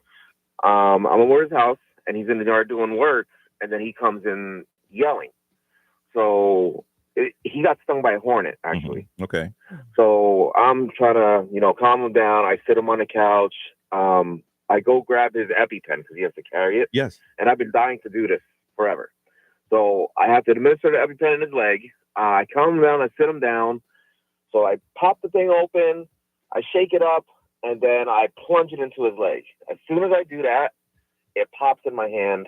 Speaker 19: I'm over his house, and he's in the yard doing work, and then he comes in yelling. So he got stung by a hornet, actually.
Speaker 5: Mm-hmm. Okay.
Speaker 19: So I'm trying to, calm him down. I sit him on the couch. I go grab his EpiPen because he has to carry it.
Speaker 5: Yes.
Speaker 19: And I've been dying to do this forever. So I have to administer the EpiPen in his leg. I calm him down. I sit him down. So I pop the thing open. I shake it up. And then I plunge it into his leg. As soon as I do that, it pops in my hand.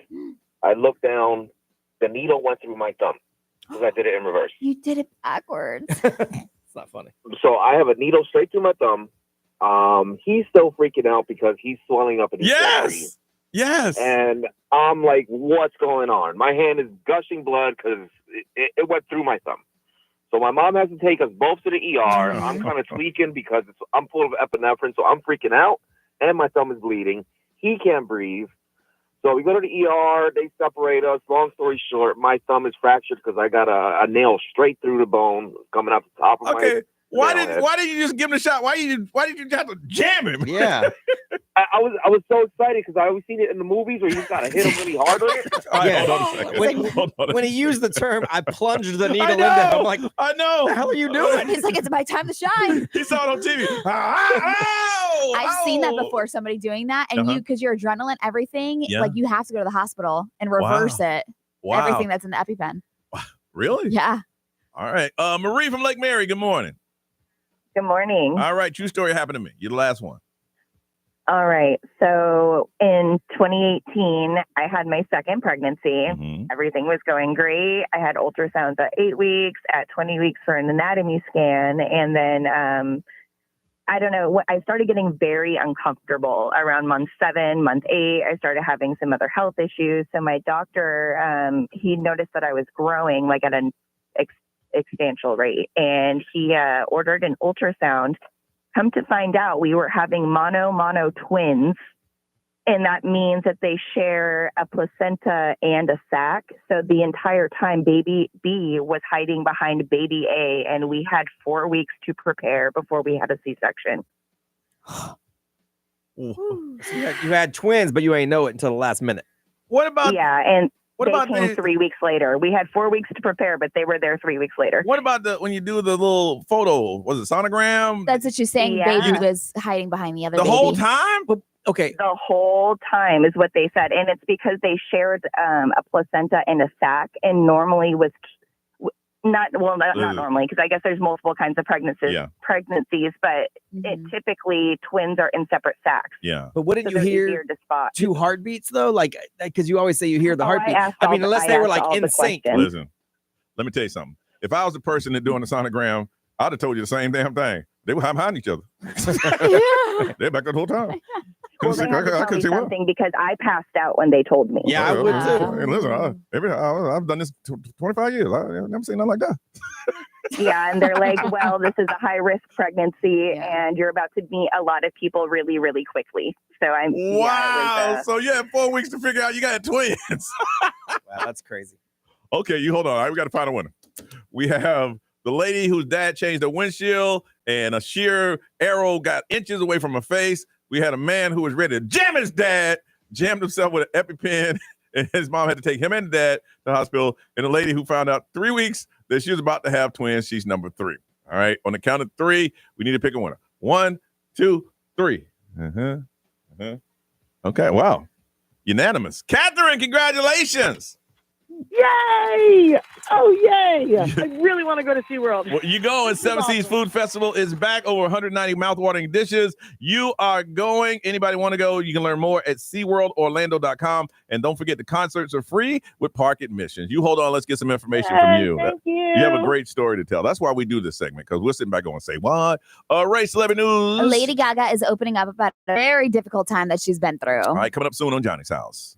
Speaker 19: I look down. The needle went through my thumb because I did it in reverse.
Speaker 6: You did it backwards.
Speaker 8: It's not funny.
Speaker 19: So I have a needle straight through my thumb. He's still freaking out because he's swelling up in his belly.
Speaker 5: Yes.
Speaker 19: And I'm like, what's going on? My hand is gushing blood because it went through my thumb. So my mom has to take us both to the ER. I'm kind of tweaking because I'm full of epinephrine, so I'm freaking out, and my thumb is bleeding. He can't breathe. So we go to the ER. They separate us. Long story short, my thumb is fractured because I got a nail straight through the bone coming out the top of my.
Speaker 5: Why did you just give him a shot? Why did you have to jam him?
Speaker 8: Yeah.
Speaker 19: I was so excited because I always seen it in the movies where you just gotta hit him really hard with it.
Speaker 8: Yeah.
Speaker 5: Hold on a second.
Speaker 8: When he used the term, I plunged the needle into
Speaker 5: know.
Speaker 8: him. I'm like,
Speaker 5: I know.
Speaker 8: What the hell are you doing?
Speaker 6: He's like, it's my time to shine.
Speaker 5: He saw it on TV.
Speaker 6: I've seen that before, somebody doing that. And because your adrenaline, everything, like you have to go to the hospital and reverse it.
Speaker 5: Wow.
Speaker 6: Everything that's in the EpiPen.
Speaker 5: Really?
Speaker 6: Yeah.
Speaker 5: All right. Marie from Lake Mary, good morning.
Speaker 12: Good morning.
Speaker 5: All right. True story happened to me. You're the last one.
Speaker 12: All right. So in 2018, I had my second pregnancy.
Speaker 5: Mm-hmm.
Speaker 12: Everything was going great. I had ultrasounds at 8 weeks, at 20 weeks for an anatomy scan. And then, I don't know, I started getting very uncomfortable around month 7, month 8. I started having some other health issues. So my doctor, he noticed that I was growing like at an exponential rate. And he ordered an ultrasound. Come to find out, we were having mono twins, and that means that they share a placenta and a sac. So the entire time, baby B was hiding behind baby A, and we had 4 weeks to prepare before we had a C-section.
Speaker 8: So you had twins, but you ain't know it until the last minute.
Speaker 5: What about?
Speaker 12: Yeah, and
Speaker 5: what
Speaker 12: they
Speaker 5: about
Speaker 12: came 3 weeks later. We had 4 weeks to prepare, but they were there 3 weeks later.
Speaker 5: What about when you do the little photo? Was it sonogram?
Speaker 6: That's what she's saying.
Speaker 12: Yeah.
Speaker 6: Baby was hiding behind the other
Speaker 5: The
Speaker 6: baby.
Speaker 5: whole time?
Speaker 8: Okay.
Speaker 12: The whole time is what they said. And it's because they shared a placenta and a sac, and normally was not normally, because I guess there's multiple kinds of pregnancies, but it typically twins are in separate sacs.
Speaker 5: Yeah.
Speaker 8: But wouldn't
Speaker 12: So
Speaker 8: you
Speaker 12: they're
Speaker 8: hear
Speaker 12: easier to spot.
Speaker 8: 2 heartbeats though? Like, because you always say you hear the heartbeat.
Speaker 12: asked
Speaker 8: I mean,
Speaker 12: all
Speaker 8: unless
Speaker 12: the-
Speaker 8: they
Speaker 12: I
Speaker 8: were
Speaker 12: asked
Speaker 8: like
Speaker 12: all
Speaker 8: in
Speaker 12: the
Speaker 8: sync.
Speaker 12: questions.
Speaker 5: Listen, let me tell you something. If I was the person that doing the sonogram, I'd have told you the same damn thing. They were behind each other. They're back the whole time.
Speaker 12: Well, they had to tell me something because I passed out when they told me.
Speaker 8: Yeah, I would too.
Speaker 5: Hey, listen, I've done this 25 years. I've never seen nothing like that.
Speaker 12: Yeah, and they're like, well, this is a high risk pregnancy, and you're about to meet a lot of people really, really quickly. So I'm
Speaker 5: Wow. So you had 4 weeks to figure out you got twins.
Speaker 8: Wow, that's crazy.
Speaker 5: Okay, you hold on. All right, we got to find a winner. We have the lady whose dad changed the windshield and a sheer arrow got inches away from her face. We had a man who was ready to jam his dad, jammed himself with an EpiPen, and his mom had to take him and dad to the hospital. And a lady who found out 3 weeks that she was about to have twins. She's number 3. All right, on the count of 3, we need to pick a winner. 1, 2, 3. Okay, wow. Unanimous. Catherine, congratulations.
Speaker 18: Yay! Oh, yay! I really want to go to SeaWorld.
Speaker 5: Well, you go, and Seven Seas Food Festival is back. Over 190 mouthwatering dishes. You are going. Anybody want to go? You can learn more at SeaWorldOrlando.com. And don't forget, the concerts are free with park admissions. You hold on. Let's get some information from you.
Speaker 18: Thank you.
Speaker 5: You have a great story to tell. That's why we do this segment, because we're sitting back going, say what? Ray, celebrity news.
Speaker 6: Lady Gaga is opening up about a very difficult time that she's been through.
Speaker 5: All right, coming up soon on Johnny's House.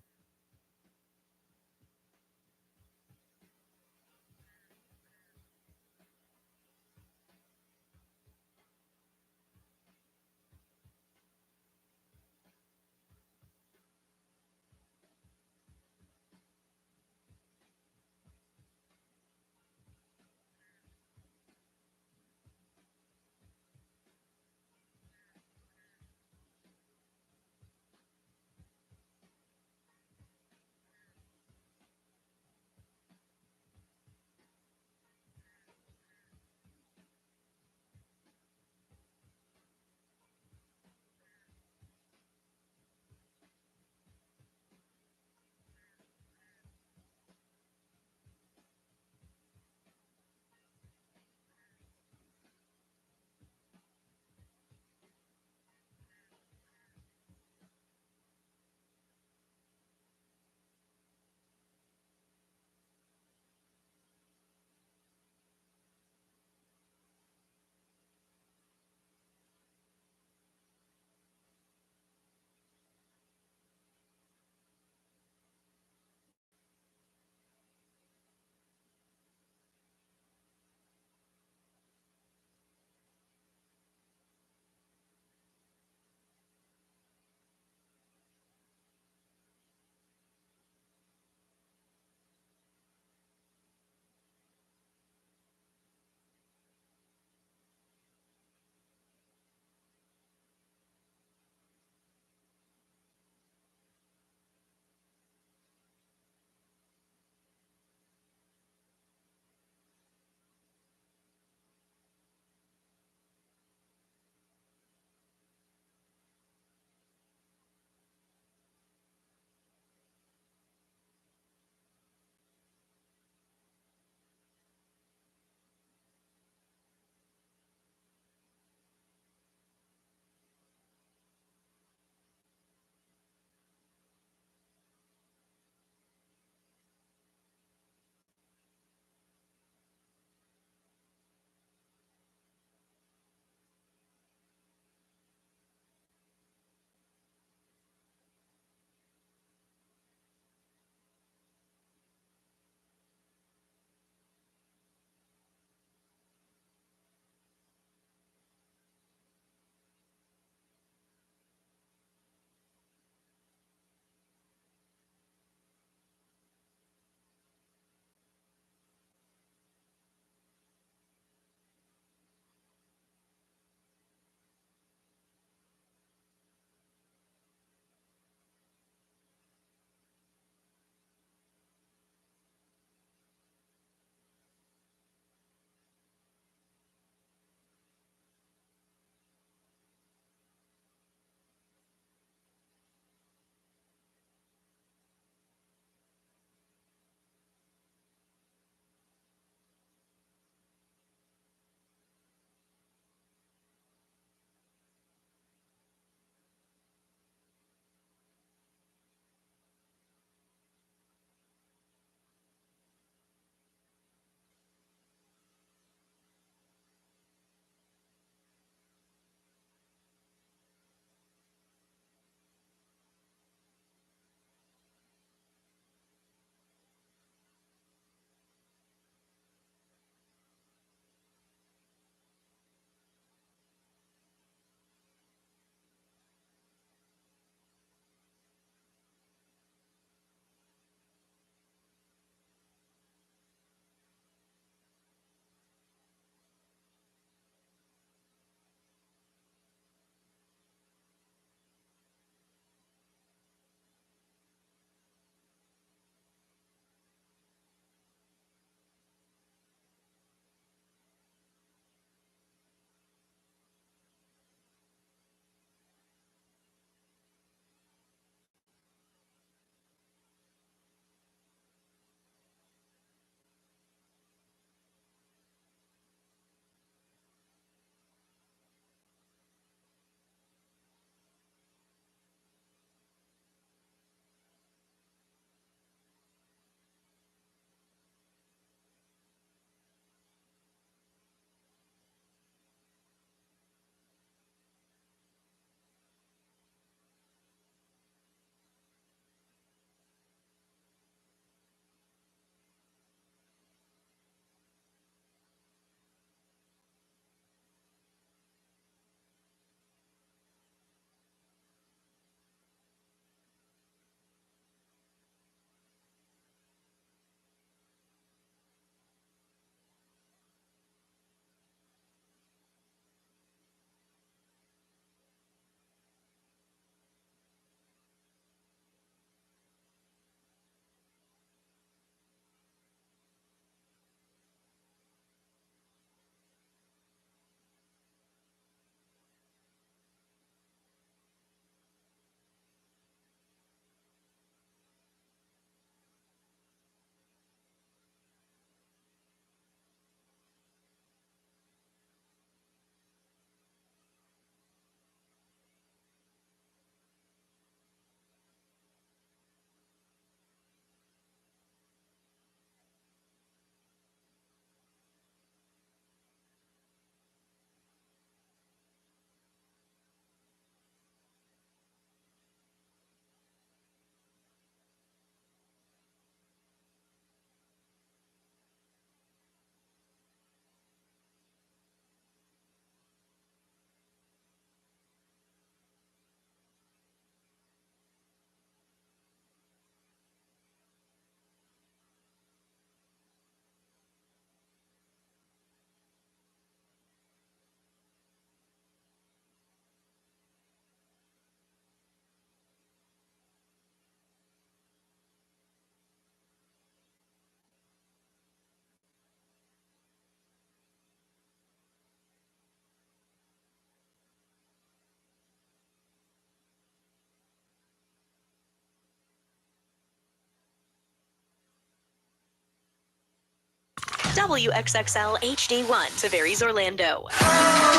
Speaker 1: WXXL HD1, Tavares, Orlando.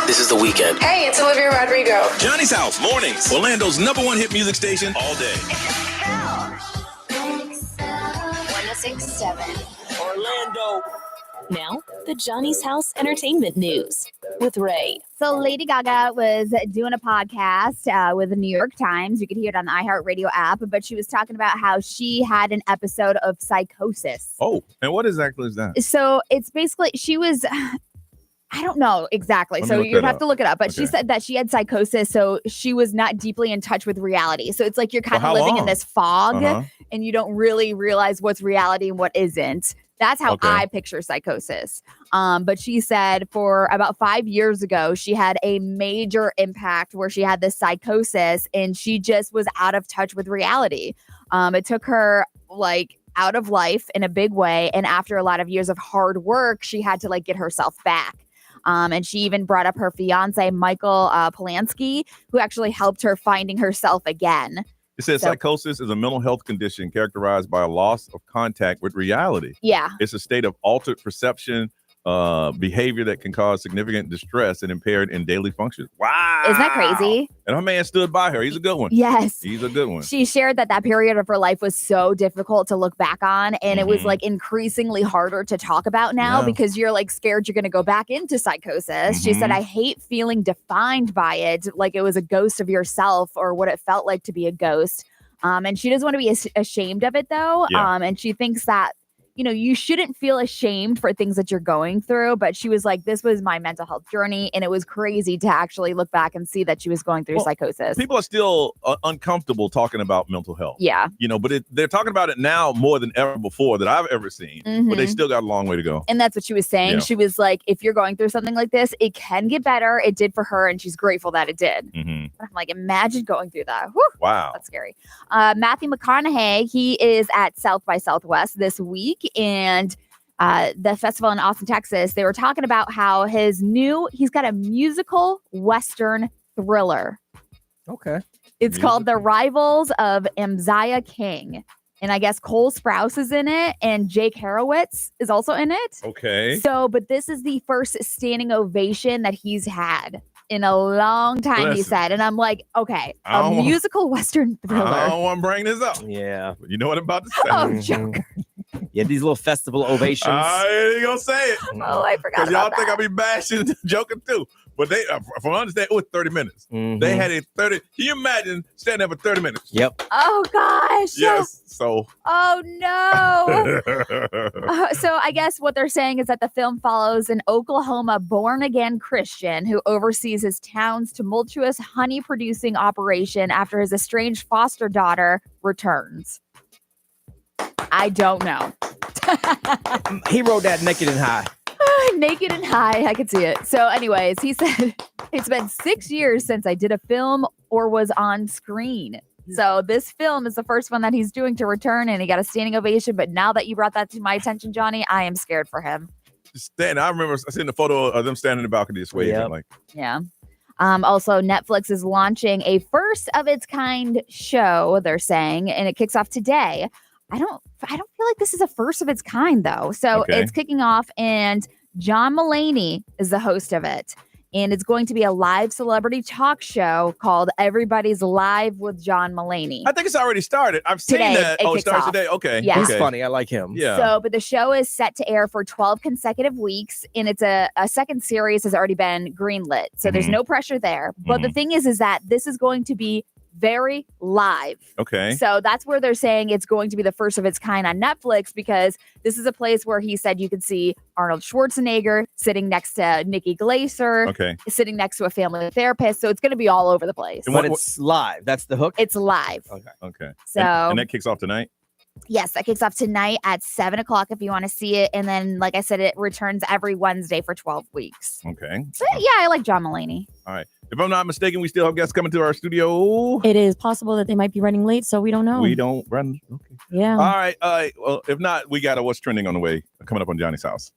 Speaker 10: This is The Weekend.
Speaker 1: Hey, it's Olivia Rodrigo.
Speaker 4: Johnny's House, mornings. Orlando's #1 hit music station all day.
Speaker 1: 1067 Orlando. Now, the Johnny's House Entertainment News with Ray.
Speaker 6: So Lady Gaga was doing a podcast with the New York Times. You could hear it on the iHeartRadio app, but she was talking about how she had an episode of psychosis.
Speaker 5: Oh, and what exactly is that?
Speaker 6: So it's basically, she was, I don't know exactly.
Speaker 5: Let me
Speaker 6: So
Speaker 5: look
Speaker 6: you'd
Speaker 5: that
Speaker 6: have
Speaker 5: up.
Speaker 6: to look it up. But she
Speaker 5: Okay.
Speaker 6: said that she had psychosis. So she was not deeply in touch with reality. So it's like you're kind
Speaker 5: For
Speaker 6: of
Speaker 5: how
Speaker 6: living in
Speaker 5: long?
Speaker 6: this fog
Speaker 5: Uh-huh.
Speaker 6: and you don't really realize what's reality and what isn't. That's how
Speaker 5: Okay.
Speaker 6: I picture psychosis. But she said for about 5 years ago, she had a major impact where she had this psychosis and she just was out of touch with reality. It took her like out of life in a big way. And after a lot of years of hard work, she had to like get herself back. And she even brought up her fiance, Michael Polanski, who actually helped her finding herself again.
Speaker 5: It says
Speaker 6: So-
Speaker 5: psychosis is a mental health condition characterized by a loss of contact with reality.
Speaker 6: Yeah.
Speaker 5: It's a state of altered perception, behavior that can cause significant distress and impaired in daily functions. Wow.
Speaker 6: Isn't that crazy?
Speaker 5: And her man stood by her. He's a good one.
Speaker 6: Yes.
Speaker 5: He's a good one.
Speaker 6: She shared that that period of her life was so difficult to look back on. And it was like increasingly harder to talk about now
Speaker 5: Yeah.
Speaker 6: because you're like scared you're going to go back into psychosis. She said,
Speaker 5: Mhm.
Speaker 6: I hate feeling defined by it, like it was a ghost of yourself or what it felt like to be a ghost. And she doesn't want to be ashamed of it though.
Speaker 5: Yeah.
Speaker 6: And she thinks that, you know, you shouldn't feel ashamed for things that you're going through. But she was like, this was my mental health journey. And it was crazy to actually look back and see that she was going through
Speaker 5: Well,
Speaker 6: psychosis.
Speaker 5: People are still uncomfortable talking about mental health.
Speaker 6: Yeah.
Speaker 5: You know, but they're talking about it now more than ever before that I've ever seen. But they
Speaker 6: Mhm.
Speaker 5: still got a long way to go.
Speaker 6: And that's what she was saying.
Speaker 5: Yeah.
Speaker 6: She was like, if you're going through something like this, it can get better. It did for her, and she's grateful that it did.
Speaker 5: Mhm.
Speaker 6: I'm like, imagine going through that. Whew,
Speaker 5: Wow.
Speaker 6: that's scary. Matthew McConaughey, he is at South by Southwest this week, and the festival in Austin, Texas. They were talking about how he's got a musical Western thriller.
Speaker 8: Okay.
Speaker 6: It's called The Rivals of Amziah King. And I guess Cole Sprouse is in it, and Jake Horowitz is also in it.
Speaker 5: Okay.
Speaker 6: So, but this is the first standing ovation that he's had in a long time, he
Speaker 5: Listen.
Speaker 6: said. And I'm like, okay,
Speaker 5: I
Speaker 6: a
Speaker 5: don't want-
Speaker 6: musical Western
Speaker 5: I
Speaker 6: thriller.
Speaker 5: don't want to bring this up.
Speaker 8: Yeah.
Speaker 5: But you know what I'm about to say.
Speaker 6: Oh, Joker.
Speaker 8: Yeah, these little festival ovations.
Speaker 5: I ain't gonna say it.
Speaker 6: Oh, I forgot
Speaker 5: Because y'all
Speaker 6: about
Speaker 5: think
Speaker 6: that.
Speaker 5: I be bashing Joker too. But they, from what I understand, it was 30 minutes.
Speaker 8: Mhm.
Speaker 5: They had it 30. Can you imagine standing there for 30 minutes?
Speaker 8: Yep.
Speaker 6: Oh, gosh.
Speaker 5: Yes. So.
Speaker 6: Oh, no. So I guess what they're saying is that the film follows an Oklahoma born-again Christian who oversees his town's tumultuous honey-producing operation after his estranged foster daughter returns. I don't know.
Speaker 8: He wrote that naked and high.
Speaker 6: Naked and high, I could see it. So anyways, he said, it's been 6 years since I did a film or was on screen. So this film is the first one that he's doing to return, and he got a standing ovation. But now that you brought that to my attention, Johnny, I am scared for him.
Speaker 5: I remember seeing the photo of them standing in the balcony just waving.
Speaker 8: Yep.
Speaker 5: Like,
Speaker 6: Yeah. Also, Netflix is launching a first of its kind show, they're saying, and it kicks off today. I don't feel like this is a first of its kind though. So
Speaker 5: Okay.
Speaker 6: it's kicking off, and John Mulaney is the host of it. And it's going to be a live celebrity talk show called Everybody's Live with John Mulaney.
Speaker 5: I think it's already started. I've seen
Speaker 6: Today,
Speaker 5: that.
Speaker 6: it
Speaker 5: Oh, it
Speaker 6: kicks
Speaker 5: starts
Speaker 6: off.
Speaker 5: today. Okay.
Speaker 6: Yeah.
Speaker 8: He's
Speaker 5: okay.
Speaker 8: funny. I like him.
Speaker 5: Yeah.
Speaker 6: So, but the show is set to air for 12 consecutive weeks, and it's a second series has already been greenlit. So there's
Speaker 5: Mhm.
Speaker 6: no pressure there. But the thing is that this is going to be very live.
Speaker 5: Okay.
Speaker 6: So that's where they're saying it's going to be the first of its kind on Netflix, because this is a place where he said you could see Arnold Schwarzenegger sitting next to Nikki Glaser,
Speaker 5: Okay.
Speaker 6: sitting next to a family therapist. So it's going to be all over the place.
Speaker 8: But it's live. That's the hook.
Speaker 6: It's live.
Speaker 8: Okay.
Speaker 5: Okay.
Speaker 6: So-
Speaker 5: and that kicks off tonight.
Speaker 6: Yes, that kicks off tonight at 7:00 if you want to see it. And then, like I said, it returns every Wednesday for 12 weeks.
Speaker 5: Okay.
Speaker 6: So, yeah, I like John Mulaney.
Speaker 5: All right. If I'm not mistaken, we still have guests coming to our studio.
Speaker 7: It is possible that they might be running late, so we don't know.
Speaker 5: We don't run. Okay.
Speaker 7: Yeah.
Speaker 5: All right. Well, if not, we got a what's trending on the way coming up on Johnny's House.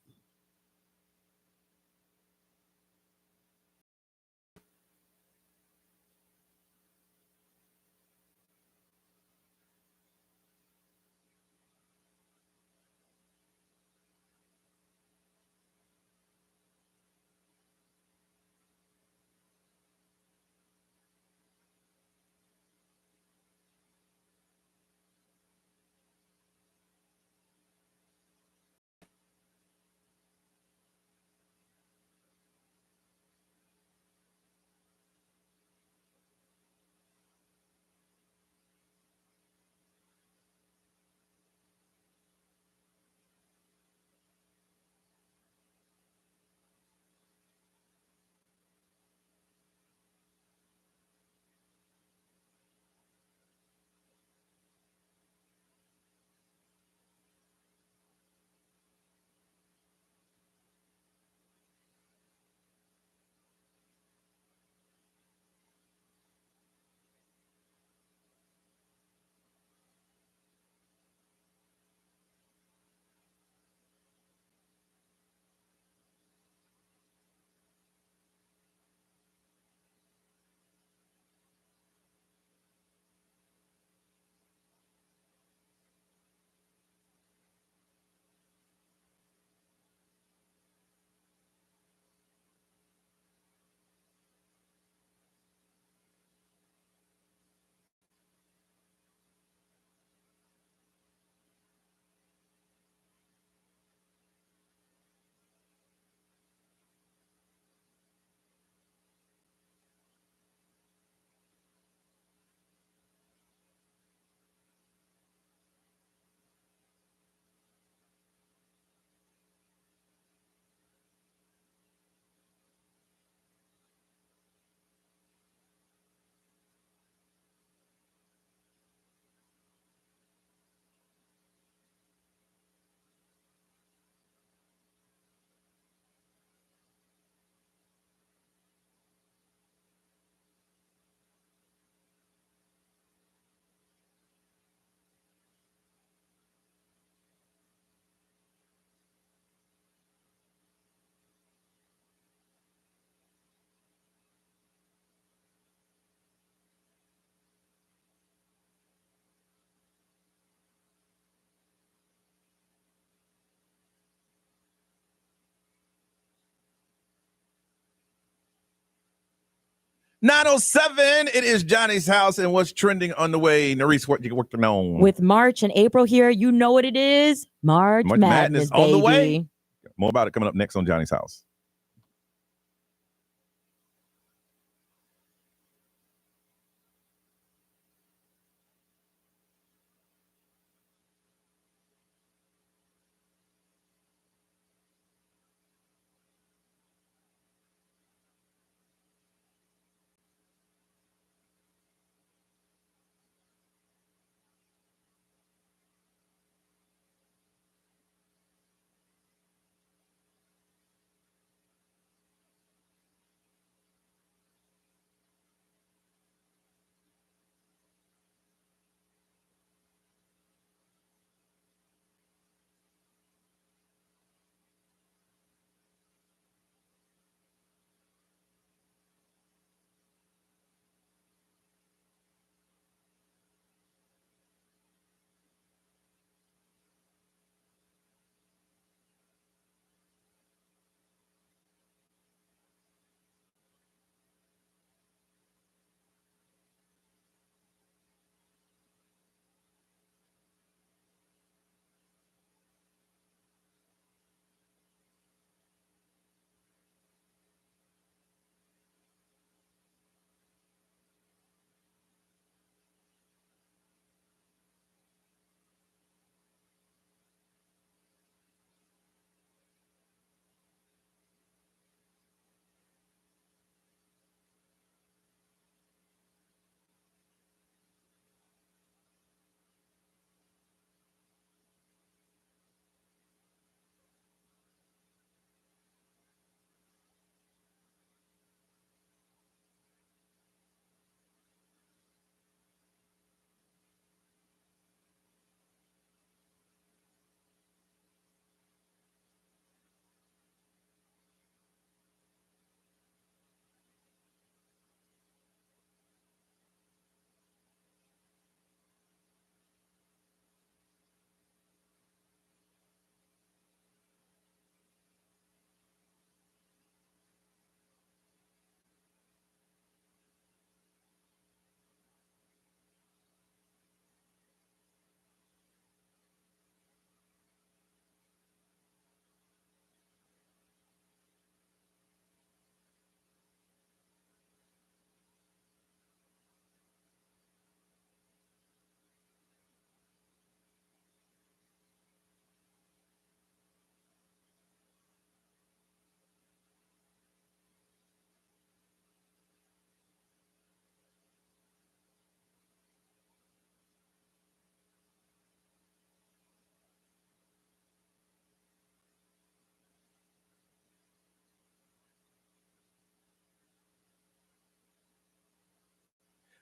Speaker 5: 9:07. It is Johnny's house, and what's trending on the way? Nerese, what you working on?
Speaker 7: With March and April here, you know what it is. March Madness,
Speaker 5: on the way.
Speaker 7: baby.
Speaker 5: More about it coming up next on Johnny's house.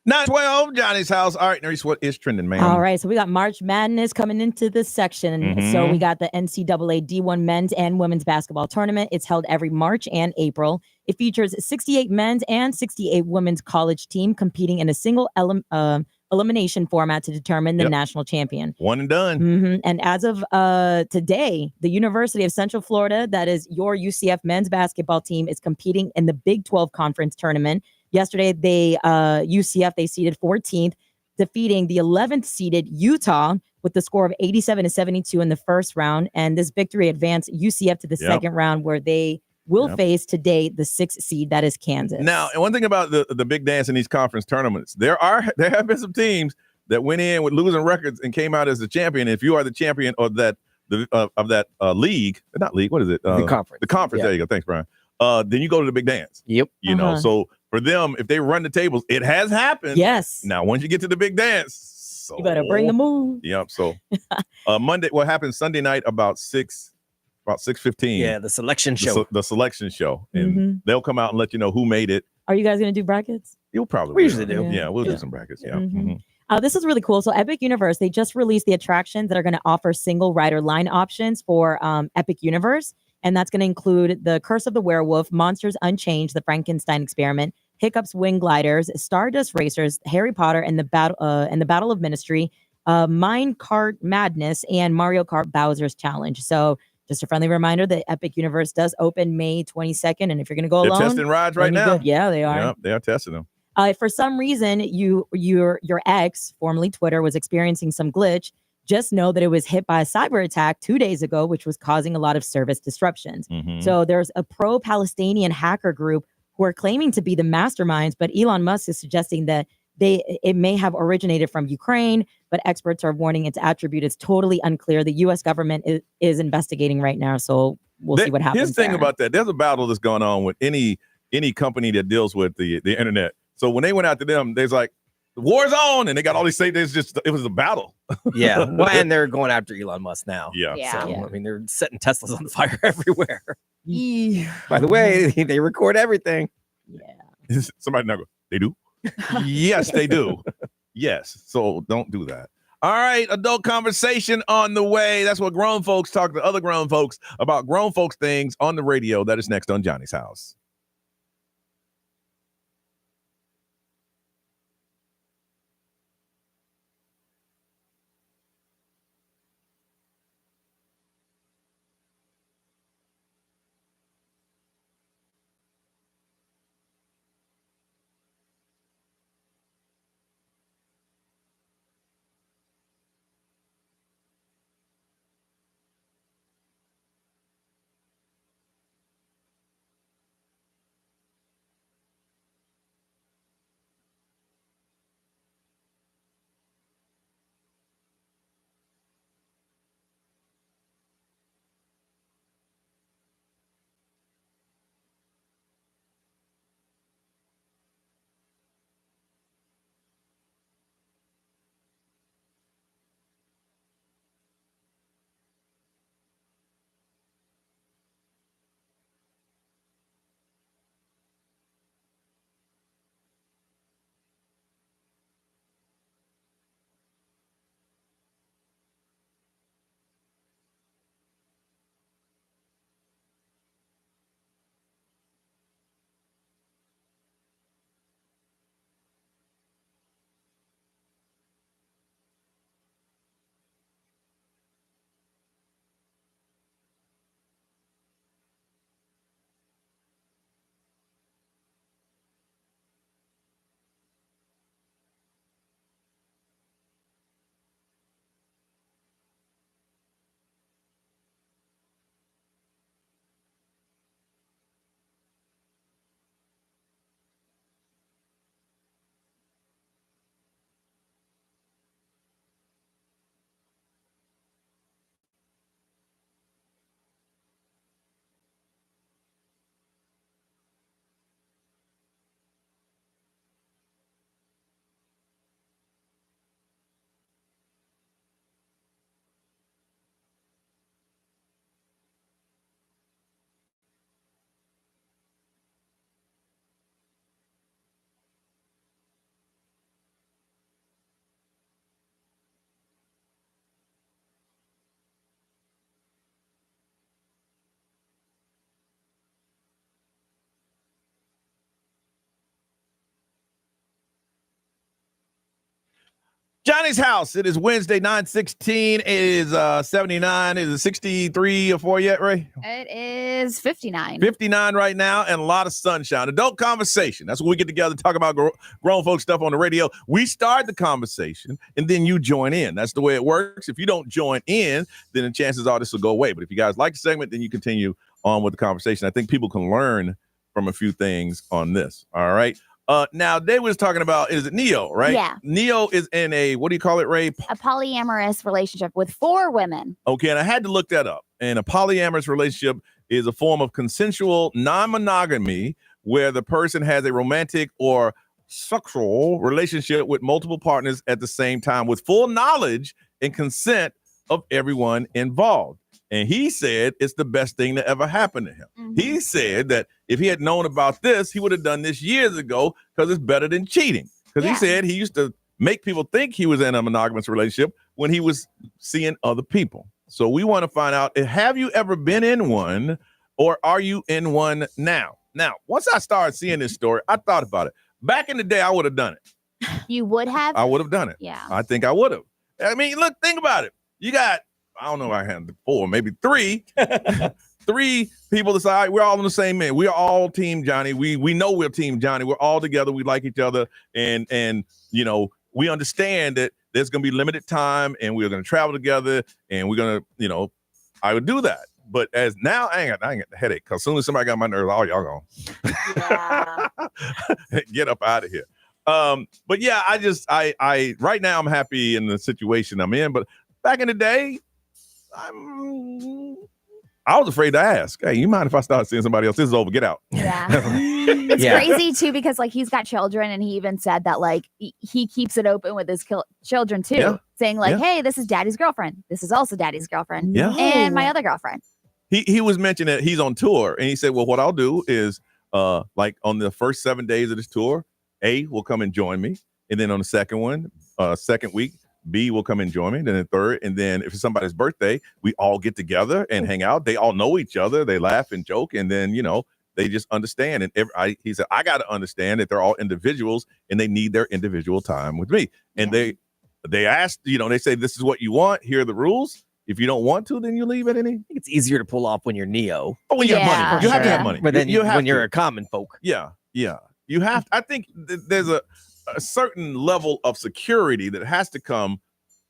Speaker 5: Nine 12, Johnny's house. All right, Nerese, what is trending, man?
Speaker 7: All right, so we got March Madness coming into this section. So we got the NCAA D1 men's and women's basketball tournament. It's held every March and April. It features 68 men's and 68 women's college team competing in a single elimination format to determine the national champion.
Speaker 5: One and done.
Speaker 7: And as of today, the University of Central Florida, that is your UCF men's basketball team, is competing in the Big 12 conference tournament. Yesterday, UCF, they seeded 14th, defeating the 11th seeded Utah with the score of 87-72 in the first round. And this victory advanced UCF to the second round, where they will face today the 6th seed, that is Kansas.
Speaker 5: Now, and one thing about the big dance in these conference tournaments, there have been some teams that went in with losing records and came out as the champion. If you are the champion of that league, not league, what is it?
Speaker 8: The conference.
Speaker 5: The conference. There you go. Thanks, Brian. Then you go to the big dance.
Speaker 8: Yep.
Speaker 5: You know, so for them, if they run the tables, it has happened.
Speaker 7: Yes.
Speaker 5: Now, once you get to the big dance, so,
Speaker 7: you better bring the move.
Speaker 5: Yep. So Monday, what happened Sunday night about 6:15.
Speaker 8: Yeah, the selection show.
Speaker 5: The selection show. And they'll come out and let you know who made it.
Speaker 7: Are you guys going to do brackets?
Speaker 5: You'll probably.
Speaker 8: We usually do.
Speaker 5: Yeah, we'll do some brackets. Yeah.
Speaker 7: This is really cool. So Epic Universe, they just released the attractions that are going to offer single rider line options for Epic Universe. And that's going to include the Curse of the Werewolf, Monsters Unchained, the Frankenstein Experiment, Hiccup's Wing Gliders, Stardust Racers, Harry Potter and the Battle of Ministry, Minecart Madness, and Mario Kart Bowser's Challenge. So just a friendly reminder that Epic Universe does open May 22nd. And if you're going to go alone,
Speaker 5: they're testing rides right now.
Speaker 7: Yeah, they are.
Speaker 5: Yeah, they are testing them.
Speaker 7: For some reason, your ex, formerly Twitter, was experiencing some glitch. Just know that it was hit by a cyber attack 2 days ago, which was causing a lot of service disruptions. So there's a pro-Palestinian hacker group who are claiming to be the masterminds, but Elon Musk is suggesting that it may have originated from Ukraine, but experts are warning its attribute is totally unclear. The U.S. government is investigating right now, so we'll see what happens.
Speaker 5: Here's the thing about that. There's a battle that's going on with any company that deals with the internet. So when they went after them, there's like, the war's on, and they got all these say it was a battle.
Speaker 8: Yeah. Well, and they're going after Elon Musk now.
Speaker 5: Yeah.
Speaker 8: So, I mean, they're setting Teslas on fire everywhere. By the way, they record everything.
Speaker 7: Yeah.
Speaker 5: Somebody now go, they do? Yes, they do. Yes. So don't do that. All right. Adult conversation on the way. That's what grown folks talk to other grown folks about grown folks things on the radio. That is next on Johnny's House. Johnny's House. It is Wednesday, 9/16. It is 79. Is it 63 or 4 yet, Ray?
Speaker 6: It is 59.
Speaker 5: 59 right now, and a lot of sunshine. Adult conversation. That's when we get together and talk about grown folk stuff on the radio. We start the conversation, and then you join in. That's the way it works. If you don't join in, then the chances are this will go away. But if you guys like the segment, then you continue on with the conversation. I think people can learn from a few things on this. All right. Now they was talking about, is it Neo, right?
Speaker 6: Yeah.
Speaker 5: Neo is in a, what do you call it, Ray?
Speaker 6: A polyamorous relationship with 4 women.
Speaker 5: Okay, and I had to look that up. And a polyamorous relationship is a form of consensual non-monogamy where the person has a romantic or sexual relationship with multiple partners at the same time with full knowledge and consent of everyone involved. And he said it's the best thing that ever happened to him. Mm-hmm. He said that if he had known about this, he would have done this years ago because it's better than cheating. Because he said he used to make people think he was in a monogamous relationship when he was seeing other people. So we want to find out, have you ever been in one, or are you in one now? Now, once I started seeing this story, I thought about it. Back in the day, I would have done it.
Speaker 6: You would have?
Speaker 5: I would have done it.
Speaker 6: Yeah.
Speaker 5: I think I would have. I mean, look, think about it. You got, I don't know, I had 4, maybe 3 3 people decide we're all on the same man. We're all Team Johnny. We know we're Team Johnny. We're all together. We like each other, and we understand that there's going to be limited time, and we're going to travel together, and we're going to, I would do that. But as now, I ain't got the headache, because as soon as somebody got my nerves, all y'all gone. Get up out of here. But yeah, I right now I'm happy in the situation I'm in. But back in the day, I was afraid to ask. Hey, you mind if I start seeing somebody else? This is over. Get out.
Speaker 6: Yeah. It's crazy too, because like he's got children, and he even said that like he keeps it open with his children too, saying like, hey, this is daddy's girlfriend. This is also daddy's girlfriend.
Speaker 5: Yeah.
Speaker 6: And my other girlfriend.
Speaker 5: He was mentioning that he's on tour, and he said, well, what I'll do is like on the first 7 days of this tour, A will come and join me. And then on the second week, B will come and join me. Then the third, and then if it's somebody's birthday, we all get together and hang out. They all know each other. They laugh and joke, and then they just understand. And he said, I got to understand that they're all individuals, and they need their individual time with me. And they asked, they say, this is what you want. Here are the rules. If you don't want to, then you leave at any.
Speaker 8: I think it's easier to pull off when you're Neo.
Speaker 5: Oh, when you have money, you have to have money.
Speaker 8: But then when you're a common folk,
Speaker 5: yeah, you have. I think there's a certain level of security that has to come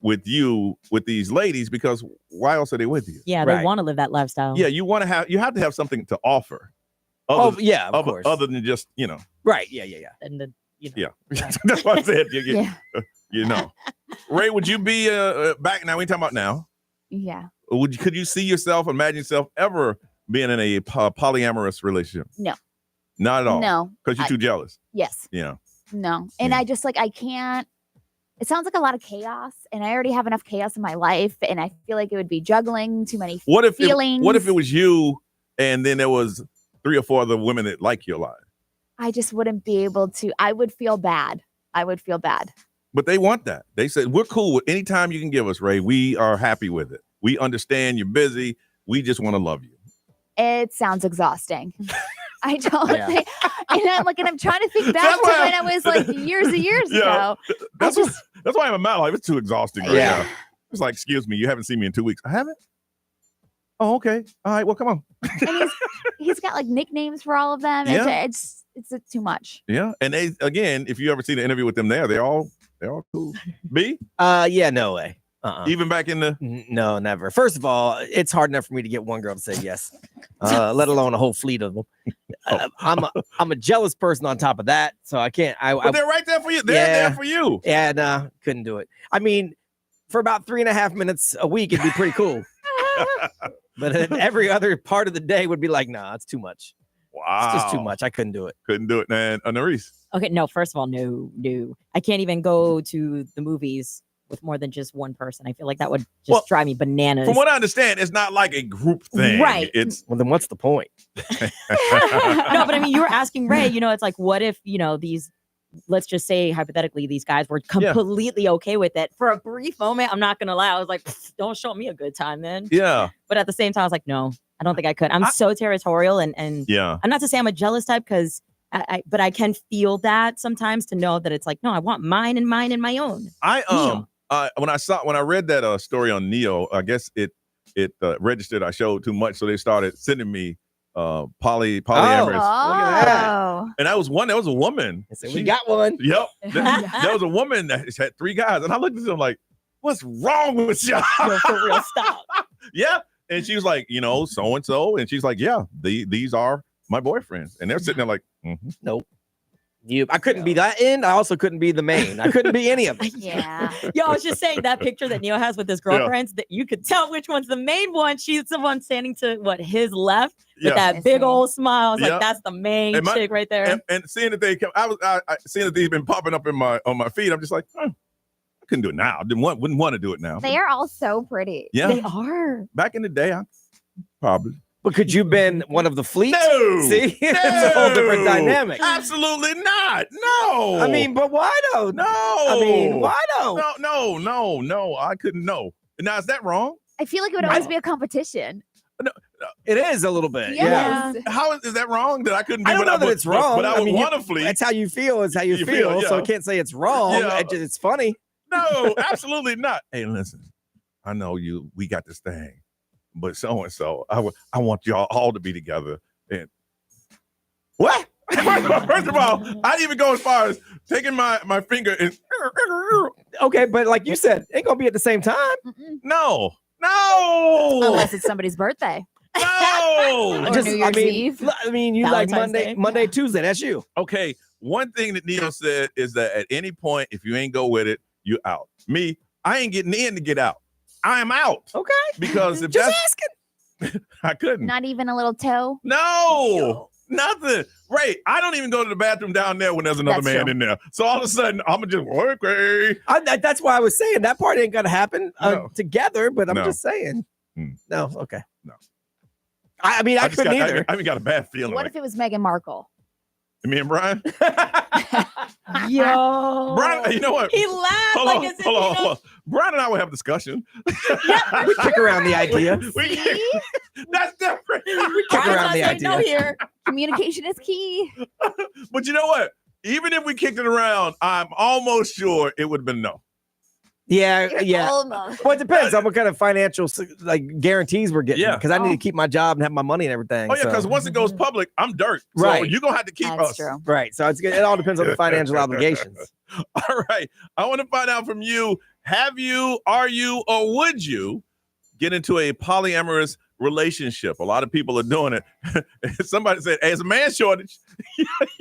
Speaker 5: with these ladies, because why else are they with you?
Speaker 7: Yeah, they want to live that lifestyle.
Speaker 5: Yeah, you have to have something to offer.
Speaker 8: Of course.
Speaker 5: Other than just
Speaker 8: right. Yeah.
Speaker 7: And then
Speaker 5: that's what I said. Ray, would you be back now? We talking about now.
Speaker 6: Yeah.
Speaker 5: Could you see yourself, imagine yourself ever being in a polyamorous relationship?
Speaker 6: No.
Speaker 5: Not at all.
Speaker 6: No.
Speaker 5: Because you're too jealous.
Speaker 6: Yes.
Speaker 5: Yeah.
Speaker 6: No. And I just I can't. It sounds like a lot of chaos, and I already have enough chaos in my life, and I feel like it would be juggling too many feelings.
Speaker 5: What if it was you, and then there was 3 or 4 other women that like you a lot?
Speaker 6: I just wouldn't be able to. I would feel bad.
Speaker 5: But they want that. They said, we're cool with any time you can give us, Ray. We are happy with it. We understand you're busy. We just want to love you.
Speaker 6: It sounds exhausting. I don't think, and I'm trying to think back to when I was like years and years ago.
Speaker 5: That's why I'm in my life. It's too exhausting right now. It's like, excuse me, you haven't seen me in 2 weeks. I haven't? Oh, okay. All right, well, come on.
Speaker 6: And he's got like nicknames for all of them.
Speaker 5: Yeah.
Speaker 6: It's too much.
Speaker 5: Yeah. And they, again, if you ever see the interview with them they're all cool. B?
Speaker 8: Yeah, no way.
Speaker 5: Even back in the
Speaker 8: no, never. First of all, it's hard enough for me to get one girl to say yes, let alone a whole fleet of them. I'm a jealous person on top of that, so I can't.
Speaker 5: But they're right there for you. They're there for you.
Speaker 8: Yeah, no, couldn't do it. I mean, for about 3.5 minutes a week, it'd be pretty cool. But every other part of the day would be like, nah, it's too much.
Speaker 5: Wow,
Speaker 8: it's just too much. I couldn't do it.
Speaker 5: Couldn't do it, man. Anarice.
Speaker 7: Okay, no. First of all, no. I can't even go to the movies with more than just one person. I feel like that would just drive me bananas.
Speaker 5: From what I understand, it's not like a group thing.
Speaker 7: Right.
Speaker 8: Well, then what's the point?
Speaker 7: No, but I mean, you were asking Ray, it's like, what if, these, let's just say hypothetically, these guys were completely okay with it. For a brief moment, I'm not going to lie. I was like, don't show me a good time then.
Speaker 5: Yeah.
Speaker 7: But at the same time, I was like, no, I don't think I could. I'm so territorial and I'm not to say I'm a jealous type, because but I can feel that sometimes, to know that it's like, no, I want mine and mine and my own.
Speaker 5: When I read that story on Neo, I guess it registered I showed too much, so they started sending me polyamorous.
Speaker 6: Oh.
Speaker 5: And there was a woman.
Speaker 8: We got one.
Speaker 5: Yep. There was a woman that had 3 guys, and I looked at them like, what's wrong with y'all?
Speaker 7: Yo, for real, stop.
Speaker 5: Yeah. And she was like, so and so, and she's like, yeah, these are my boyfriends, and they're sitting there like,
Speaker 8: nope. I couldn't be that end. I also couldn't be the main. I couldn't be any of them.
Speaker 6: Yeah.
Speaker 7: Yo, I was just saying that picture that Neo has with his girlfriends, that you could tell which one's the main one. She's the one standing to his left with that big old smile. I was like, that's the main chick right there.
Speaker 5: And seeing that they come, I seeing that they've been popping up on my feed. I'm just like, I couldn't do it now. Wouldn't want to do it now.
Speaker 6: They are all so pretty.
Speaker 5: Yeah,
Speaker 7: they are.
Speaker 5: Back in the day, I probably.
Speaker 8: But could you been one of the fleet?
Speaker 5: No.
Speaker 8: See, it's a whole different dynamic.
Speaker 5: Absolutely not. No.
Speaker 8: I mean, but why though?
Speaker 5: No.
Speaker 8: I mean, why though?
Speaker 5: No. I couldn't know. Now, is that wrong?
Speaker 6: I feel like it would always be a competition.
Speaker 5: No.
Speaker 8: It is a little bit.
Speaker 6: Yes.
Speaker 8: Yeah.
Speaker 5: How is that wrong? That I couldn't.
Speaker 8: I don't know that it's wrong.
Speaker 5: But I would want to fleet.
Speaker 8: That's how you feel. Is how you feel. So I can't say it's wrong.
Speaker 5: Yeah.
Speaker 8: It's funny.
Speaker 5: No, absolutely not. Hey, listen. I know you. We got this thing. but so-and-so. I want y'all all to be together. And what? First of all, I didn't even go as far as taking my finger and
Speaker 8: Okay, but like you said, ain't gonna be at the same time.
Speaker 5: no.
Speaker 6: Unless it's somebody's birthday.
Speaker 5: No.
Speaker 6: Or New Year's Eve.
Speaker 8: I mean, you like
Speaker 6: Valentine's Day.
Speaker 8: Monday, Tuesday. That's you.
Speaker 5: Okay. One thing that Neil said is that at any point, if you ain't go with it, you out. Me, I ain't getting in to get out. I am out.
Speaker 8: Okay.
Speaker 5: Because if
Speaker 8: Just
Speaker 5: asking, I couldn't.
Speaker 6: Not even a little toe.
Speaker 5: No, nothing. Right. I don't even go to the bathroom down there when there's another
Speaker 6: That's
Speaker 5: man
Speaker 6: true.
Speaker 5: in there. So all of a sudden, I'm going to just work.
Speaker 8: That's why I was saying that part ain't gonna happen together. But I'm
Speaker 5: No.
Speaker 8: just saying.
Speaker 5: Mm.
Speaker 8: No. Okay.
Speaker 5: No.
Speaker 8: I mean, I couldn't either.
Speaker 5: I even got a bad feeling.
Speaker 6: What if it was Meghan Markle?
Speaker 5: Me and Brian?
Speaker 7: Yo.
Speaker 5: Brian, you know what?
Speaker 7: He laughed
Speaker 5: Hold
Speaker 7: like
Speaker 5: on,
Speaker 7: as if,
Speaker 5: hold on. Brian and I will have a discussion.
Speaker 8: We kick around the idea.
Speaker 5: That's different.
Speaker 8: We kick around the idea.
Speaker 6: Here. Communication is key.
Speaker 5: But you know what? Even if we kicked it around, I'm almost sure it would have been no.
Speaker 8: Yeah.
Speaker 6: Almost.
Speaker 8: Well, it depends on what kind of financial guarantees we're getting.
Speaker 5: Yeah.
Speaker 8: Because I need to keep my job and have my money and everything.
Speaker 5: Oh, yeah, because once it goes public, I'm dirt. So
Speaker 8: Right.
Speaker 5: you're going to have to keep
Speaker 6: That's
Speaker 5: us.
Speaker 6: true.
Speaker 8: Right. So it all depends on the financial obligations.
Speaker 5: All right. I want to find out from you, have you, are you, or would you get into a polyamorous relationship? A lot of people are doing it. Somebody said, hey, it's a man shortage.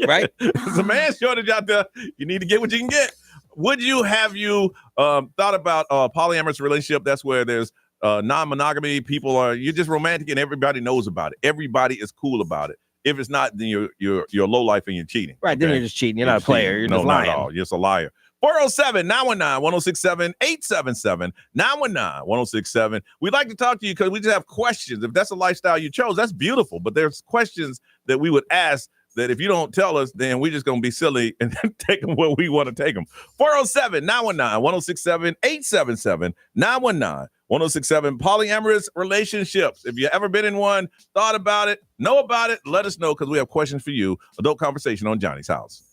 Speaker 8: Right.
Speaker 5: There's a man shortage out there. You need to get what you can get. Would you, have you thought about a polyamorous relationship? That's where there's non-monogamy. You're just romantic and everybody knows about it. Everybody is cool about it. If it's not, then you're low life and you're cheating.
Speaker 8: Right. Then
Speaker 5: okay?
Speaker 8: you're just cheating. You're not a player. You're just lying.
Speaker 5: Not at all. You're just a liar. 407-919-1067-877-919-1067. We'd like to talk to you because we just have questions. If that's a lifestyle you chose, that's beautiful. But there's questions that we would ask that if you don't tell us, then we're just going to be silly and take them where we want to take them. 407-919-1067-877-919-1067. Polyamorous relationships. If you ever been in one, thought about it, know about it, let us know because we have questions for you. Adult Conversation on Johnny's House.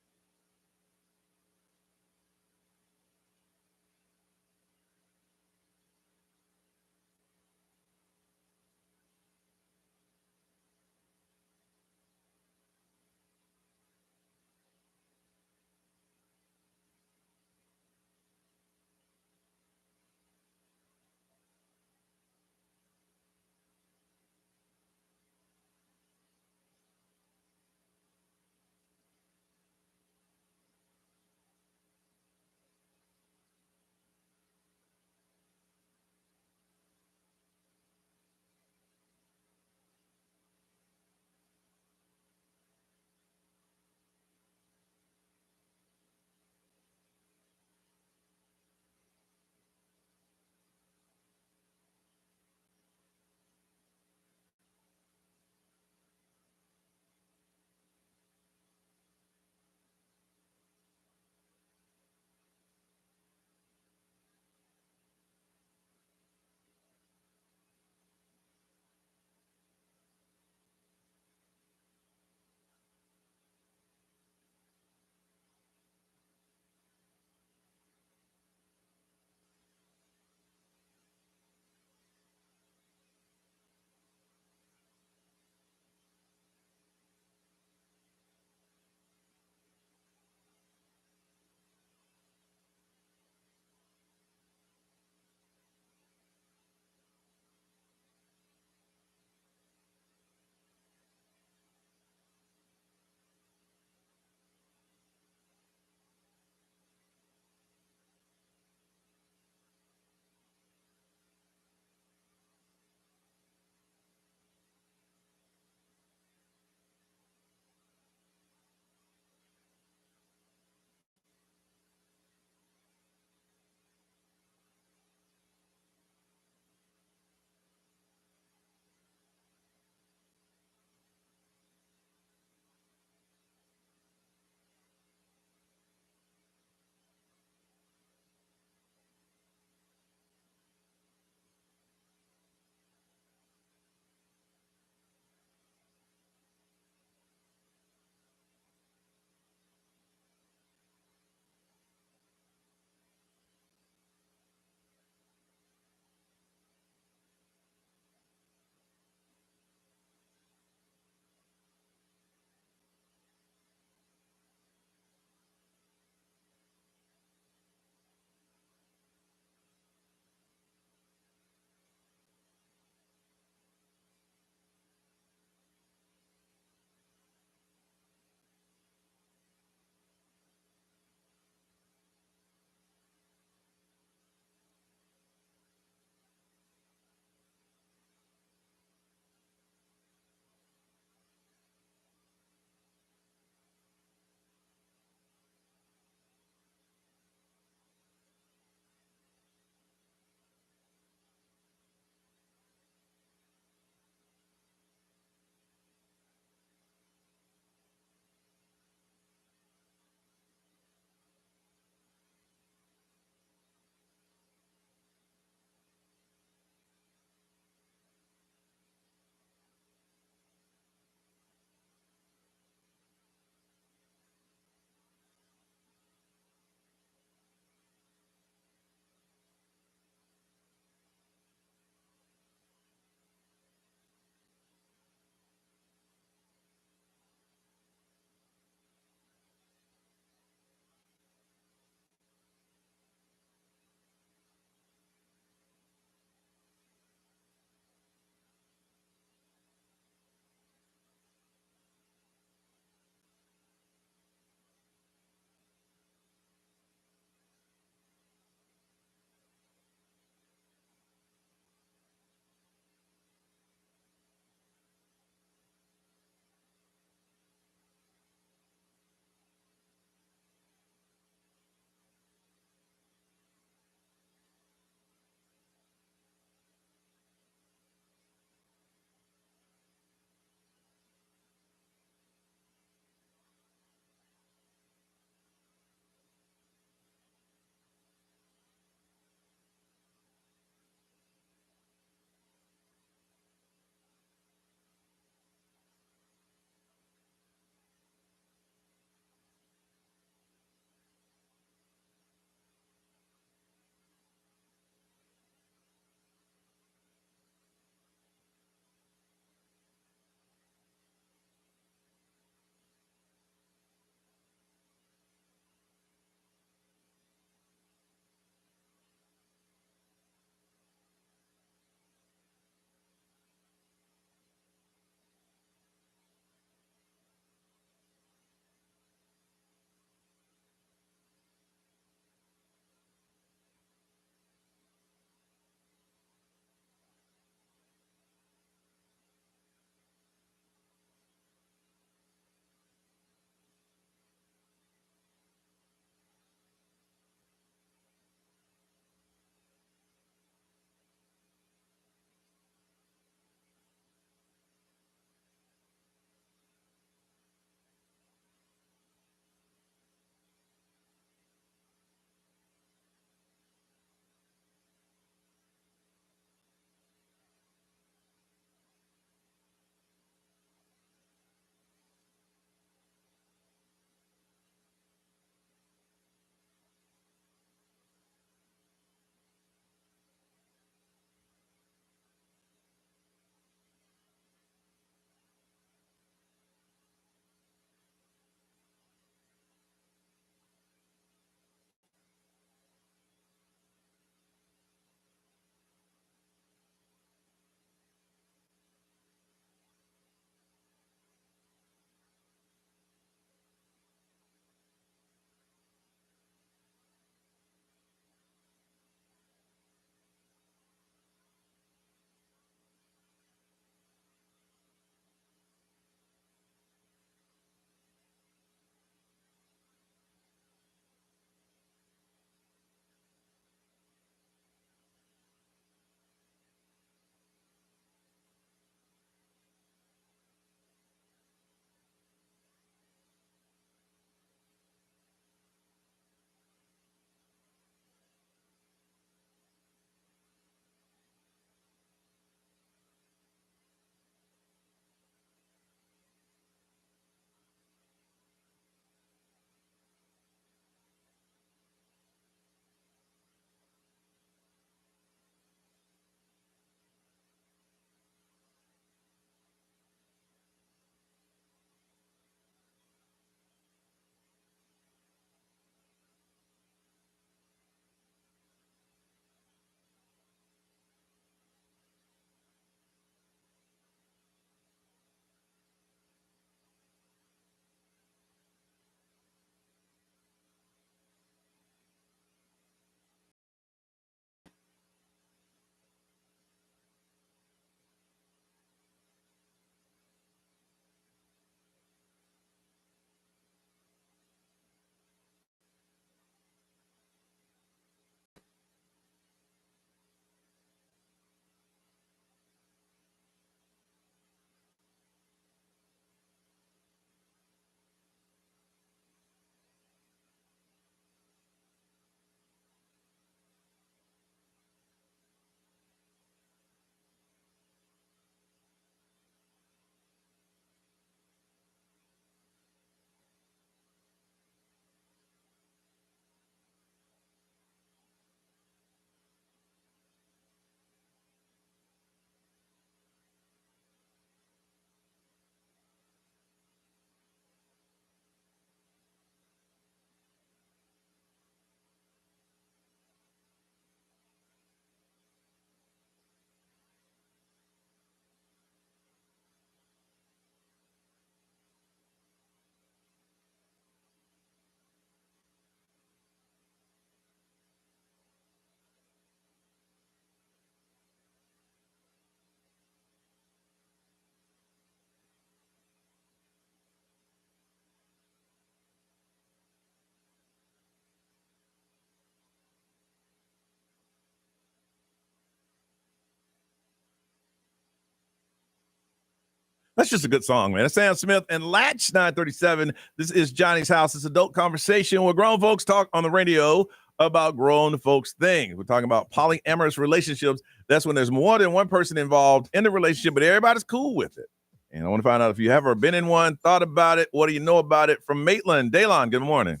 Speaker 5: That's just a good song, man. That's Sam Smith and Latch 937. This is Johnny's House. It's adult conversation where grown folks talk on the radio about grown folks things. We're talking about polyamorous relationships. That's when there's more than one person involved in the relationship, but everybody's cool with it. And I want to find out if you have ever been in one, thought about it, what do you know about it? From Maitland. Daylon, good morning.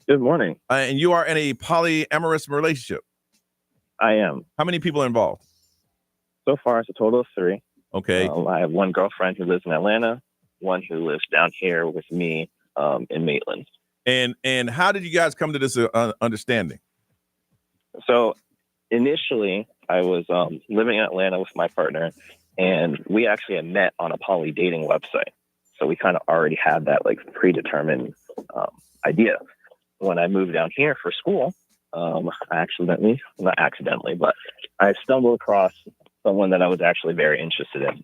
Speaker 20: Good morning.
Speaker 5: And you are in a polyamorous relationship.
Speaker 20: I am.
Speaker 5: How many people are involved?
Speaker 20: So far, it's a total of 3.
Speaker 5: Okay.
Speaker 20: I have one girlfriend who lives in Atlanta, one who lives down here with me in Maitland.
Speaker 5: And how did you guys come to this understanding?
Speaker 20: So initially, I was living in Atlanta with my partner, and we actually had met on a poly dating website. So we kind of already had that like predetermined idea. When I moved down here for school, not accidentally, but I stumbled across someone that I was actually very interested in.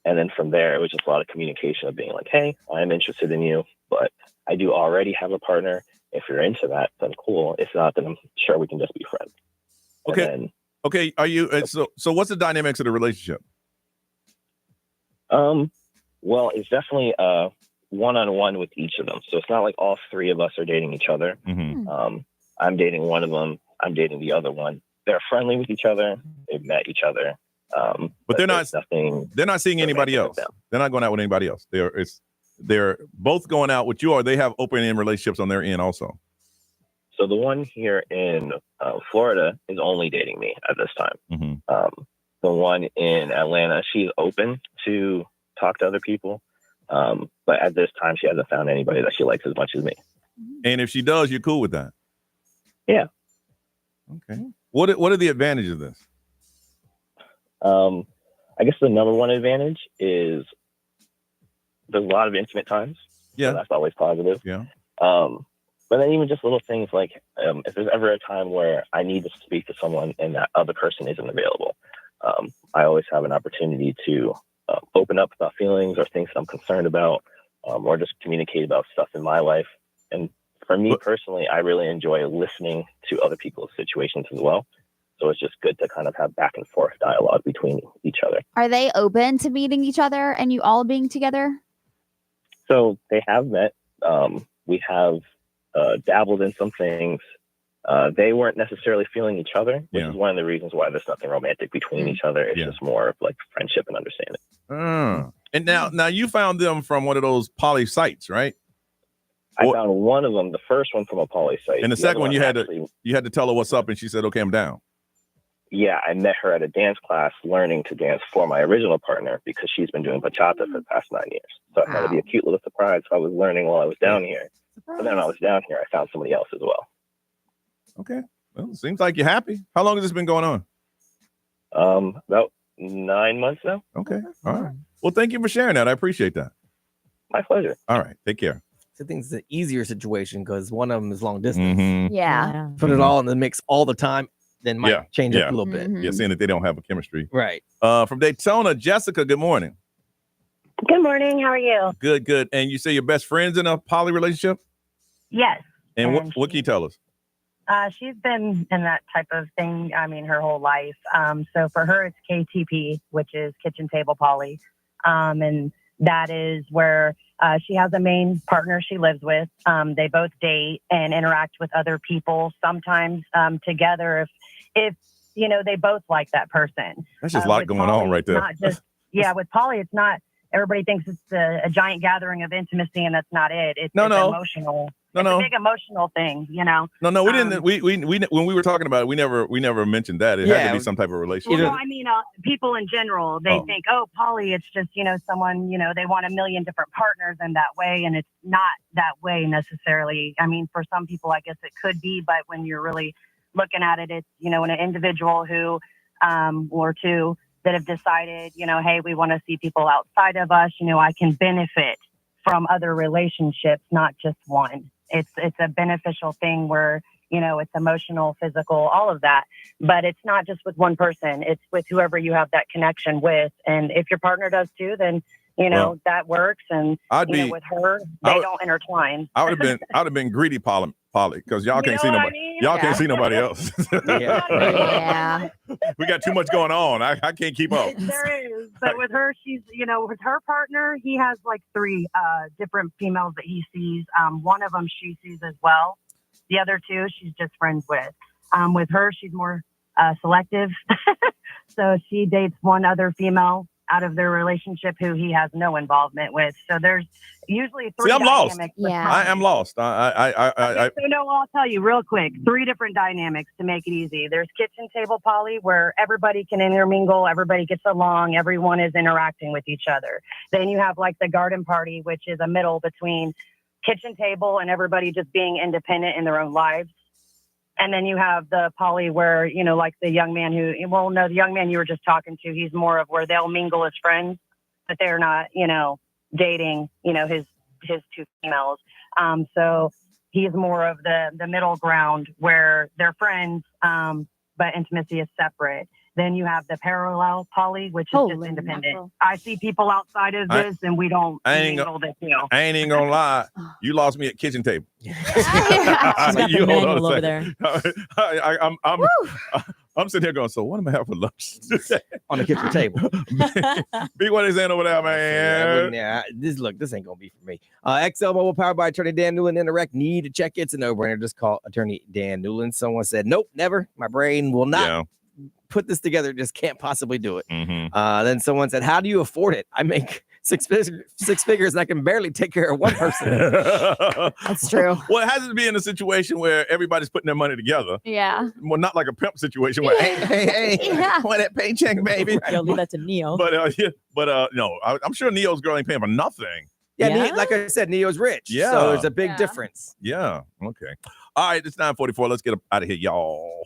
Speaker 20: And then from there, it was just a lot of communication of being like, hey, I'm interested in you, but I do already have a partner. If you're into that, then cool. If not, then I'm sure we can just be friends.
Speaker 5: Okay. Okay. Are you, so what's the dynamics of the relationship?
Speaker 20: Well, it's definitely one-on-one with each of them. So it's not like all 3 of us are dating each other.
Speaker 5: Mm-hmm.
Speaker 20: I'm dating one of them. I'm dating the other one. They're friendly with each other. They've met each other.
Speaker 5: But they're not seeing anybody else. They're not going out with anybody else. They're both going out with you, or they have open end relationships on their end also.
Speaker 20: So the one here in Florida is only dating me at this time.
Speaker 5: Mm-hmm.
Speaker 20: The one in Atlanta, she's open to talk to other people. But at this time, she hasn't found anybody that she likes as much as me.
Speaker 5: And if she does, you're cool with that?
Speaker 20: Yeah.
Speaker 5: Okay. What are the advantages of this?
Speaker 20: I guess the number one advantage is there's a lot of intimate times.
Speaker 5: Yeah.
Speaker 20: So that's always positive.
Speaker 5: Yeah.
Speaker 20: But then even just little things like if there's ever a time where I need to speak to someone and that other person isn't available, I always have an opportunity to open up about feelings or things that I'm concerned about, or just communicate about stuff in my life. And for me personally, I really enjoy listening to other people's situations as well. So it's just good to kind of have back and forth dialogue between each other.
Speaker 6: Are they open to meeting each other and you all being together?
Speaker 20: So they have met. We have dabbled in some things. They weren't necessarily feeling each other, which is one of the reasons why there's nothing romantic between each other. It's just more of like friendship and understanding.
Speaker 5: And now you found them from one of those poly sites, right?
Speaker 20: I found one of them, the first one, from a poly site.
Speaker 5: And the second one, you had to tell her what's up, and she said, "Okay, I'm down."
Speaker 20: Yeah, I met her at a dance class learning to dance for my original partner because she's been doing bachata for the past 9 years. So I thought it'd be a cute little surprise if I was learning while I was down here. But then when I was down here, I found somebody else as well.
Speaker 5: Okay. Well, it seems like you're happy. How long has this been going
Speaker 20: on? About 9 months now.
Speaker 5: Okay. All right. Well, thank you for sharing that. I appreciate that.
Speaker 20: My pleasure.
Speaker 5: All right. Take care.
Speaker 8: I think it's an easier situation because one of them is long distance.
Speaker 5: Mm-hmm.
Speaker 6: Yeah.
Speaker 8: Put it all in the mix all the time, then might change up a little bit.
Speaker 5: Yeah, seeing that they don't have a chemistry.
Speaker 8: Right.
Speaker 5: From Daytona, Jessica, good morning.
Speaker 21: Good morning. How are you?
Speaker 5: Good, good. And you say you're best friends in a poly relationship?
Speaker 21: Yes.
Speaker 5: And what can you tell us?
Speaker 21: She's been in that type of thing, I mean, her whole life. So for her, it's KTP, which is kitchen table poly. And that is where she has a main partner she lives with. They both date and interact with other people, sometimes together if you know, they both like that person.
Speaker 5: That's just a lot going on right there.
Speaker 21: Not just, with poly, it's not, everybody thinks it's a giant gathering of intimacy, and that's not it. It's emotional. It's a big emotional thing, you know.
Speaker 5: No, we didn't. We when we were talking about it, we never mentioned that. It had to be some type of relationship.
Speaker 21: Well, no, I mean, people in general, they think, poly, it's just, you know, someone, you know, they want a million different partners in that way, and it's not that way necessarily. I mean, for some people, I guess it could be, but when you're really looking at it, it's, you know, an individual who, or two, that have decided, you know, hey, we want to see people outside of us. You know, I can benefit from other relationships, not just one. It's a beneficial thing where, you know, it's emotional, physical, all of that. But it's not just with one person. It's with whoever you have that connection with. And if your partner does too, then, you know, that works. And with her, they don't intertwine.
Speaker 5: I would have been greedy poly because y'all can't see nobody. Y'all can't see nobody else.
Speaker 6: Yeah.
Speaker 5: We got too much going on. I can't keep up.
Speaker 21: There is, but with her, she's with her partner, he has like three different females that he sees. One of them she sees as well. The other two, she's just friends with. With her, she's more selective, so she dates one other female out of their relationship who he has no involvement with. So there's usually three.
Speaker 5: See, I'm lost.
Speaker 21: dynamics.
Speaker 5: I am lost.
Speaker 21: Okay, so no, I'll tell you real quick. Three different dynamics to make it easy. There's kitchen table poly, where everybody can intermingle, everybody gets along, everyone is interacting with each other. Then you have like the garden party, which is a middle between kitchen table and everybody just being independent in their own lives. And then you have the poly where, like the young man the young man you were just talking to, he's more of where they'll mingle as friends, but they're not, dating, his two females. So he's more of the middle ground where they're friends, but intimacy is separate. Then you have the parallel poly, which is just independent. I see people outside of this, and we don't mingle the two.
Speaker 5: I ain't even gonna lie. You lost me at kitchen table.
Speaker 7: She's got the manual over there.
Speaker 5: I'm sitting here going, so what am I having for lunch today?
Speaker 8: On the kitchen table.
Speaker 5: Big what is saying over there, man?
Speaker 8: This ain't gonna be for me. XL Mobile powered by Attorney Dan Newland. Interact. Need to check. It's a no-brainer. Just call Attorney Dan Newland. Someone said, nope, never. My brain will not put this together. Just can't possibly do it. Then someone said, how do you afford it? I make six figures and I can barely take care of one person.
Speaker 6: That's true.
Speaker 5: Well, it has to be in a situation where everybody's putting their money together.
Speaker 6: Yeah.
Speaker 5: Well, not like a pimp situation where, hey, want that paycheck, baby.
Speaker 7: Yo, leave that to Neo.
Speaker 5: But no, I'm sure Neo's girl ain't paying for nothing.
Speaker 8: Yeah. like I said, Neo's rich.
Speaker 5: Yeah.
Speaker 8: So there's a big difference.
Speaker 5: Yeah. Okay. All right. It's 9:44. Let's get out of here, y'all.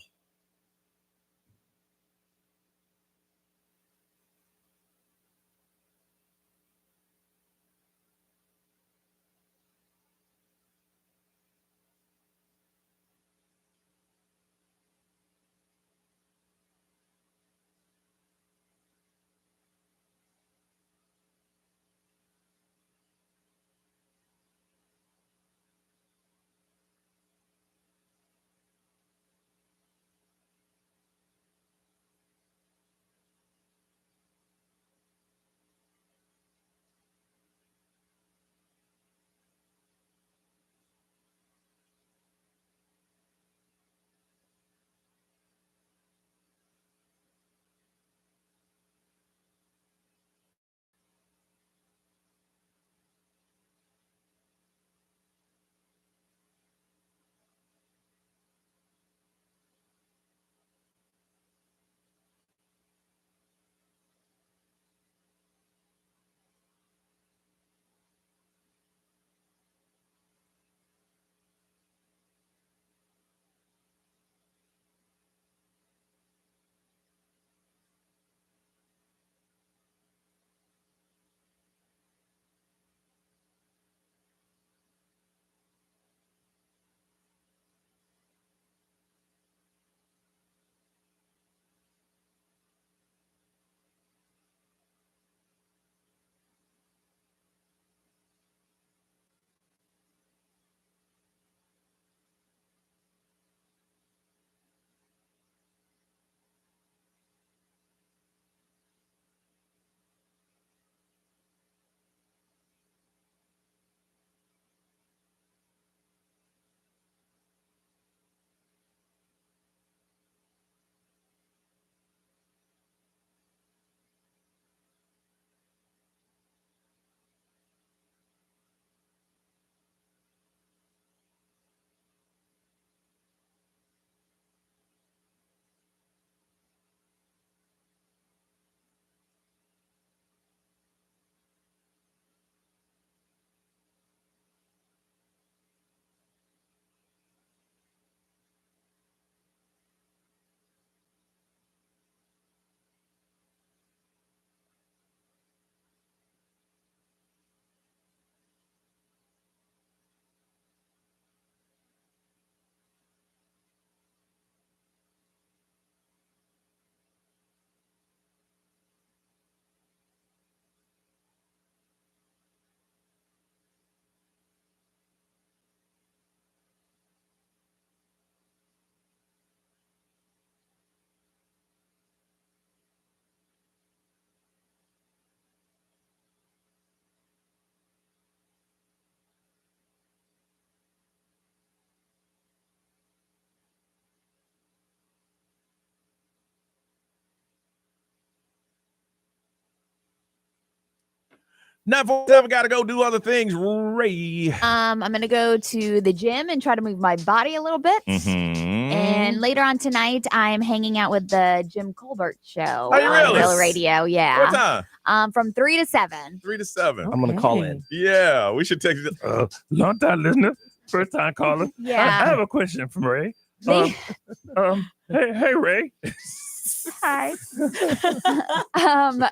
Speaker 5: 947, got to go do other things. Ray.
Speaker 6: I'm gonna go to the gym and try to move my body a little bit. And later on tonight, I'm hanging out with the Jim Colbert show
Speaker 5: Are you
Speaker 6: on
Speaker 5: really?
Speaker 6: Real Radio. Yeah.
Speaker 5: What time?
Speaker 6: From 3 to 7.
Speaker 5: 3 to 7.
Speaker 8: I'm gonna call in.
Speaker 5: Yeah, we should text it.
Speaker 2: Long time listener, first time caller.
Speaker 6: Yeah.
Speaker 2: I have a question from Ray. Hey, Ray.
Speaker 6: Hi.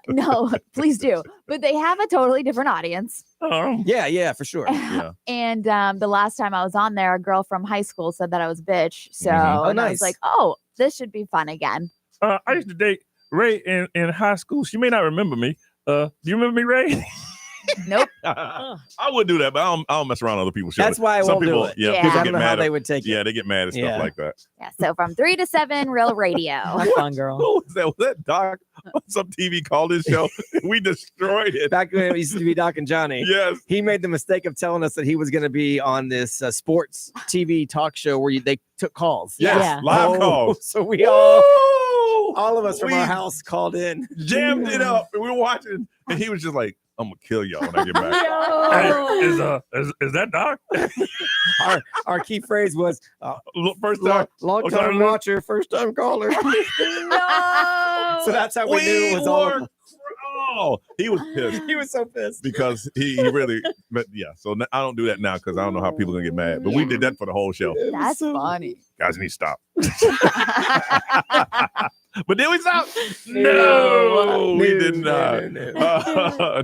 Speaker 6: No, please do. But they have a totally different audience.
Speaker 8: Yeah, for sure.
Speaker 5: Yeah.
Speaker 6: And the last time I was on there, a girl from high school said that I was a bitch. So
Speaker 8: Oh,
Speaker 6: and I
Speaker 8: nice.
Speaker 6: was like, oh, this should be fun again.
Speaker 2: I used to date Ray in high school. She may not remember me. Do you remember me, Ray?
Speaker 6: Nope.
Speaker 5: I would do that, but I don't mess around other people's shows.
Speaker 8: That's why I
Speaker 5: Some
Speaker 8: won't
Speaker 5: people,
Speaker 8: do it.
Speaker 5: Yeah,
Speaker 6: Yeah.
Speaker 5: people
Speaker 8: I
Speaker 5: get
Speaker 8: don't know
Speaker 5: mad
Speaker 8: how
Speaker 5: at,
Speaker 8: they would take it.
Speaker 5: Yeah, they get mad at stuff like that.
Speaker 6: Yeah. So from 3 to 7, Real Radio.
Speaker 7: Have fun, girl.
Speaker 5: Who was that? Was that Doc on some TV called his show? We destroyed it.
Speaker 8: Back when it used to be Doc and Johnny.
Speaker 5: Yes.
Speaker 8: He made the mistake of telling us that he was going to be on this sports TV talk show where they took calls.
Speaker 5: Yes,
Speaker 7: Yeah.
Speaker 5: live calls.
Speaker 8: So we
Speaker 5: Woo!
Speaker 8: all of us from
Speaker 5: We
Speaker 8: our house called in.
Speaker 5: jammed it up, and we were watching, and he was just like, "I'm gonna kill y'all when I get back."
Speaker 2: Hey, is that Doc?
Speaker 8: Our key phrase was
Speaker 5: First time,
Speaker 8: long time watcher, first time caller.
Speaker 6: No.
Speaker 8: So that's how we knew it was all.
Speaker 5: Oh, he was pissed
Speaker 8: He was so pissed.
Speaker 5: because he really. But yeah, so I don't do that now because I don't know how people are gonna get mad. But we did that for the whole show.
Speaker 6: That's funny.
Speaker 5: Guys need to stop. But did we stop? No, we did not.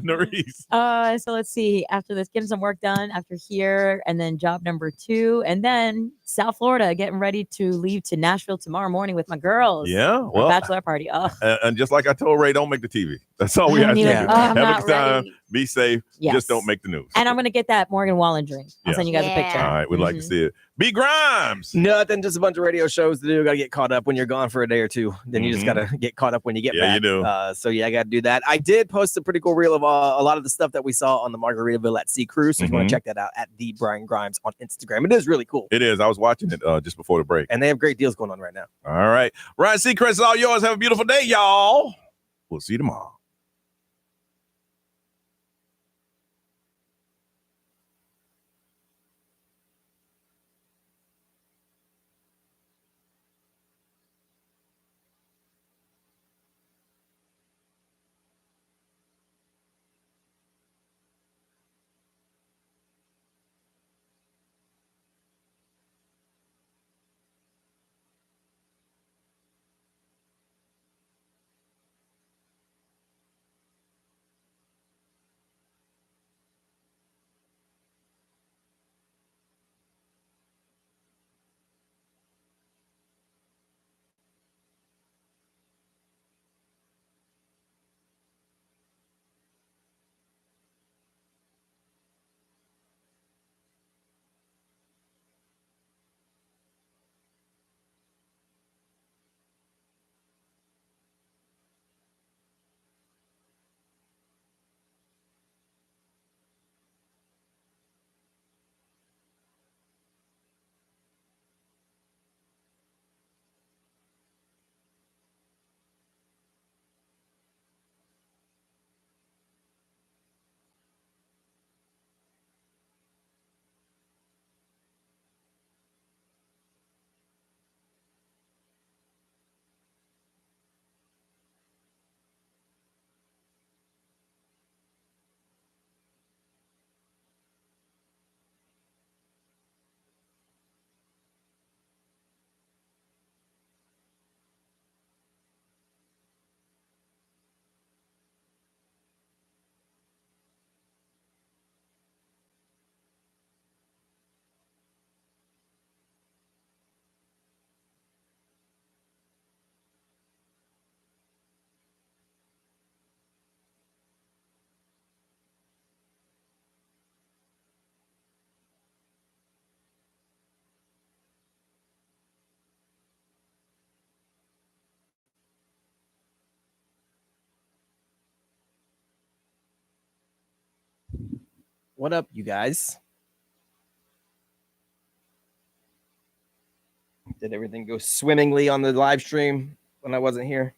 Speaker 5: Nerese.
Speaker 7: So let's see. After this, getting some work done after here, and then job number 2, and then South Florida, getting ready to leave to Nashville tomorrow morning with my girls.
Speaker 5: Yeah,
Speaker 7: for
Speaker 5: well,
Speaker 7: bachelor party. Oh,
Speaker 5: and just like I told Ray, don't make the TV. That's all we
Speaker 7: I
Speaker 5: have to
Speaker 7: don't
Speaker 5: do.
Speaker 7: even- I'm
Speaker 5: Have a
Speaker 7: not
Speaker 5: good time.
Speaker 7: ready.
Speaker 5: Be safe.
Speaker 7: Yes.
Speaker 5: Just don't make the news.
Speaker 7: and I'm gonna get that Morgan Wallen drink. I'll
Speaker 5: Yes.
Speaker 7: send you guys a picture.
Speaker 5: All right, we'd like to see it. B Grimes.
Speaker 8: Nothing, just a bunch of radio shows to do. Got to get caught up when you're gone for a day or two. Then you just got to get caught up when you get
Speaker 5: Yeah,
Speaker 8: back.
Speaker 5: you do.
Speaker 8: So yeah, I got to do that. I did post a pretty cool reel of a lot of the stuff that we saw on the Margaritaville at Sea Cruise. So if you want
Speaker 5: Mhm.
Speaker 8: to check that out at the Brian Grimes on Instagram. It is really cool.
Speaker 5: It is. I was watching it just before the break.
Speaker 8: And they have great deals going on right now.
Speaker 5: All right. Ryan Seacrest is all yours. Have a beautiful day, y'all. We'll see you tomorrow.
Speaker 8: What up, you guys? Did everything go swimmingly on the live stream when I wasn't here?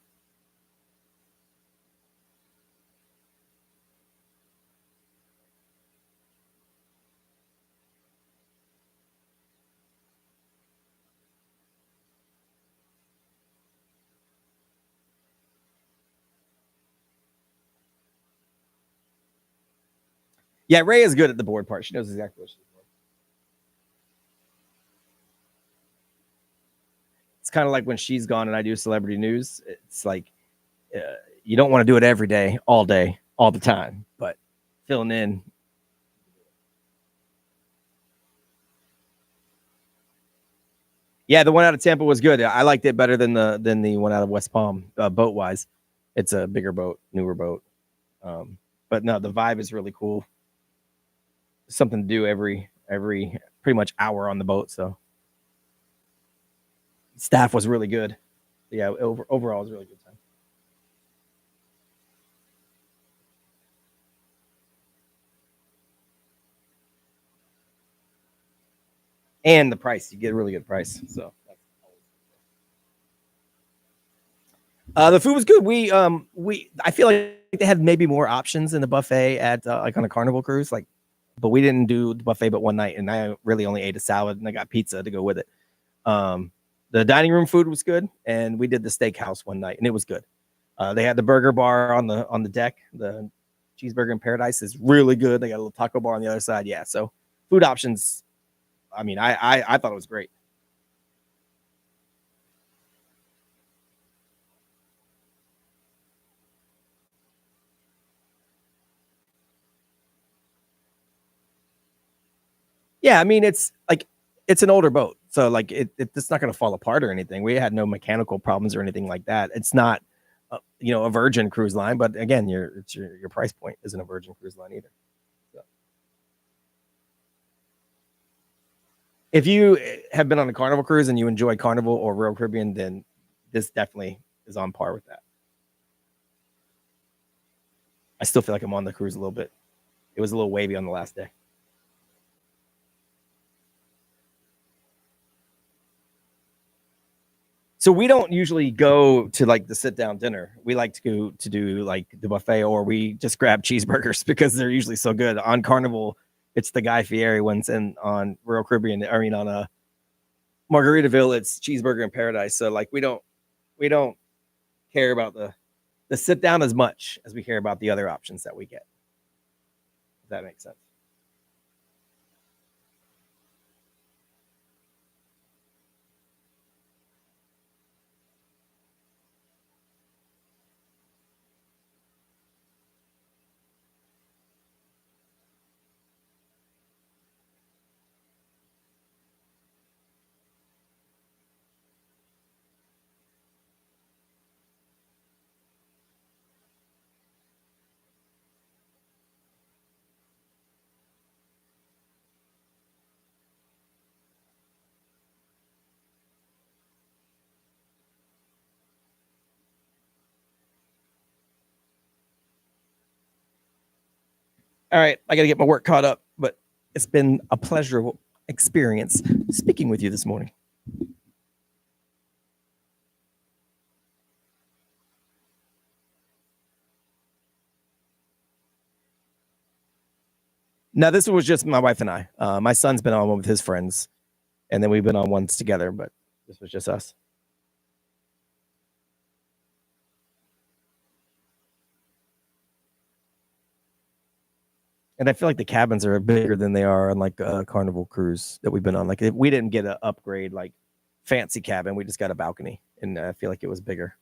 Speaker 8: Yeah, Ray is good at the board part. She knows exactly what she's doing. It's kind of like when she's gone and I do celebrity news. It's like you don't want to do it every day, all the time, but filling in. Yeah, the one out of Tampa was good. I liked it better than the one out of West Palm, boat wise. It's a bigger boat, newer boat. But no, the vibe is really cool. Something to do every pretty much hour on the boat. So staff was really good. Yeah, overall it was a really good time. And the price, you get a really good price. So the food was good. I feel like they had maybe more options in the buffet at like on a Carnival cruise, but we didn't do the buffet but one night, and I really only ate a salad and I got pizza to go with it. The dining room food was good, and we did the steakhouse one night, and it was good. They had the burger bar on the deck. The Cheeseburger in Paradise is really good. They got a little taco bar on the other side. Yeah, so food options. I mean, I thought it was great. Yeah, I mean, it's an older boat, so it's not going to fall apart or anything. We had no mechanical problems or anything like that. It's not, a Virgin cruise line, but again, your price point isn't a Virgin cruise line either. So. If you have been on a Carnival cruise and you enjoy Carnival or Royal Caribbean, then this definitely is on par with that. I still feel like I'm on the cruise a little bit. It was a little wavy on the last day. So we don't usually go to the sit down dinner. We like to go to do the buffet, or we just grab cheeseburgers because they're usually so good. On Carnival, it's the Guy Fieri ones, and on Royal Caribbean, on Margaritaville, it's Cheeseburger in Paradise. So we don't care about the sit down as much as we care about the other options that we get. If that makes sense. All right, I got to get my work caught up, but it's been a pleasurable experience speaking with you this morning. Now, this was just my wife and I. My son's been on one with his friends, and then we've been on ones together, but this was just us. And I feel like the cabins are bigger than they are on a Carnival cruise that we've been on. We didn't get an upgrade fancy cabin. We just got a balcony, and I feel like it was bigger.